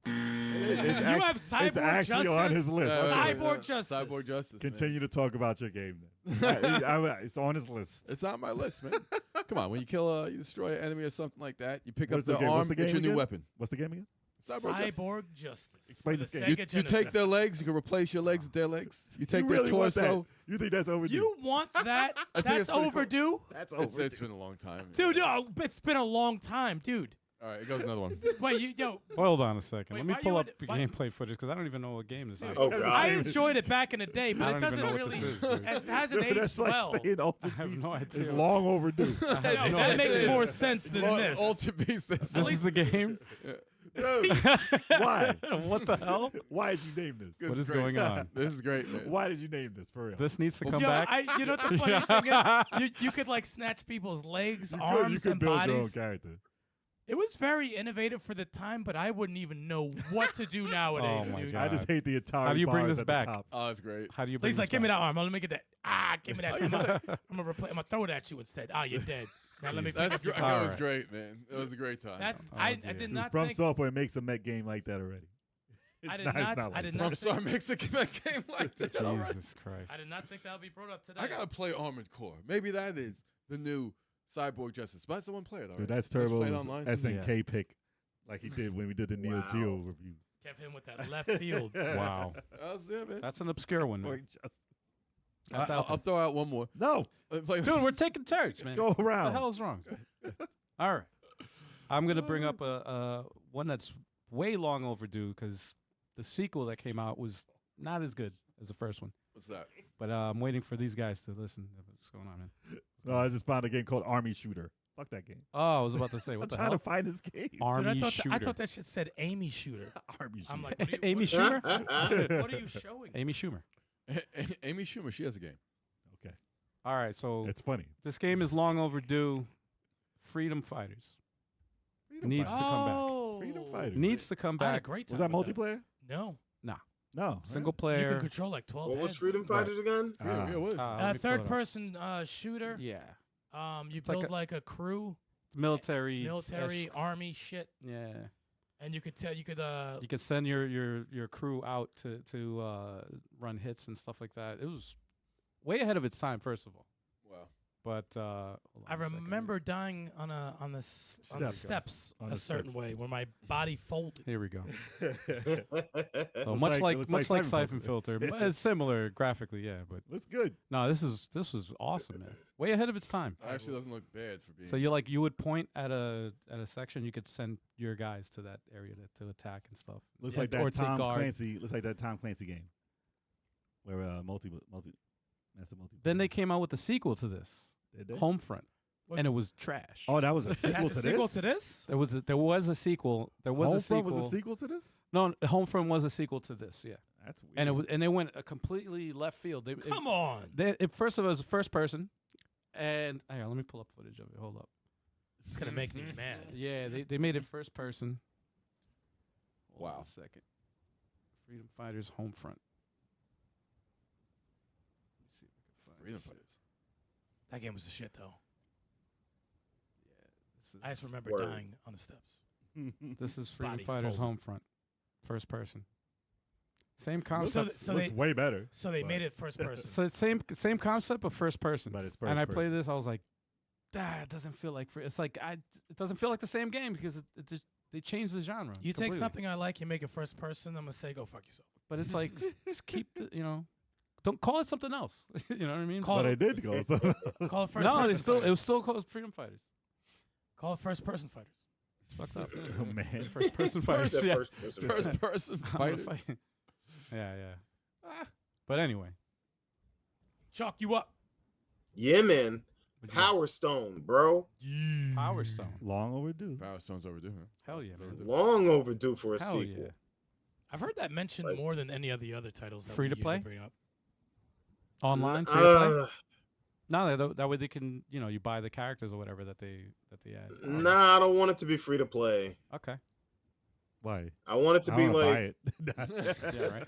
You have cyborg It's actually justice? on his list. Cyborg justice. Cyborg justice. man. Continue to talk about your game then. It's on his list. It's on my list, man. Come on, when you kill you destroy an enemy or something like that, you pick What's up the their game? arm, What's the it's game your new again? weapon. What's the game again? Cyborg Justice. Explain for this the game. You, Sega you Genesis. take their legs, you can replace your legs with their legs. You take You their really want that? torso. You think that's overdue? You want that? I think That's it's pretty cool. overdue, That's It's overdue. been a long time. dude. No, it's been a long time, dude. All right, it goes another one. Wait, yo, Hold on a second. Wait, Let me why pull you up would- the why- gameplay footage because I don't even know what game this is. Oh, God. I enjoyed it back in the day, but I it don't even doesn't know what really. this is, dude. It hasn't That's aged like well. saying Ultimate I have Beast no is idea. long overdue. No, no that idea. makes more sense than this. Ultimate Beast. This is the game? Dude, why? What the hell? Why did you name this? What is great. going on? This is great, man. Why did you name this for real? This needs to come Yo, back. you know what the funny thing is? You could like snatch people's legs, you arms, could and build your own bodies. character. It was very innovative for the time, but I wouldn't even know what to do nowadays, Oh my dude. God. I just hate the Atari. How do you bring bars this at the back? top. Oh, it's great. How do you bring He's this like, give me back? that arm. Let me get that. Give me that. Oh, I'm you gonna, I'm gonna throw it at you instead. Ah, you're dead. Now let me. That's pick great. up your- That was Alright. great, man. It was a great time. That's Oh, I dear. did Dude, not From think. Software makes a mech game like that already. It's I did not, not- it's not I like did that. not From Star makes a game like that. all right. Jesus Christ. I did not think that would be brought up today. I gotta play Armored Core. Maybe that is the new Cyborg Justice. But that's the one player, though. Dude, right? that's Let's play it Turbo's online. SNK pick, like he did when we did the Neo Wow. Geo review. Kept him with that left field. Wow. That was it, man. That's an obscure one, man. Cyborg Justice. That's I'll out throw out one more. No, Play- there. Dude, we're taking turns, man. go What the around. hell is wrong? All right. I'm going to bring up a one that's way long overdue because the sequel that came out was not as good as the first one. What's that? But I'm waiting for these guys to listen to what's going on, man. No, I just found a game called Army Shooter. Fuck that game. Oh, I was about to say, I'm what the trying hell? to find this game. Army Dude, Shooter. I thought that shit said Amy Shooter. Army Shooter. I'm like, what are you, Amy what, Shooter? what are you showing? Amy Schumer. Amy Schumer, she has a game. okay, All right, so it's funny. this game is long overdue. Freedom Fighters. Needs to come back. Oh, Freedom Fighters. Needs to come I had a back. great time. Was that with multiplayer? No. No. Single You player. can control like 12 What was heads. Freedom Fighters again? Ah. it was. let me pull it Third up. person shooter. Yeah. You It's like build a- like a crew, Military. army shit, Yeah. and you could You could send your crew out to run hits and stuff like that. It was way ahead of its time, first of all. Wow. But hold I on a second. remember dying on the Steps. steps On a the certain steps. way where my body folded. Here we go. So Looks much like- like looks much like like Siphon Siphon Filter. Filter, but it's similar graphically, yeah. But Looks good. no, this was awesome, man. Way ahead of its time. Actually, doesn't look bad for being. So you would point at a section, you could send your guys to that area to attack and stuff. Looks Yeah, like or that take Tom guard. Clancy. Looks like that Tom Clancy game, where master multi. Then they came out with the sequel to this, Did they? Homefront, What- and it was trash. Oh, that was a sequel That's to a sequel this. to this? There was a sequel. There was a Homefront sequel. was a sequel to this. No, Homefront was a sequel to this. Yeah, That's weird. and they went a completely left field. Come on. First of all, it was first person, and hang on, let me pull up footage of it. Hold up. It's gonna make me mad. Yeah, they made it first person. Hold on Wow. a second. Freedom Fighters Homefront. Let me see if I can find Freedom this shit. Fighters. That game was the shit though. This is, I just remember Word. dying on the steps. this is Freedom Body Fighters folded. Homefront, first person. Same looks, concept. so looks they- way better. So they But- made it first person. So it's same concept, but first person. But it's and I first played person. this, I was like, it doesn't feel like it's like it doesn't feel like the same game because it just they changed the genre. You take completely. something I like, you make it first person. I'm gonna say, go fuck yourself. but it's like just keep don't call it something else. You know what I mean? Call But it- I did go. So Call it first No, person. it fighters. was still called Freedom Fighters. Call it first person fighters. It's fucked up. oh, man. First person fighters. That Yeah. first person. First person I'm gonna fighters. fight. Yeah. But anyway, Chalk you up. Yeah, man. what'd you got? Power Stone, bro. Power Stone. Long overdue. Power Stone's overdue, huh? Hell yeah, man. Long overdue for a Hell sequel. yeah. I've heard that mentioned Like- more than any of the other titles. That Free we to play? usually bring up. Online free to play. Uh, No, that way they can you buy the characters or whatever that they add. nah, I don't want it to be free to play. Okay. Why? I want it to I be wanna like buy it. Yeah.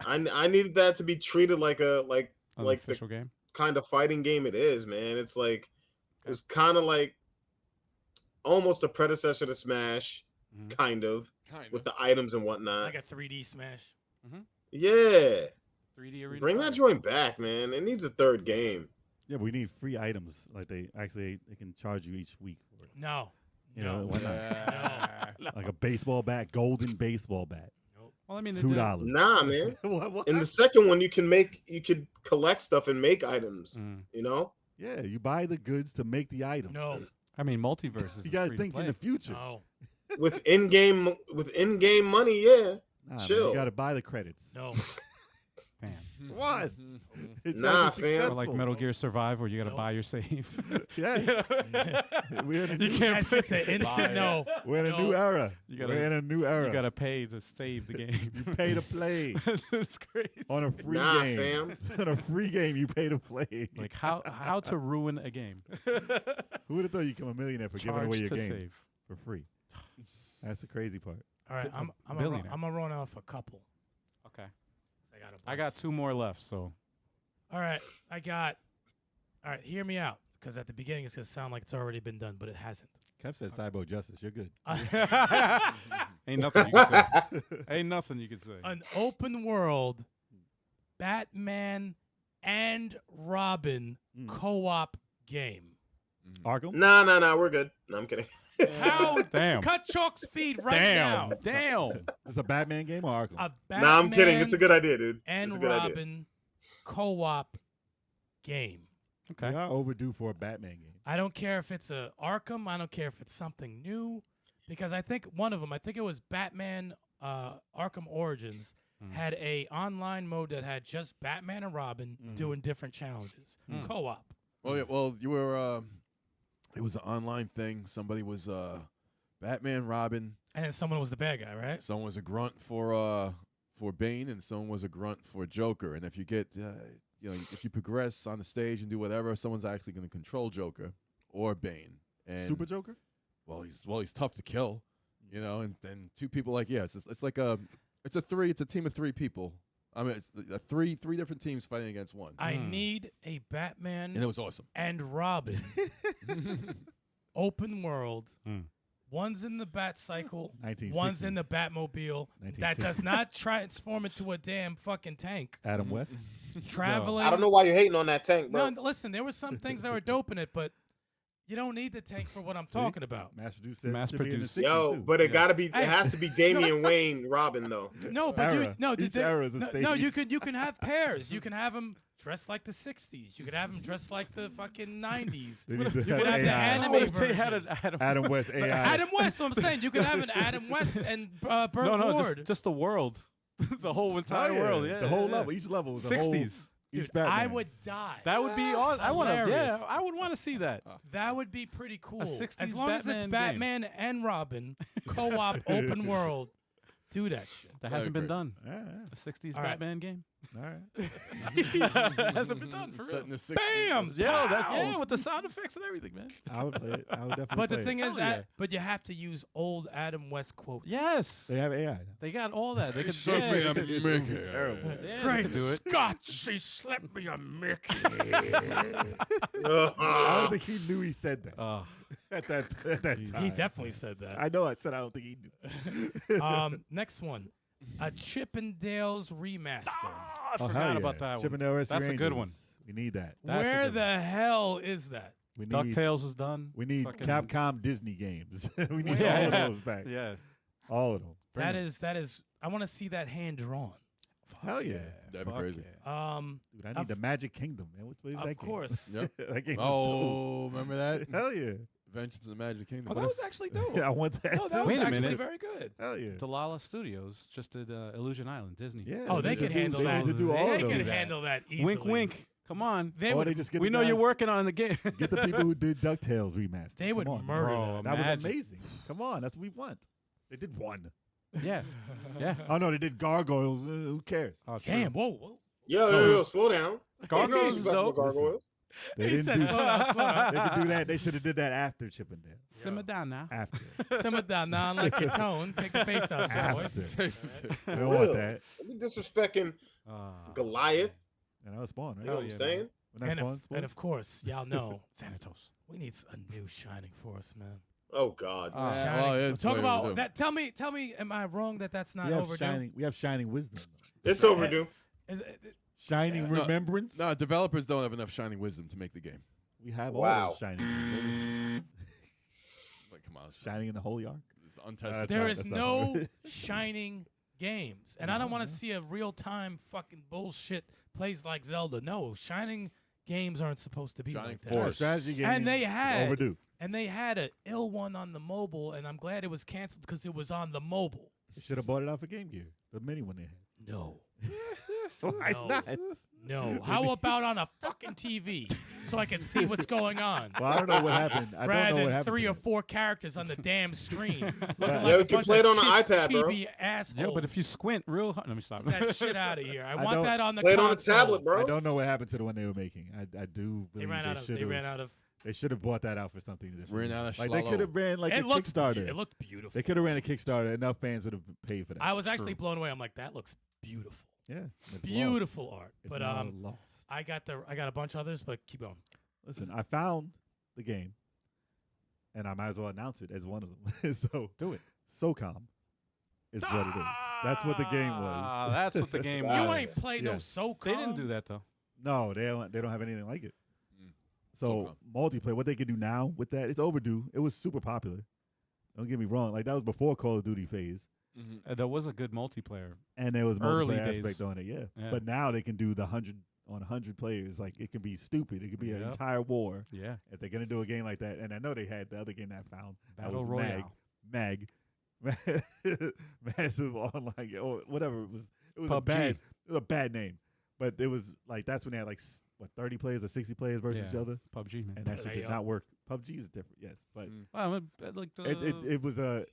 Right. I needed that to be treated like An the official game. kind of fighting game it is, man. It's like it Okay. was kind of like almost a predecessor to Smash, Mhm. kind of, Kind with of. the items and whatnot. Like a 3D Smash. Yeah, 3D arena. bring that fighting. joint back, man. It needs a third game. Yeah, but we need free items. Like they can charge you each week for it. No. You no. know, why not? Yeah. Like a baseball bat, golden baseball bat. Well, I mean, $2. Nah, man. What? In the second one, you could collect stuff and make items. You know. Yeah, you buy the goods to make the item. No. I mean, multiverse. You got to think in the future. No. With in-game money, yeah. Nah, man, Chill. you got to buy the credits. No. Man. What? It's Nah, gotta be fam. Or successful. like Metal Gear Survive, where you got to Nope. buy your save. Yeah. We're in a You new, can't That shit's an instant no. we're in a No. new era. You gotta- We're in a new era. You got to pay to save the game. You pay to play It's crazy. on a free Nah, game. fam. On a free game, you pay to play. Like how to ruin a game. Who would have thought you become a millionaire for giving Charge away your to game save. for free? That's the crazy part. All right, I'm billionaire. gonna run off a couple. Okay. I I got 2 more left, so. All right, all right, hear me out, because at the beginning it's gonna sound like it's already been done, but it hasn't. Kev said Cybo Justice. You're good. Ain't nothing you can say. Ain't nothing you can say. An open world Batman and Robin co-op game. Arkham? Nah. We're good. No, I'm kidding. How? Damn. Cut Chalk's feed right now. Damn. It's a Batman game or Arkham? A Batman Nah, I'm kidding. It's a good idea, dude. It's a and good idea. Robin co-op game. We Okay. are overdue for a Batman game. I don't care if it's a Arkham. I don't care if it's something new, because I think one of them, I think it was Batman Arkham Origins, had a online mode that had just Batman and Robin doing different challenges, co-op. Well, yeah, well, you were. It was an online thing. Somebody was Batman, Robin. And then someone was the bad guy, right? Someone was a grunt for Bane, and someone was a grunt for Joker. And if you get, if you progress on the stage and do whatever, someone's actually going to control Joker or Bane. And Super Joker? Well, he's tough to kill, and 2 people it's like it's a team of 3 people. I mean, it's three different teams fighting against one. I need a Batman And it was awesome. and Robin open world. One's in the Bat Cycle, 1960s. one's in the Batmobile. That does not transform into a damn fucking tank. Adam West? Traveling. I don't know why you're hating on that tank, bro. No, listen, there were some things that were dope in it, but you don't need the tank for what I'm talking about. Mass produced says Mass it should be in the produced. 60s Yo, too. but it gotta be. Hey. It has to be Damian Wayne Robin though. No, but Era. Each era is a no, stage. no, you can have pairs. You can have them dressed like the 60s. You could have them dressed like the fucking 90s. They need to You have could have the AI. anime What if they had version. an Adam? Adam West AI. Adam West. So I'm saying you could have an Adam West and Burt No, Ward. just the world, the whole Oh, entire world. Yeah, the whole yeah. level. Each level is a whole. 60s. Each Dude, Batman. I would die. That would be awesome. I want to. Yeah, Hilarious. I would want to see that. That would be pretty cool. 60s As long as it's Batman game. Batman and Robin co-op open world, do that shit. That hasn't been great. done. Yeah, A 60s All right. Batman game. all right. It hasn't been done for Set real. in the 60s. Bam! Yeah, Pow! with the sound effects and everything, man. I would play it. I would definitely But play the it. thing is, Hell yeah. but you have to use old Adam West quotes. Yes, They have AI now. they got all that. They could. Shut me Yeah, up, they could- Mickey. Terrible. yeah, they Great could do it. Scott, she slapped me a Mickey. I don't think he knew he said that Oh, at that He time. He definitely said that. I know I said I don't think he knew. Next one, a Chippendales remaster. I Oh, forgot hell about yeah. that one. Chippendale Rescue That's a good Rangers. one. We need that. That's a Where good the one. hell is that? We need. DuckTales was done. We need Fucking- Capcom Disney games. We need Yeah. all of those back. Yeah. All of them. Bring That them. is. I want to see that hand drawn. Hell yeah. That'd be Fuck crazy. yeah. Dude, I need the Magic Kingdom, man. What is that Of game? course. Yep. That game Oh, remember that? was dope. Hell yeah. Adventures in the Magic Kingdom. Oh, that was actually dope. Yeah, I want that. No, that too. was Wait a actually minute. very good. Hell yeah. Delala Studios just did Illusion Island, Disney. Yeah. Oh, they need to can do- handle they that. need to do all They of can those. handle that easily. Wink, wink. Come on. They Or would. they just get We the know you're guys- working on the game. Get the people who did DuckTales remastered. They would Come on, murder Bro, that. That was Imagine. amazing. Come on, that's what we want. They did one. yeah. Yeah. Oh no, they did Gargoyles. Who cares? Oh, true. Damn! Whoa! Yo, slow down. Gargoyles You is fucking with dope. Gargoyles. They He didn't said do. slow down, slow down. They could do that. They should have did that after Chippendale. Simmer down now. After. Simmer down now, I like your tone. Take the bass out, boys. After. Take They don't want Real. that. Don't be disrespecting Ah. Goliath. And that was Spawn, right? You know what I'm yeah, saying? When that Spawn, And of course, y'all know Thanatos. we need a new Shining Force, man. Oh God. Ah. Shining well, Force. it's Talk way about overdue. that. Tell me, am I wrong that that's not we have overdue? shining. We have shining wisdom. It's overdue. Is it, Shining No, remembrance. No, developers don't have enough shining wisdom to make the game. We have Wow. all those shining. Like, come on, Shining in the holy ark. It's untested. There That's is not no hard. shining games, and I don't want to see a real-time fucking bullshit plays like Zelda. No, shining games aren't supposed to be Shining like that. Force. Strategy game. And they is had overdue. And they had a ill one on the mobile, and I'm glad it was canceled because it was on the mobile. You should have bought it out for Game Gear. The mini one they had. No. Why No. not? No. How about on a fucking TV so I can see what's going on? Well, I don't know what happened. I Rather don't know what than happened. 3 to or it. 4 characters on the damn screen. Looking Yeah, like we a can bunch play it of on an iPad, bro. chibi assholes. Yo, but if you squint real hard, let me stop. Get that shit out of here. I I want don't- that on the Play it on a console. tablet, bro. I don't know what happened to the one they were making. I do They believe ran out of. They should've- ran out of. They should have bought that out for something different. Ran out of Like they Schlalo. could have ran like a It looked. Kickstarter. It looked beautiful. They could have ran a Kickstarter. Enough fans would have paid for that. I was actually blown away. I'm like, that looks beautiful. yeah, it's Beautiful lost. art. It's But now lost. I got a bunch of others, but keep going. Listen, I found the game, and I might as well announce it as one of them. So Do it. SOCOM is what it is. That's what the game Ah, was. that's what the game Wow. You was. ain't played no Yes. SOCOM. They didn't do that though. No, they don't have anything like it. Mm. So multiplayer, what they can do now with that, it's overdue. It was super popular. Don't get me wrong. Like that was before Call of Duty phase, Mm-hmm. There was a good multiplayer. and there was Early multiplayer days. aspect on it. Yeah. Yeah. But now they can do the 100 players. Like it can be stupid. It could be an Yep. entire war Yeah. if they're gonna do a game like that. And I know they had the other game that I found. That Battle was Royale. Mag, massive online or whatever. It was a PUBG. bad name, but it was like that's when they had like 30 players or 60 players versus each Yeah. other, PUBG, man. and that shit There did you not work. PUBG is different, yes, but Mm. Well, like the it was a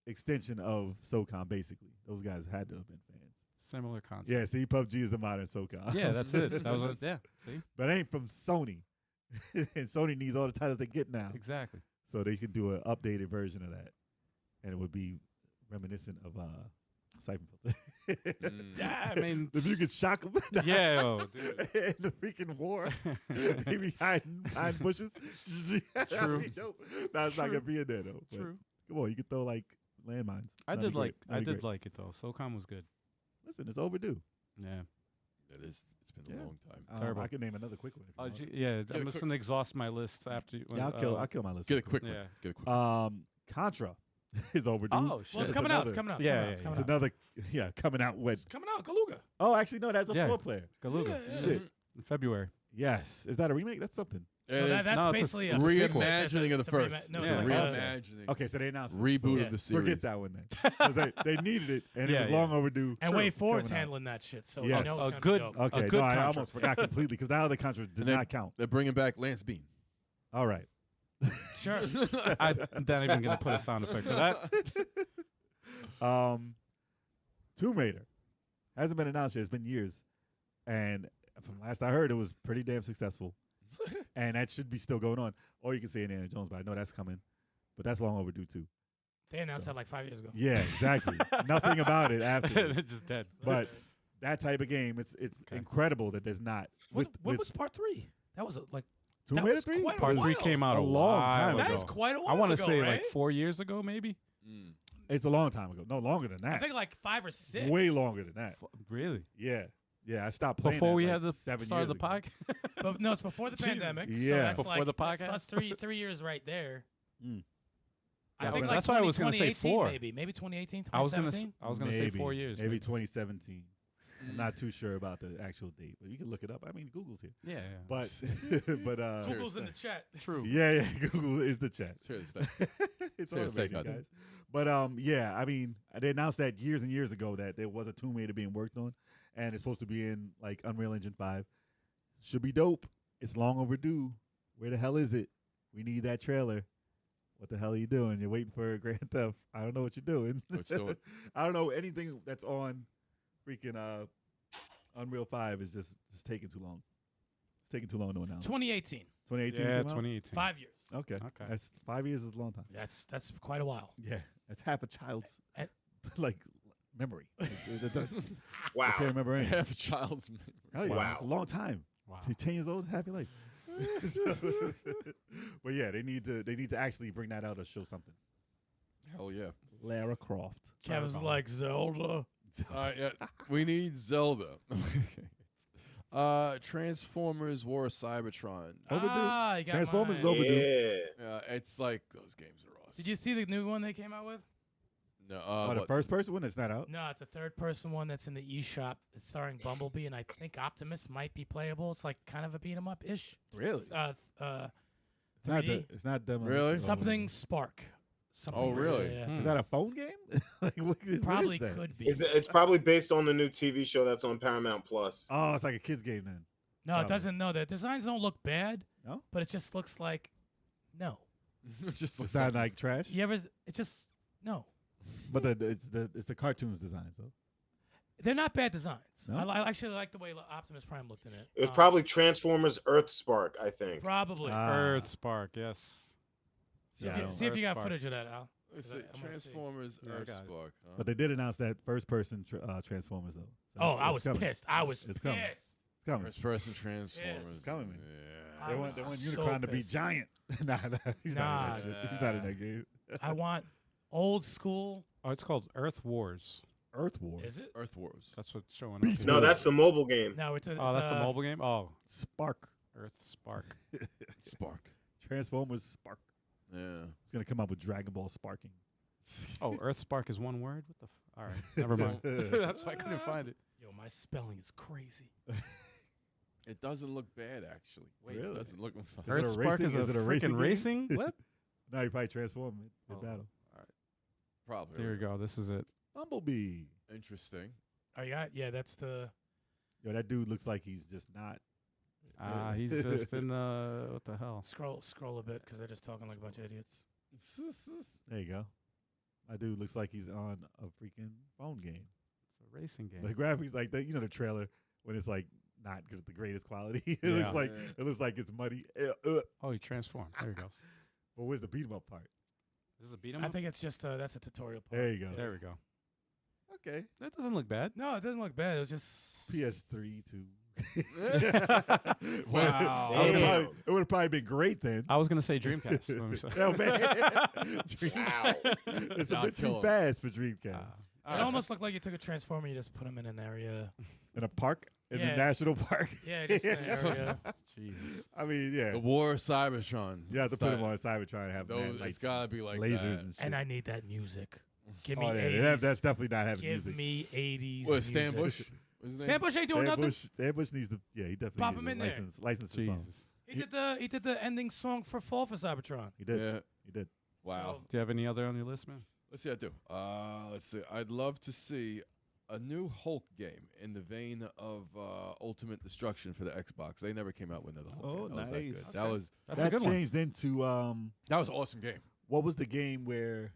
extension of SOCOM basically. Those guys had to have been fans. similar concept. Yeah, see, PUBG is the modern SOCOM. Yeah, that's it. That was yeah. See, But it ain't from Sony, and Sony needs all the titles they get now, exactly. so they can do an updated version of that, and it would be reminiscent of Siphon Filter. Mm. Yeah, I mean, If you could shock them, yeah, oh, dude. in the freaking war, they be hiding behind bushes. True. That's not True. gonna be in there though. But True. come on, you could throw like landmines. I That'd did be like great. That'd be great. like it though. SOCOM was good. Listen, it's overdue. Yeah. It is. It's been Yeah. a long time. Terrible. I can name another quick one. If you want. Yeah, a I'm quick- just gonna exhaust my list after. Yeah, I'll kill my list. Get a real quick one. Yeah. Get a quick one. Contra is overdue. Oh shit. Well, it's It's coming out. It's another- coming out. It's Yeah, coming out. yeah, It's yeah. coming It's out. another, coming out with. It's coming out. Galuga. Oh, actually, no, that's a Yeah. 4-player. Galuga. Yeah. Shit. In February. Yes. Is that a remake? That's something. No, It's that's no, it's a basically s- a sequel. reimagining of it's the a first. rema- No, Yeah. it's Okay. like a- Reimagining. Okay, so they announced it. Reboot Yeah. of the series. Forget that one then, because they needed it and Yeah, it was yeah. long overdue. And True. Way It's Forward's coming out. handling that shit, so Yes. you know A it's good- gonna be dope. Okay, good no, I Contra. almost forgot completely because that other Contra did And then- not count. They're bringing back Lance Bean. All right. Sure. I'm not even gonna put a sound effect for that. Tomb Raider hasn't been announced yet. It's been years, and from last I heard, it was pretty damn successful, and that should be still going on. Or you can say Indiana Jones, but I know that's coming, but that's long overdue too. They announced So. that like 5 years ago. Yeah, exactly. Nothing about it after. It's just dead. But that type of game, it's Okay. incredible that there's not. When with was part 3? That was like Tomb that Raider was 3? quite a Part while. 3 came out A a long while time ago. That is quite a while I want to ago, say right? like 4 years ago, maybe. Mm. It's a long time ago. No, longer than I that. think like 5 or 6. Way longer than that. Really? Yeah. Yeah, I stopped playing Before that we like had the 7 start of years the ago. podcast. But no, it's before the Jesus. pandemic. So Yeah. that's Before like, the that's podcast? 3 years right there. Mm. I Yeah, think but like that's why I was gonna say 2018 4. Maybe 2018, I was gonna 2017. say 4 years. Maybe 2017. I'm Mm. not too sure about the actual date, but you can look it up. I mean, Google's here. Yeah, yeah. But but Google's in the chat. True. yeah, Google is the chat. It's here to stay. It's Here to stay, automated, goddamn. guys. But yeah, I mean, they announced that years and years ago that there was a Tomb Raider being worked on, and it's supposed to be in like Unreal Engine 5. Should be dope. It's long overdue. Where the hell is it? We need that trailer. What the hell are you doing? You're waiting for Grand Theft. I don't know what you're doing. What you doing? I don't know anything that's on freaking Unreal 5 is just taking too long. It's taking too long to announce. 2018. 2018. Yeah, came out? 2018. 5 years. Okay. Okay. That's 5 years is a long time. That's quite a while. Yeah, that's half a child's And- like memory. Like, I Wow. can't remember anything. Half a child's memory. Hell yeah, Wow. it's a long time. Wow. 10 years old, happy life. But yeah, they need to actually bring that out or show something. Hell yeah. Lara Croft. Kevin's like Zelda. All right, yeah. We need Zelda. Transformers War of Cybertron. Overdue. Ah, you got Transformers is mine. overdue. Yeah. It's like those games are awesome. Did you see the new one they came out with? No, Oh, the what- first person one that's not out. No, it's a third-person one that's in the eShop. It's starring Bumblebee, and I think Optimus might be playable. It's like kind of a beat 'em up ish. Really? It's not 3D. It's not demo. Really? Something Spark. Something, Oh, really? Yeah, Hmm. Is that a phone game? Like, what is Probably that? could be. It's probably based on the new TV show that's on Paramount Plus. Oh, it's like a kids game then. No, it Probably. doesn't. No, the designs don't look bad. No? But it just looks like no. just It's not like trash. You ever? It just no. But it's the cartoons design. So They're not bad designs. No? I actually like the way Optimus Prime looked in it. It was probably Transformers Earthspark, I think. Probably. Earth Spark, yes. see if yeah, you, see if you got Earthspark. footage of that, Al. Let's 'Cause see, I wanna see. Transformers Yeah, I got it. Earthspark. Huh? But they did announce that first person Transformers though. So Oh, it's I was coming. pissed. I was It's pissed. coming. It's coming. First person Transformers. Yes. Coming, man. Yeah. They I want was Unicron to be pissed. giant. nah, he's not in that shit. He's not in that game. I want old school. Oh, it's called Earth Wars. Earth Wars. Is it? Earth Wars. That's what's showing up. Beast here. No, that's the mobile game. No, it's Oh, that's the mobile game? Oh, Spark. Earth Spark. Spark. Transformers Spark. Yeah. It's gonna come up with Dragon Ball sparking. Oh, Earth Spark is one word? What the all right, never mind. That's why I couldn't find it. Yo, my spelling is crazy. It doesn't look bad, actually. Wait, Really? it doesn't look. it Earth a Spark racing- is a is it a freaking racing racing? game? What? No, you probably transform in Oh. battle. Probably. Here we go. This is it. Bumblebee. Interesting. Oh, yeah, that's the. Yo, that dude looks like he's just not. He's just in the what the hell? Scroll a bit because they're just talking like a bunch of idiots. There you go. My dude looks like he's on a freaking phone game. It's a racing game. The graphics, like the trailer when it's like not good, the greatest quality. it Yeah. looks like it's muddy. Oh, he transformed. There he goes. But where's the beat 'em up part? This is a beat 'em I up. think it's just that's a tutorial part. There you go. There we go. Okay. That doesn't look bad. No, it doesn't look bad. It was just. PS3 too. Wow. Damn. It would have probably been great then. I was gonna say Dreamcast. Let me say. Oh, man. Wow. It's a Nah, bit kill too 'em. fast for Dreamcast. All It right. almost looked like you took a transformer and you just put him in an area. In a park? In the Yeah. national park? Yeah, just in an area. Jesus. I mean, yeah. The War of Cybertron. You have to put him on Cybertron and have Those, mad it's lights, gotta be like lasers that. and shit. And I need that music. Give me Oh, yeah, 80s. that's definitely not having Give music. me 80s. What, Stan music. Bush? What's his name? Stan Bush ain't doing nothing. Stan Bush needs to. Yeah, he definitely Pop needs him a in there. license for songs. Jesus. He did the ending song for Fall for Cybertron. He did. Yeah. He did. Wow. So- Do you have any other on your list, man? Let's see. I do. Let's see. I'd love to see a new Hulk game in the vein of Ultimate Destruction for the Xbox. They never came out with another Hulk Oh, game. That was that nice. good. That was That's that a good one. changed into that was an awesome game. what was the game where?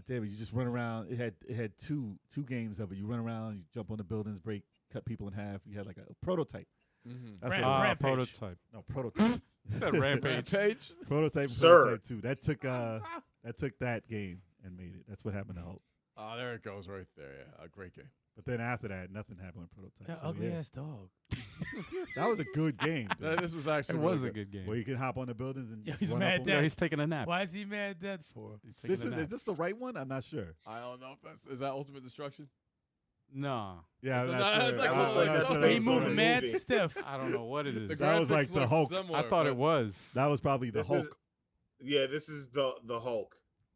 Damn it! You just run around. It had two games of it. You run around, you jump on the buildings, cut people in half. You had like a prototype. Mm-hmm. That's Ram- what it was. Rampage. Prototype. No, prototype. You said Rampage. Page. Prototype. and Sir. Prototype 2. That took that game and made it. That's what happened to Hulk. Oh, there it goes right there. Yeah, a great game. But then after that, nothing happened with Prototype. That So, ugly yeah. ass dog. That was a good game. dude. This was actually It really was a good. good game. Where you can hop on the buildings and Yeah, just he's run mad up dead. Yeah, he's taking a nap. Why is he mad dead for? He's taking a nap. Is this the right one? I'm not sure. I don't know if is that Ultimate Destruction. No, Yeah, I'm It's not not- sure. it's like I'm one not of those sure stuff that where He was moving the moving right mad one. movie. stiff. I don't know what it is. The That was graphics like the look Hulk. similar, I thought but- it was. That was probably the This Hulk. is, yeah, this is the Hulk.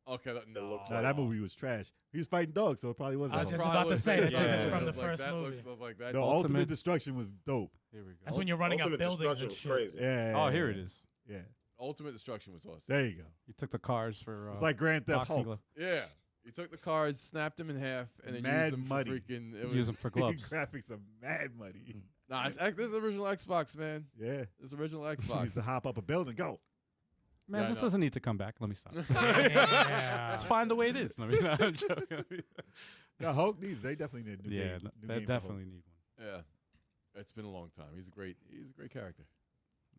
Okay, no. looks No, like that movie was trash. He was fighting dogs, so it probably wasn't. I was Hulk. just about to say that Yeah. that's from I the was like, first that movie. looks- I was like, that. The Ultimate Ultimate- Destruction was dope. Here we go. That's when you're running Ultimate up buildings Destruction and was shit. crazy. Yeah. Oh, here it is. Yeah. Ultimate Destruction was awesome. There you go. You took the cars for. It's like Grand Theft boxing Hulk. glove. Yeah, you took the cars, snapped them in half, and then Mad used them muddy. for freaking. It Use was, them for gloves. Graphics are mad muddy. Nah, this is original Xbox, man. Yeah. This is original You Xbox. used to hop up a building, go. Man, Yeah, I this know. doesn't need to come back. Let me stop. Yeah. It's fine the way it is. Let me, no, I'm joking. The Hulk needs. They definitely need a new Yeah, game. New they game for Hulk. definitely need one. Yeah, it's been a long time. He's a great character.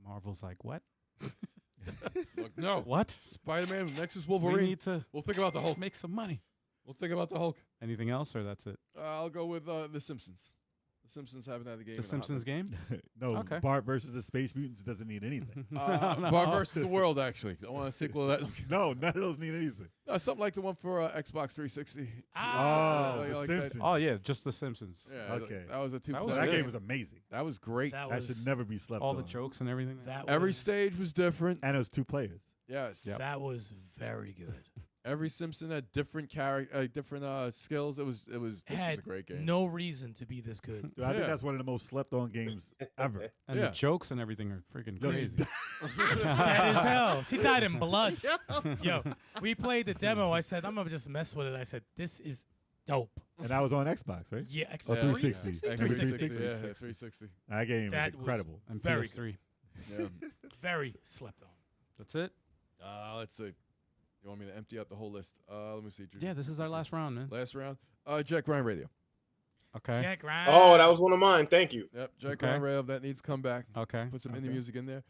Marvel's like, what? Look, no, What? Spider-Man, Nexus We Wolverine. need to We'll think about the Hulk. make some money. We'll think about the Hulk. Anything else, or that's it? I'll go with The Simpsons. The Simpsons haven't had a game. The Simpsons game? No, Okay. Bart versus the Space Mutants doesn't need anything. No. Bart versus the World. Actually, I want to think. Well, that No, none of those need anything. something like the one for Xbox 360. Ah. Oh, Like The that. Simpsons. Oh yeah, just The Simpsons. Yeah, Okay. That was a two. That was that good. game was amazing. That was great. That That was should never be slept All on. the jokes and everything. that Every was, stage was different. And it was 2 players. Yes. Yep. That was very good. Every Simpson had different different skills. It was this was Had a great game. no reason to be this good. Dude, I think Yeah. that's one of the most slept on games ever. And Yeah. the jokes and everything are freaking Yo, crazy. That is hell. She died in blood. Yo, we played the demo. I said, I'm going to just mess with it. I said, this is dope. And that was on Xbox, right? Yeah, Oh, 360. Xbox 360. 360. Yeah, 360. That game That is was- incredible. And Very PS3. Yeah. Very slept on. That's it? Let's see. You want me to empty out the whole list? Let me see. Drew. Yeah, this is our last round, man. Last round. Jack Ryan Radio. Okay. Jack Ryan. Oh, that was one of mine. Thank you. Yep, Jack Okay. Ryan Radio. That needs to come back. Okay. Put some Okay. indie music in there.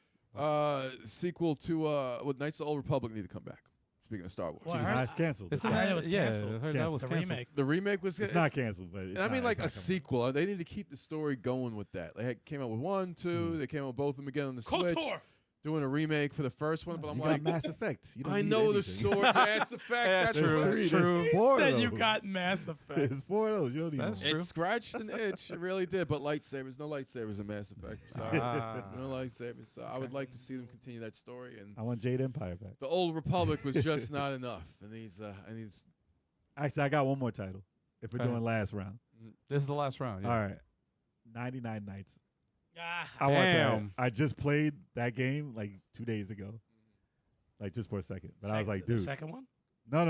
Sequel to what Knights of the Old Republic need to come back. Speaking of Star Wars. Well, I Nah, heard- it's canceled. Isn't I heard that it was yeah, canceled. I heard that was the canceled. remake. The remake was It's not canceled, but it's I mean, not- like it's a not coming out. sequel. They need to keep the story going with that. They came out with 1, 2. They came out with both of them again on the Switch. KOTOR. Doing a remake for the first one, but I'm You like, got Mass Effect. You don't I need know the anything. story. Mass Effect. Yeah, That's true. right. There's True. There's He 4 said of you those. got Mass Effect. There's 4 of those. You don't need That's more. true. It scratched an itch. It really did. But lightsabers, no lightsabers in Mass Effect. Sorry. Ah. No lightsabers. So I would like to see them continue that story. And I want Jade Empire back. the Old Republic was just not enough. And he's Actually, I got one more title. If we're Okay. doing last round. This is the last round. Yeah. All right. 99 Nights. Ah, I want Damn. that. I just played that game like 2 days ago. Like just for a second. But I was like, the dude. second one? No.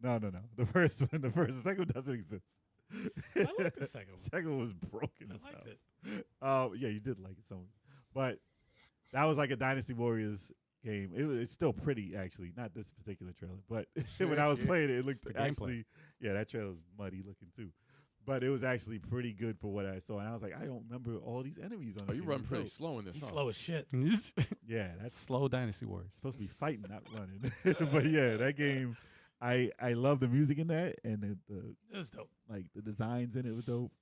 The first one, the second one doesn't exist. I like the second one. Second one was broken I as liked hell. it. Yeah, you did like it some. But that was like a Dynasty Warriors game. It's still pretty actually, not this particular trailer, but when I was playing it, it looked the gameplay. actually that trailer was muddy looking too. But it was actually pretty good for what I saw, and I was like, I don't remember all these enemies on. Oh, this you game. run It's pretty dope. slow in this. He's huh? slow as shit. Yeah, that's Slow Dynasty Warriors. supposed to be fighting, not running. But yeah, that game, I love the music in that, and the It was dope. like the designs in it was dope.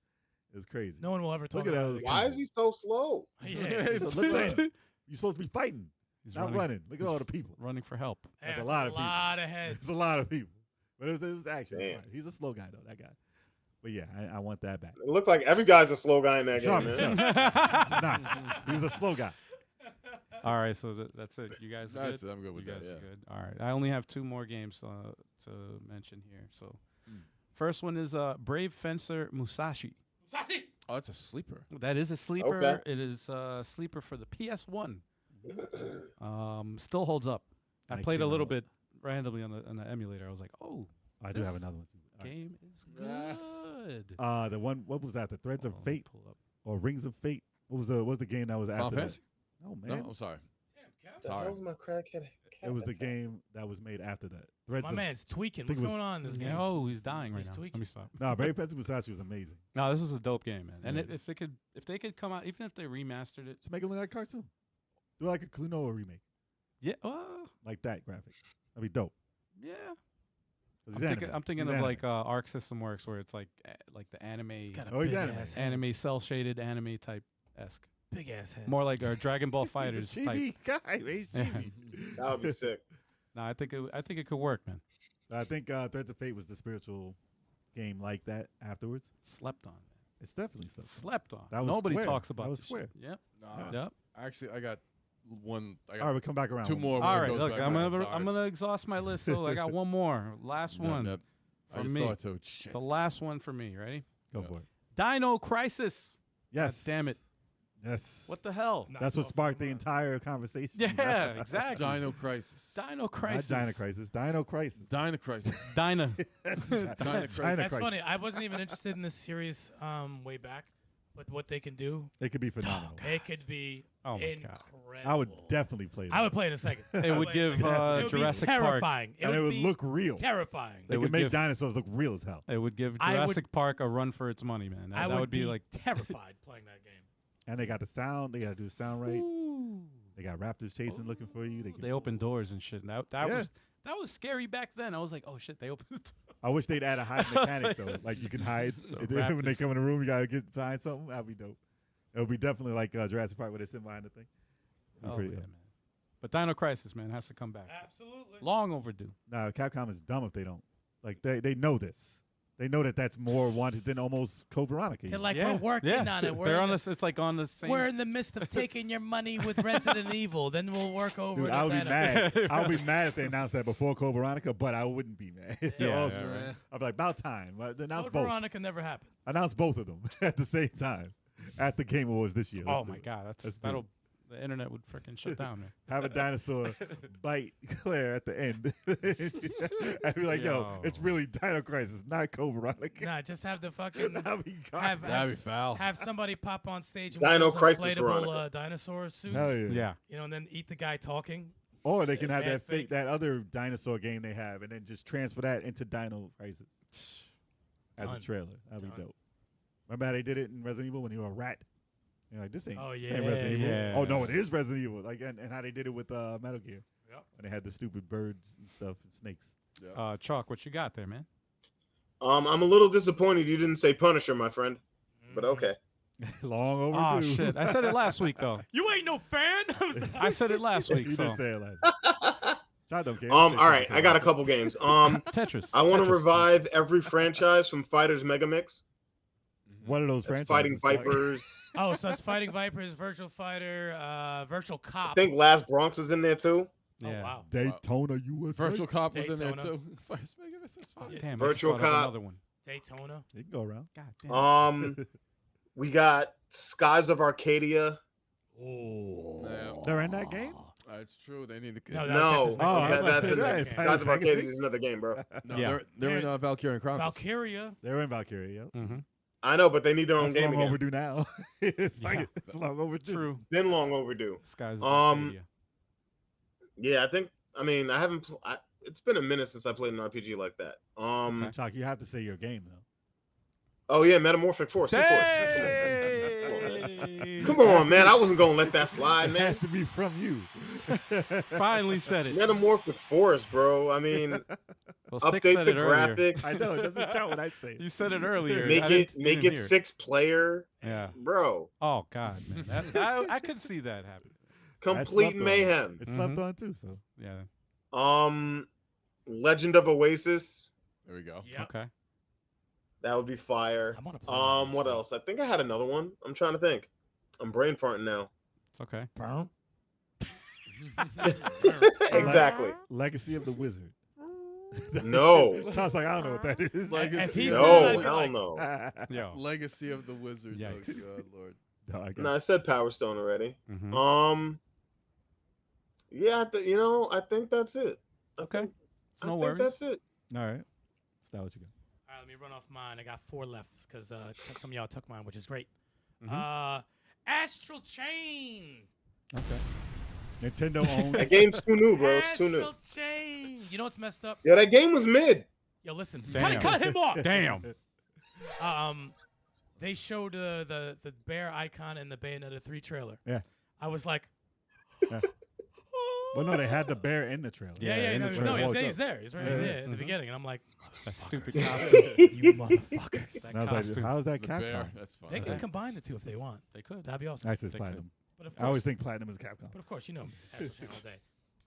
It was crazy. No one will ever talk Look at about those it. Why is he so slow? Yeah. It's So look at that. You're supposed to be fighting, He's not running. Look at all the people. Running for help. That's Yeah, a lot of people. lot of heads. It's a lot of people. But it was action. It was Damn. fine. He's a slow guy though, that guy. But yeah, I want that back. It looks like every guy's a slow guy in that Shut game, up, man. shut up. Nah, he was a slow guy. All right, so that's it. You guys are That's good? it. I'm good with You that. guys Yeah. are good. All right. I only have 2 more games to mention here. So, first one is Brave Fencer Musashi. Sassy. Oh, it's a sleeper. That is a sleeper. Okay. It is a sleeper for the PS1. Still holds up. I Like, played a you little know- bit randomly on the emulator. I was like, oh, I do This have another one too. All right. game is Ah. good. The one, what was that? The Threads of Hold on, Fate pull up. or Rings of Fate? What was the game that was Final after that? Fantasy? Oh No, man, I'm sorry. Damn, Kev. The Sorry. hell's my crackhead? it was the cat game that was made after that. Threads My of man's tweaking. think What's it was- going on in this game? Yeah, oh, he's dying right He's now. tweaking. Let me stop. No, Brave Fencer Musashi was amazing. No, this is a dope game, man. And Yeah. if they could come out, even if they remastered it, Just make it look like a cartoon. Do like a Klonoa remake, yeah, well, like that graphics. That'd be dope. yeah. 'Cause I'm he's thinking, anime. I'm thinking He's of anime. like Arc System Works, where it's like the anime, He's got a Oh, he's big anime. ass head. anime cell shaded anime type esque, Big ass head. more like our Dragon Ball He's a Fighters type. chibi guy. Man. He's Yeah. chibi. That would be sick. No, I think it could work, man. I think Threads of Fate was the spiritual game like that afterwards. Slept on, man. It's definitely stuff. Slept on. That was Nobody Square. talks about That was this Square. shit. Yep. Nah. Yep. Actually, I got one. I All got right, we'll come back around. 2 One more. when All it right, goes look, back I'm around. gonna Sorry. I'm gonna exhaust my list. So I got one more. Last Yep, one yep. I from just me. thought so. Shit. The last one for me. Ready? Go Yeah. for it. Dino Crisis. Yes. Damn it. Yes. What the hell? Knocked That's what off sparked the my- entire conversation. Yeah, exactly. Dino Crisis. Dino Crisis. Not Dino Crisis. Dino Crisis. Dino Crisis. Dino. Dino Dino Crisis. That's Crisis. funny. I wasn't even interested in this series way back, but what they can do, It could be phenomenal. it could be Oh my God. incredible. I would definitely play that. I would play in a second. It would give It would Jurassic be Park. terrifying. and it would be look real. terrifying. They It could would make give- dinosaurs look real as hell. It would give I would- Jurassic Park a run for its money, man. I That would be like terrified playing that game. And they got the sound. They got to do the sound right. Ooh. They got raptors chasing, looking for you. They open doors and shit. And that Yeah. was scary back then. I was like, oh shit, they opened. I wish they'd add a hide mechanic though. Like you can hide The And then when they raptors. come in the room. You gotta find something. That'd be dope. It would be definitely like Jurassic Park where they sit behind the thing. It'd be Oh, pretty yeah, dope. man. But Dino Crisis, man, has to come back. Absolutely. Long overdue. Nah, Capcom is dumb if they don't. Like they know this. They know that that's more wanted than almost Code Veronica. They're like, Yeah, we're working yeah. on it. They're on this. It's like on the same. We're in the midst of taking your money with Resident Evil. Then we'll work over Dude, it. I would be at mad. I would be mad if they announced that before Code Veronica, but I wouldn't be mad. Yeah, Also, yeah, right. I'd be like, about time. Announce Code both. Veronica never happened. Announce both of them at the same time at the Game Awards this year. Oh Let's do my it. God, Let's do the internet would freaking shut down, man. Have a dinosaur bite Claire at the end. And be like, yo, it's really Dino Crisis, not Code Veronica. Nah, just have the fucking That'd be have, That'd be foul. have somebody pop on stage and Dino wear those Crisis inflatable Veronica. dinosaur suits. Hell yeah. Yeah. You know, and then eat the guy talking. Or they can have Mad that fake. that other dinosaur game they have, and then just transfer that into Dino Crisis as a Done. trailer. That'd be Done. dope. Remember how they did it in Resident Evil when you were a rat? You're like, this ain't, Oh, this yeah, ain't Resident Evil. yeah. Oh no, it is Resident Evil. Like and how they did it with Metal Gear. Yep. When they had the stupid birds and stuff and snakes. Chalk, what you got there, man? I'm a little disappointed you didn't say Punisher, my friend. But Mhm. okay. Long Oh overdue. shit! I said it last week though. You ain't no fan. I said it last week. You So didn't say it last. I don't care. All right, I got a couple games. Tetris. I want Tetris. to revive every franchise from Fighters Mega Mix. One of those That's franchises. Fighting Sorry. Vipers. Oh, so it's Fighting Vipers, Virtual Fighter, Virtual Cop. I think Last Bronx was in there too. Yeah. Oh, wow. Daytona, USA. Virtual Cop was in there Daytona. too. First Mega Man, that's fine. Damn, Virtual I just thought of Cop. Another one. Daytona. You can go around. God damn. We got Skies of Arcadia. Oh. Yeah. They're in that game? It's true. They need to. No, No, that's Oh, I was that, about that's to in say, there. that. Skies of Arcadia is another game, bro. No, Yeah. they're in Valkyrian Chronicles. Valkyria. They're in Valkyria. Yep. Mm-hmm. I know, but they need their own It's game long again. overdue now. It's Yeah. it's long overdue. True. Been long overdue. Skies of Um, Arcadia. Yeah, I think. I mean, I haven't. It's been a minute since I played an RPG like that. Okay. Chalk, you have to say your game though. Oh yeah, Metamorphic Force. Of course. Hey! Come on, man. I wasn't gonna let that slide, It man. has to be from you. Finally said it. Metamorphic Force, bro. I mean, Well, Stick update said the it earlier. graphics. I know it doesn't count when I say it. You said it earlier. Make I it didn't- you make didn't it hear 6-player, Yeah. bro. Oh God, man. I could see that happen. That's Complete slept on. mayhem. It's slept Mhm. on too, so Yeah. Legend of Oasis. There we go. Yeah. Okay. That would be fire. I'm gonna play that What next else? I think I had another one. I'm trying to think. I'm brain farting now. It's okay. week. Exactly. Legacy of the Wizard. No. Sounds like I don't know what that is. Legacy. he No, said, I'd be hell like- no. Yo. Legacy of the Wizard. Yikes. Oh, God, Lord. No, I got No, I said Power Stone already. Mhm. Yeah, I think that's it. Okay. I No think worries. that's it. All right. Start what you got. All right, let me run off mine. I got 4 left because some of y'all took mine, which is great. Mhm. Astral Chain. Okay. Nintendo owns. That game's too new, bro. It's too new. Astral Chain. You know what's messed up? Yeah, that game was mid. Yo, listen. Damn. Cut him off. Damn. They showed the bear icon in the Bayonetta 3 trailer. Yeah. I was like, Yeah. Well, no, they had the bear in the trailer. Yeah, yeah, in no, the no, trailer. he was Walked there. He up. was there. He was right Yeah, there in the mhm. beginning, and I'm like, That stupid you costume. motherfuckers. And I was like, costume. how is that The bear. Capcom? That's fine. They can Okay. combine the two if they want. They could. That'd be awesome. I said They Platinum. But of I always course, think Platinum is Capcom. but of course, you know, Astral Chain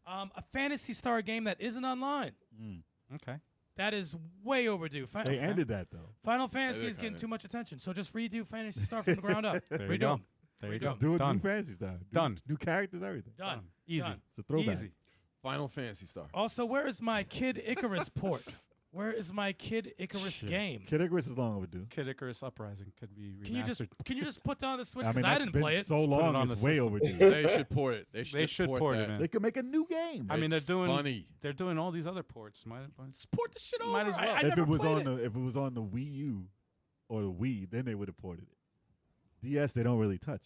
all day. A Fantasy Star game that isn't online. Mm. Okay. That is way overdue. They ended that though. Final Fantasy they is getting kinda- too much attention, so just redo Fantasy Star from the ground up. There you Redo go. 'em. There you go. Just do it Done. new fantasy style. Done. New characters, everything. Done. Easy. Done. It's a throwback. Easy. Final Fantasy Star. Also, where is my Kid Icarus port? Where is my Kid Icarus Shit. game? Kid Icarus is long overdue. Kid Icarus Uprising could be remastered. Can you just put that on the Switch? I Because mean, I, that's didn't been play it. so Just put it long, on it's the way system. overdue. They should port it. They should, They just should port it, that. man. They could make a new game. I mean, It's they're doing funny. they're doing all these other ports. Support the shit over. Might as well. I if never it was played on it. the if it was on the Wii U or the Wii, then they would have ported it. DS they don't really touch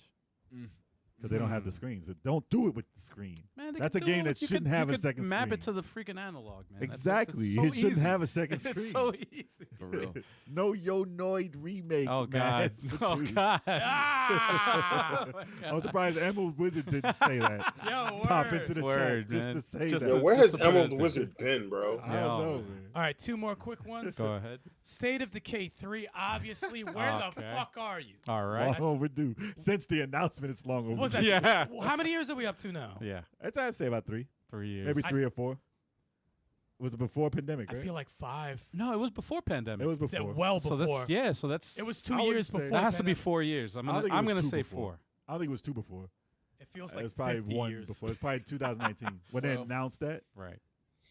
Mm. because they don't have the screens. So don't do it with the screen. Man, they That's could a do game it. that You shouldn't could- have you a could second map screen. it to the freaking analog, man. Exactly. So It shouldn't easy. have a second screen. It's so easy. For real. No Yonoid remake. Oh God. man. Oh Dude. God. Ah! Oh, my I'm God. surprised Emerald Wizard didn't say that. Yo, Pop word. into the Word, chat just man. to say Just that. Yo, to- where just has to put it Emerald out there. Wizard been, bro? I Yo. don't know, man. All right, 2 more quick ones. Go ahead. State of Decay 3, obviously. Where the Okay. fuck are you? All Long right. overdue. Since the announcement, it's long overdue. What was that? Yeah. How many years are we up to now? Yeah. I'd say 3. 3 years. Maybe 3 or 4. Was it before pandemic? I Right? feel like 5. No, it was before pandemic. It was before. Well so before. that's so that's It was 2 I would years say- before. that has to be pandemic. 4 years. I'm I gonna think it was gonna 2 say before. 4. I don't think it was 2 before. It feels It like was probably 50 1 years. before. It's probably 2019 when they Well. announced that. Right.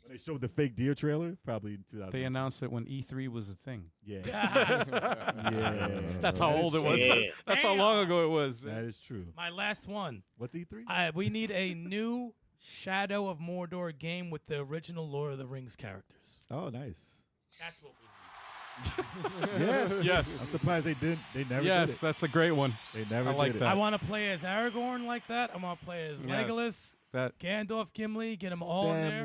When they showed the fake deer trailer, probably in 2019. They announced it when E3 was a thing. Yeah. yeah. That's that how is old it true. was. Yeah. That's how long ago it was. That is true. My last one. What's E E3? We need a new Shadow of Mordor game with the original Lord of the Rings characters. Oh, nice. That's what we need. Yeah. Yes. I'm surprised they didn't. They never Yes, did it. that's a great one. They never I like did that. I want to play as Aragorn like that. I want to play as Yes. Legolas, That Gandalf, Gimli. Get them all in there.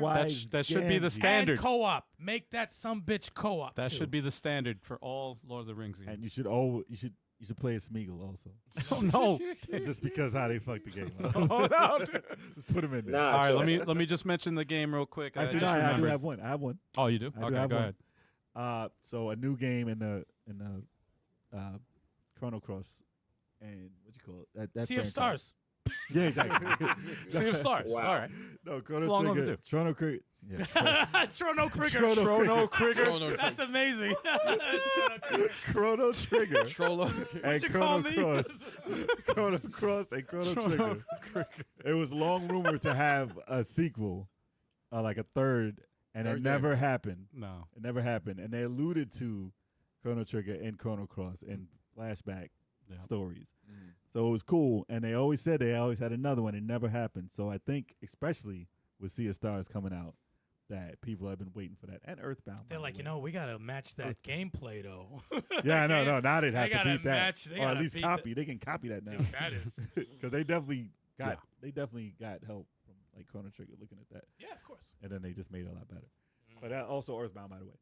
That should be the Gamgee. standard. And co-op. Make that some bitch co-op. that too. should be the standard for all Lord of the Rings games. And you should play as Smeagol also. Oh no! Just because how they fucked the game up. Oh no! Just put them in there. Nah, All right, chill. let me just mention the game real quick. Actually, just no, I do remembered. have one. I have one. Oh, you do? I do Okay, have go one. ahead. So a new game in the Chrono Cross and what you call it? That Sea of franchise. Stars. Yeah, exactly. Sea of Stars. Wow. All right. No, It's Chrono long Trigger. overdue. Chrono Trigger. Yeah. Chrono Trigger. Chrono Krieger. That's amazing. Chrono Trigger. Trollo. and you call Chrono me? Cross. Chrono Cross and Chrono Trigger. It was long rumored to have a sequel, like a third, and Third it game. never happened. No. It never happened, and they alluded to Chrono Trigger and Chrono Cross in flashback Yep. stories. Mm. So it was cool, and they always said they always had another one. It never happened. So I think, especially with Sea of Stars coming out, that people have been waiting for that. And Earthbound. They're by like, the you way. know, we gotta match that gameplay though. Yeah, no, no. Now they'd They have to gotta beat that, match- they or at gotta least beat copy. They can copy that now. Dude, that is. Because they definitely got help from like Chrono Trigger looking at that, Yeah, of course. and then they just made it a lot better. Mm. But that also Earthbound, by the way.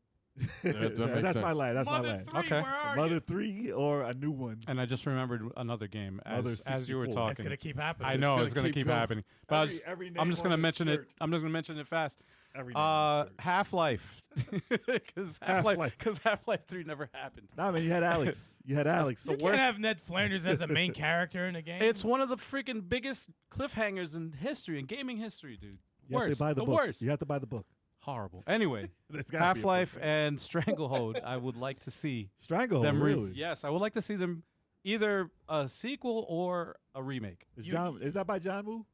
that makes That's my sense. last. That's Mother my last. 3, Okay. where are Mother you? 3 or a new one. And I just remembered another game Mother as you were 64. It's talking. gonna keep happening. I It's know gonna it's going to keep keep going. happening. But I was, Every I'm name just on going to this mention it. shirt. I'm just going to mention it fast. Every name on this shirt. Half-Life. Because Half-Life 3 never happened. Nah, man, you had Alex. You had Alex. You can't have Ned Flanders as a main character in a game. It's one of the freaking biggest cliffhangers in history, in gaming history, dude. You have to Worst. buy the The book. worst. You have to buy the book. Horrible. Anyway, There's gotta be a Half-Life book. and Stranglehold, I would like to see Stranglehold. them. Really? Yes, I would like to see them either a sequel or a remake. Is that by John Woo?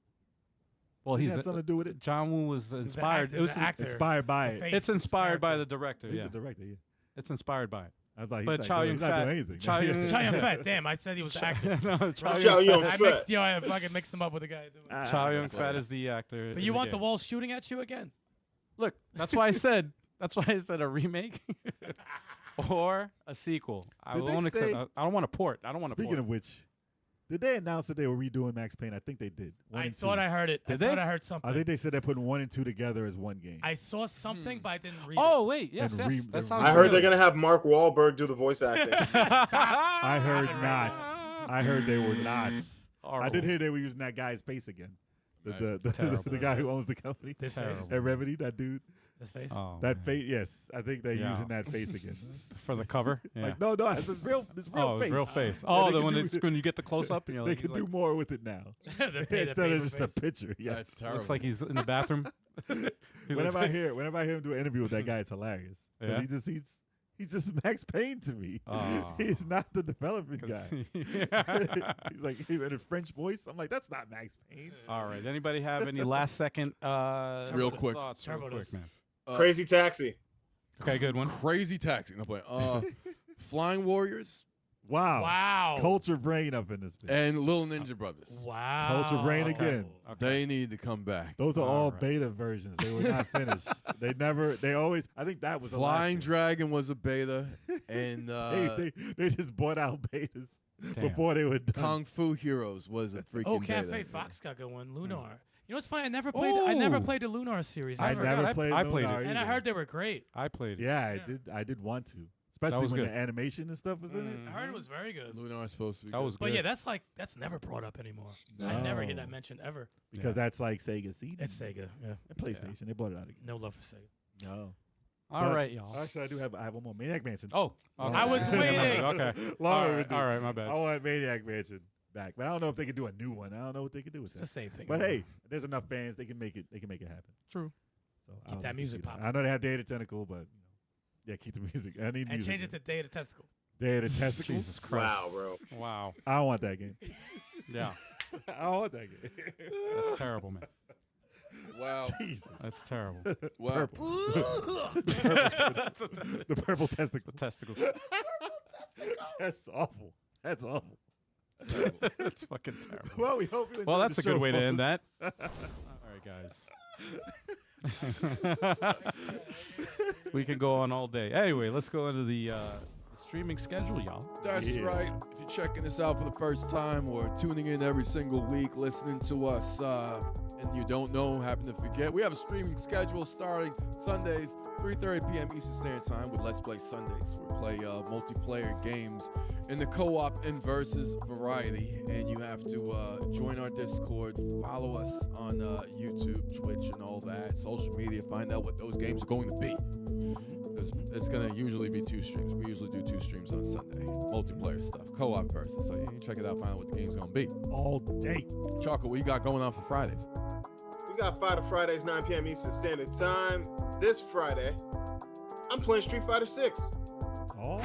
Well, Did it he's have something to do with it? John Woo was inspired. actor- It was the actor. Inspired by The it. face. it's inspired by character. the director. He's Yeah, the director. Yeah. it's inspired by it. I was like, But Chow he's not Yun-Fat- doing anything. Chow Yun- Chow Yun-Fat. Damn, I said he was the actor. No, Chow Yun-Fat. I fucking mixed them up with the guy. Doing it. Chow Ah, Yun-Fat is the actor. But in you want the game. walls shooting at you again? Look, that's why I said. That's why I said a remake or a sequel. I Did they won't accept. say- I don't want to port. I don't want to Speaking port. of which, did they announce that they were redoing Max Payne? I think they did. One I and thought two. I heard it. Did I they? thought I heard something. I think they said they're putting 1 and 2 together as one game. I saw something, but I didn't read Oh wait, yes, And yes, re- that the sounds. I heard they're familiar. gonna have Mark Wahlberg do the voice acting. I heard not. I heard they were not. I Horrible. did hear they were using that guy's face again. The Terrible. guy who owns the company. This Terrible. face. At Remedy, that dude. This face. Oh, That man. face, yes. I think they're Yeah. using that face again. for the cover. Yeah. Like, no, it's his real oh, face. real face. Yeah, Oh, they the can one do- that's when you get the close up and you're They like, can he's do like, more with it now. the Instead of just face. a picture. Yeah. That's terrible. looks like he's in the bathroom. He looks Whenever I like- hear him do an interview with that guy, it's hilarious. 'Cause Yeah? he's just Max Payne to me. Oh. He's not the development 'Cause- guy. Yeah. He's like in a French voice. I'm like, that's not Max Payne. All right. Anybody have any last second Real quick. thoughts? Real Turbo quick, does. man. Crazy Taxi. Okay, good one. Crazy tactic. No play. Flying Warriors Wow. Wow. Culture brain up in this bitch. and Little Ninja Brothers. Wow. Culture brain again. Okay. They need to come back. Those are All all right. beta versions. They were not finished. They always, I think that was the Flying last Dragon was a beta, and they just bought out betas Damn. before they were done. Kung Fu Heroes was a freaking Oh, beta. Cafe Fox got a good one. Lunar. You know what's funny? I never played the Lunar series. I ever. forgot. never played I played Lunar it. And I either. heard they were great. I played it. Yeah, Yeah. I did want to. Especially was when good. the animation and stuff was in it. Mm. I heard it was very good. Lunar is supposed to be. That good. was But good. yeah, that's never brought up anymore. I never hear that No. mentioned ever. Because that's like Sega CD. It's Sega. Yeah. And PlayStation. They bought it out again. No love for Sega. No. All But- right, y'all. Actually, I have one more. Maniac Mansion. Oh, Long okay. I was overdue. waiting. Okay. Long All right, overdue. all right, my bad. I want Maniac Mansion back. But I don't know if they could do a new one. I don't know what they could do with It's the that. same thing. But hey, there's enough fans. They can make it happen. True. So I Keep don't that think music they do that. popping. I know they have Data Tentacle, but yeah, keep the music. I need And music. change it to Day of the Testicle. Data Tentacle. Jesus Christ. Wow, bro. Wow. I don't want that game. Yeah. I don't want that game. That's terrible, man. Wow. Jesus. That's terrible. Wow. That's The purple testicle. the testicles. That's awful. That's awful. Terrible. That's fucking terrible. Well, we hope you Well, enjoyed that's the a good show, way to end folks. that. All right, guys. We can go on all day. Anyway, let's go into the streaming schedule, y'all. That's Yeah. right. If you're checking this out for the first time or tuning in every single week, listening to us, and you don't know, happen to forget, we have a streaming schedule starting Sundays, 3:30 p.m. Eastern Standard Time with Let's Play Sundays. We play multiplayer games in the co-op and versus variety, and you have to join our Discord, follow us on YouTube, Twitch, and all that, social media, find out what those games are going to be. It's going to usually be 2 streams. We usually do 2 streams on Sunday. Multiplayer stuff, co-op versus. So you can check it out, find out what the game's going to be. All day. Chocolate, what you got going on for Fridays? We got Fighter Fridays, 9 p.m. Eastern Standard Time. This Friday, I'm playing Street Fighter 6. Oh.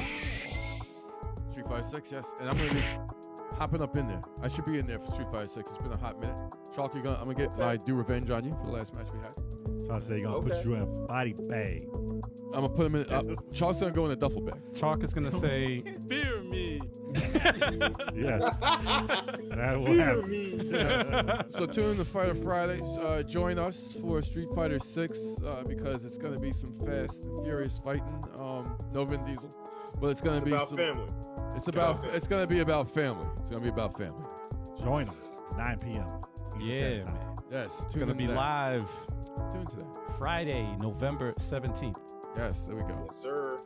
356, yes. And I'm going to be hopping up in there. I should be in there for Street Fighter 6. It's been a hot minute. Chocolate, I'm going to get my due revenge on you for the last match we had. So I say you're going to put you in a body bag. I'm going to put him in. Chalk's going to go in a duffel bag. Chalk is going to say, "Fear me." Yes. That will Fear happen. me. So tune in to Fighter Fridays. Join us for Street Fighter 6 because it's going to be some fast and furious fighting. No Vin Diesel, but it's going It's to be about some. family. It's about about. family. It's going to be about family. It's going to be about family. Join them. 9 p.m. Eastern Yeah, Standard Time. man. Yes. It's Tune going to in be that. live Tune to that. Friday, November 17th. Yes. There we go. Yes, sir.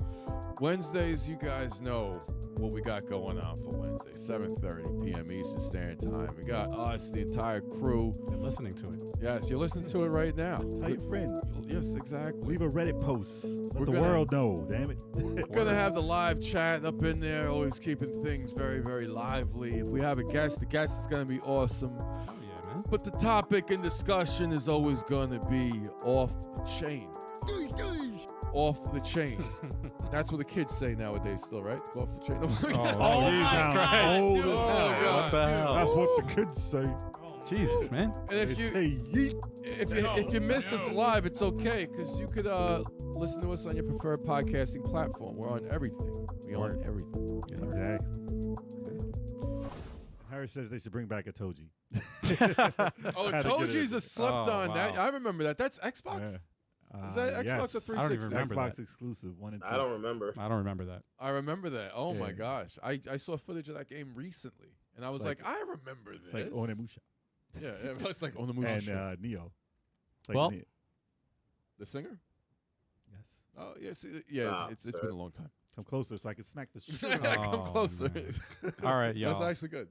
Wednesdays, you guys know what we got going on for Wednesday, 7:30 p.m. Eastern Standard Time. We got us, the entire crew. You're listening to it. Yes, you're listening to it right now. Tell your friends. Yes, exactly. Leave a Reddit post. Let We're the gonna- world know, damn it. We're gonna have the live chat up in there, always keeping things very, very lively. If we have a guest, the guest is gonna be awesome. Oh, yeah, man. But the topic and discussion is always gonna be off the chain. Off the chain. That's what the kids say nowadays, still, right? Go off the chain. Oh, Oh Jesus my Christ. God, Old dude. as hell. Oh, God. What the hell? That's what the kids say. Jesus, man. And if They you say yeet. if you miss us live, it's okay because you could listen to us on your preferred podcasting platform. We're on everything. We on everything. You know? Exactly. Harry says they should bring back a Toji. Oh, Had to get Toji's it. a slept Oh, on. That wow. I remember that. That's Xbox. Yeah. Is that Xbox yes. or 360? I don't even remember Xbox that. exclusive, 1 and 2. I don't remember. I don't remember that. I remember that. Oh my Yeah. gosh, I saw footage of that game recently, and I was like- like, I remember this. It's like Onimusha. Yeah, it's like Onimusha. And Neo. It's like Well- The singer? yes. Oh yes, yeah. Ah, It's sir. been a long time. Come closer so I can smack the shit. Come Oh, closer. man. All right, That's y'all. actually good.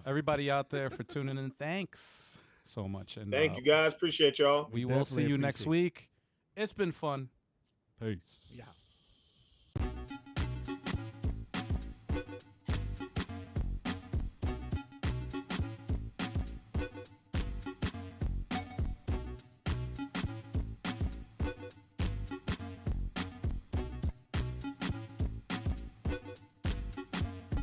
Everybody out there for tuning in, thanks so much. And Thank you, guys. Appreciate y'all. we will see Definitely you next appreciate week. It's been fun. Peace. Yeah.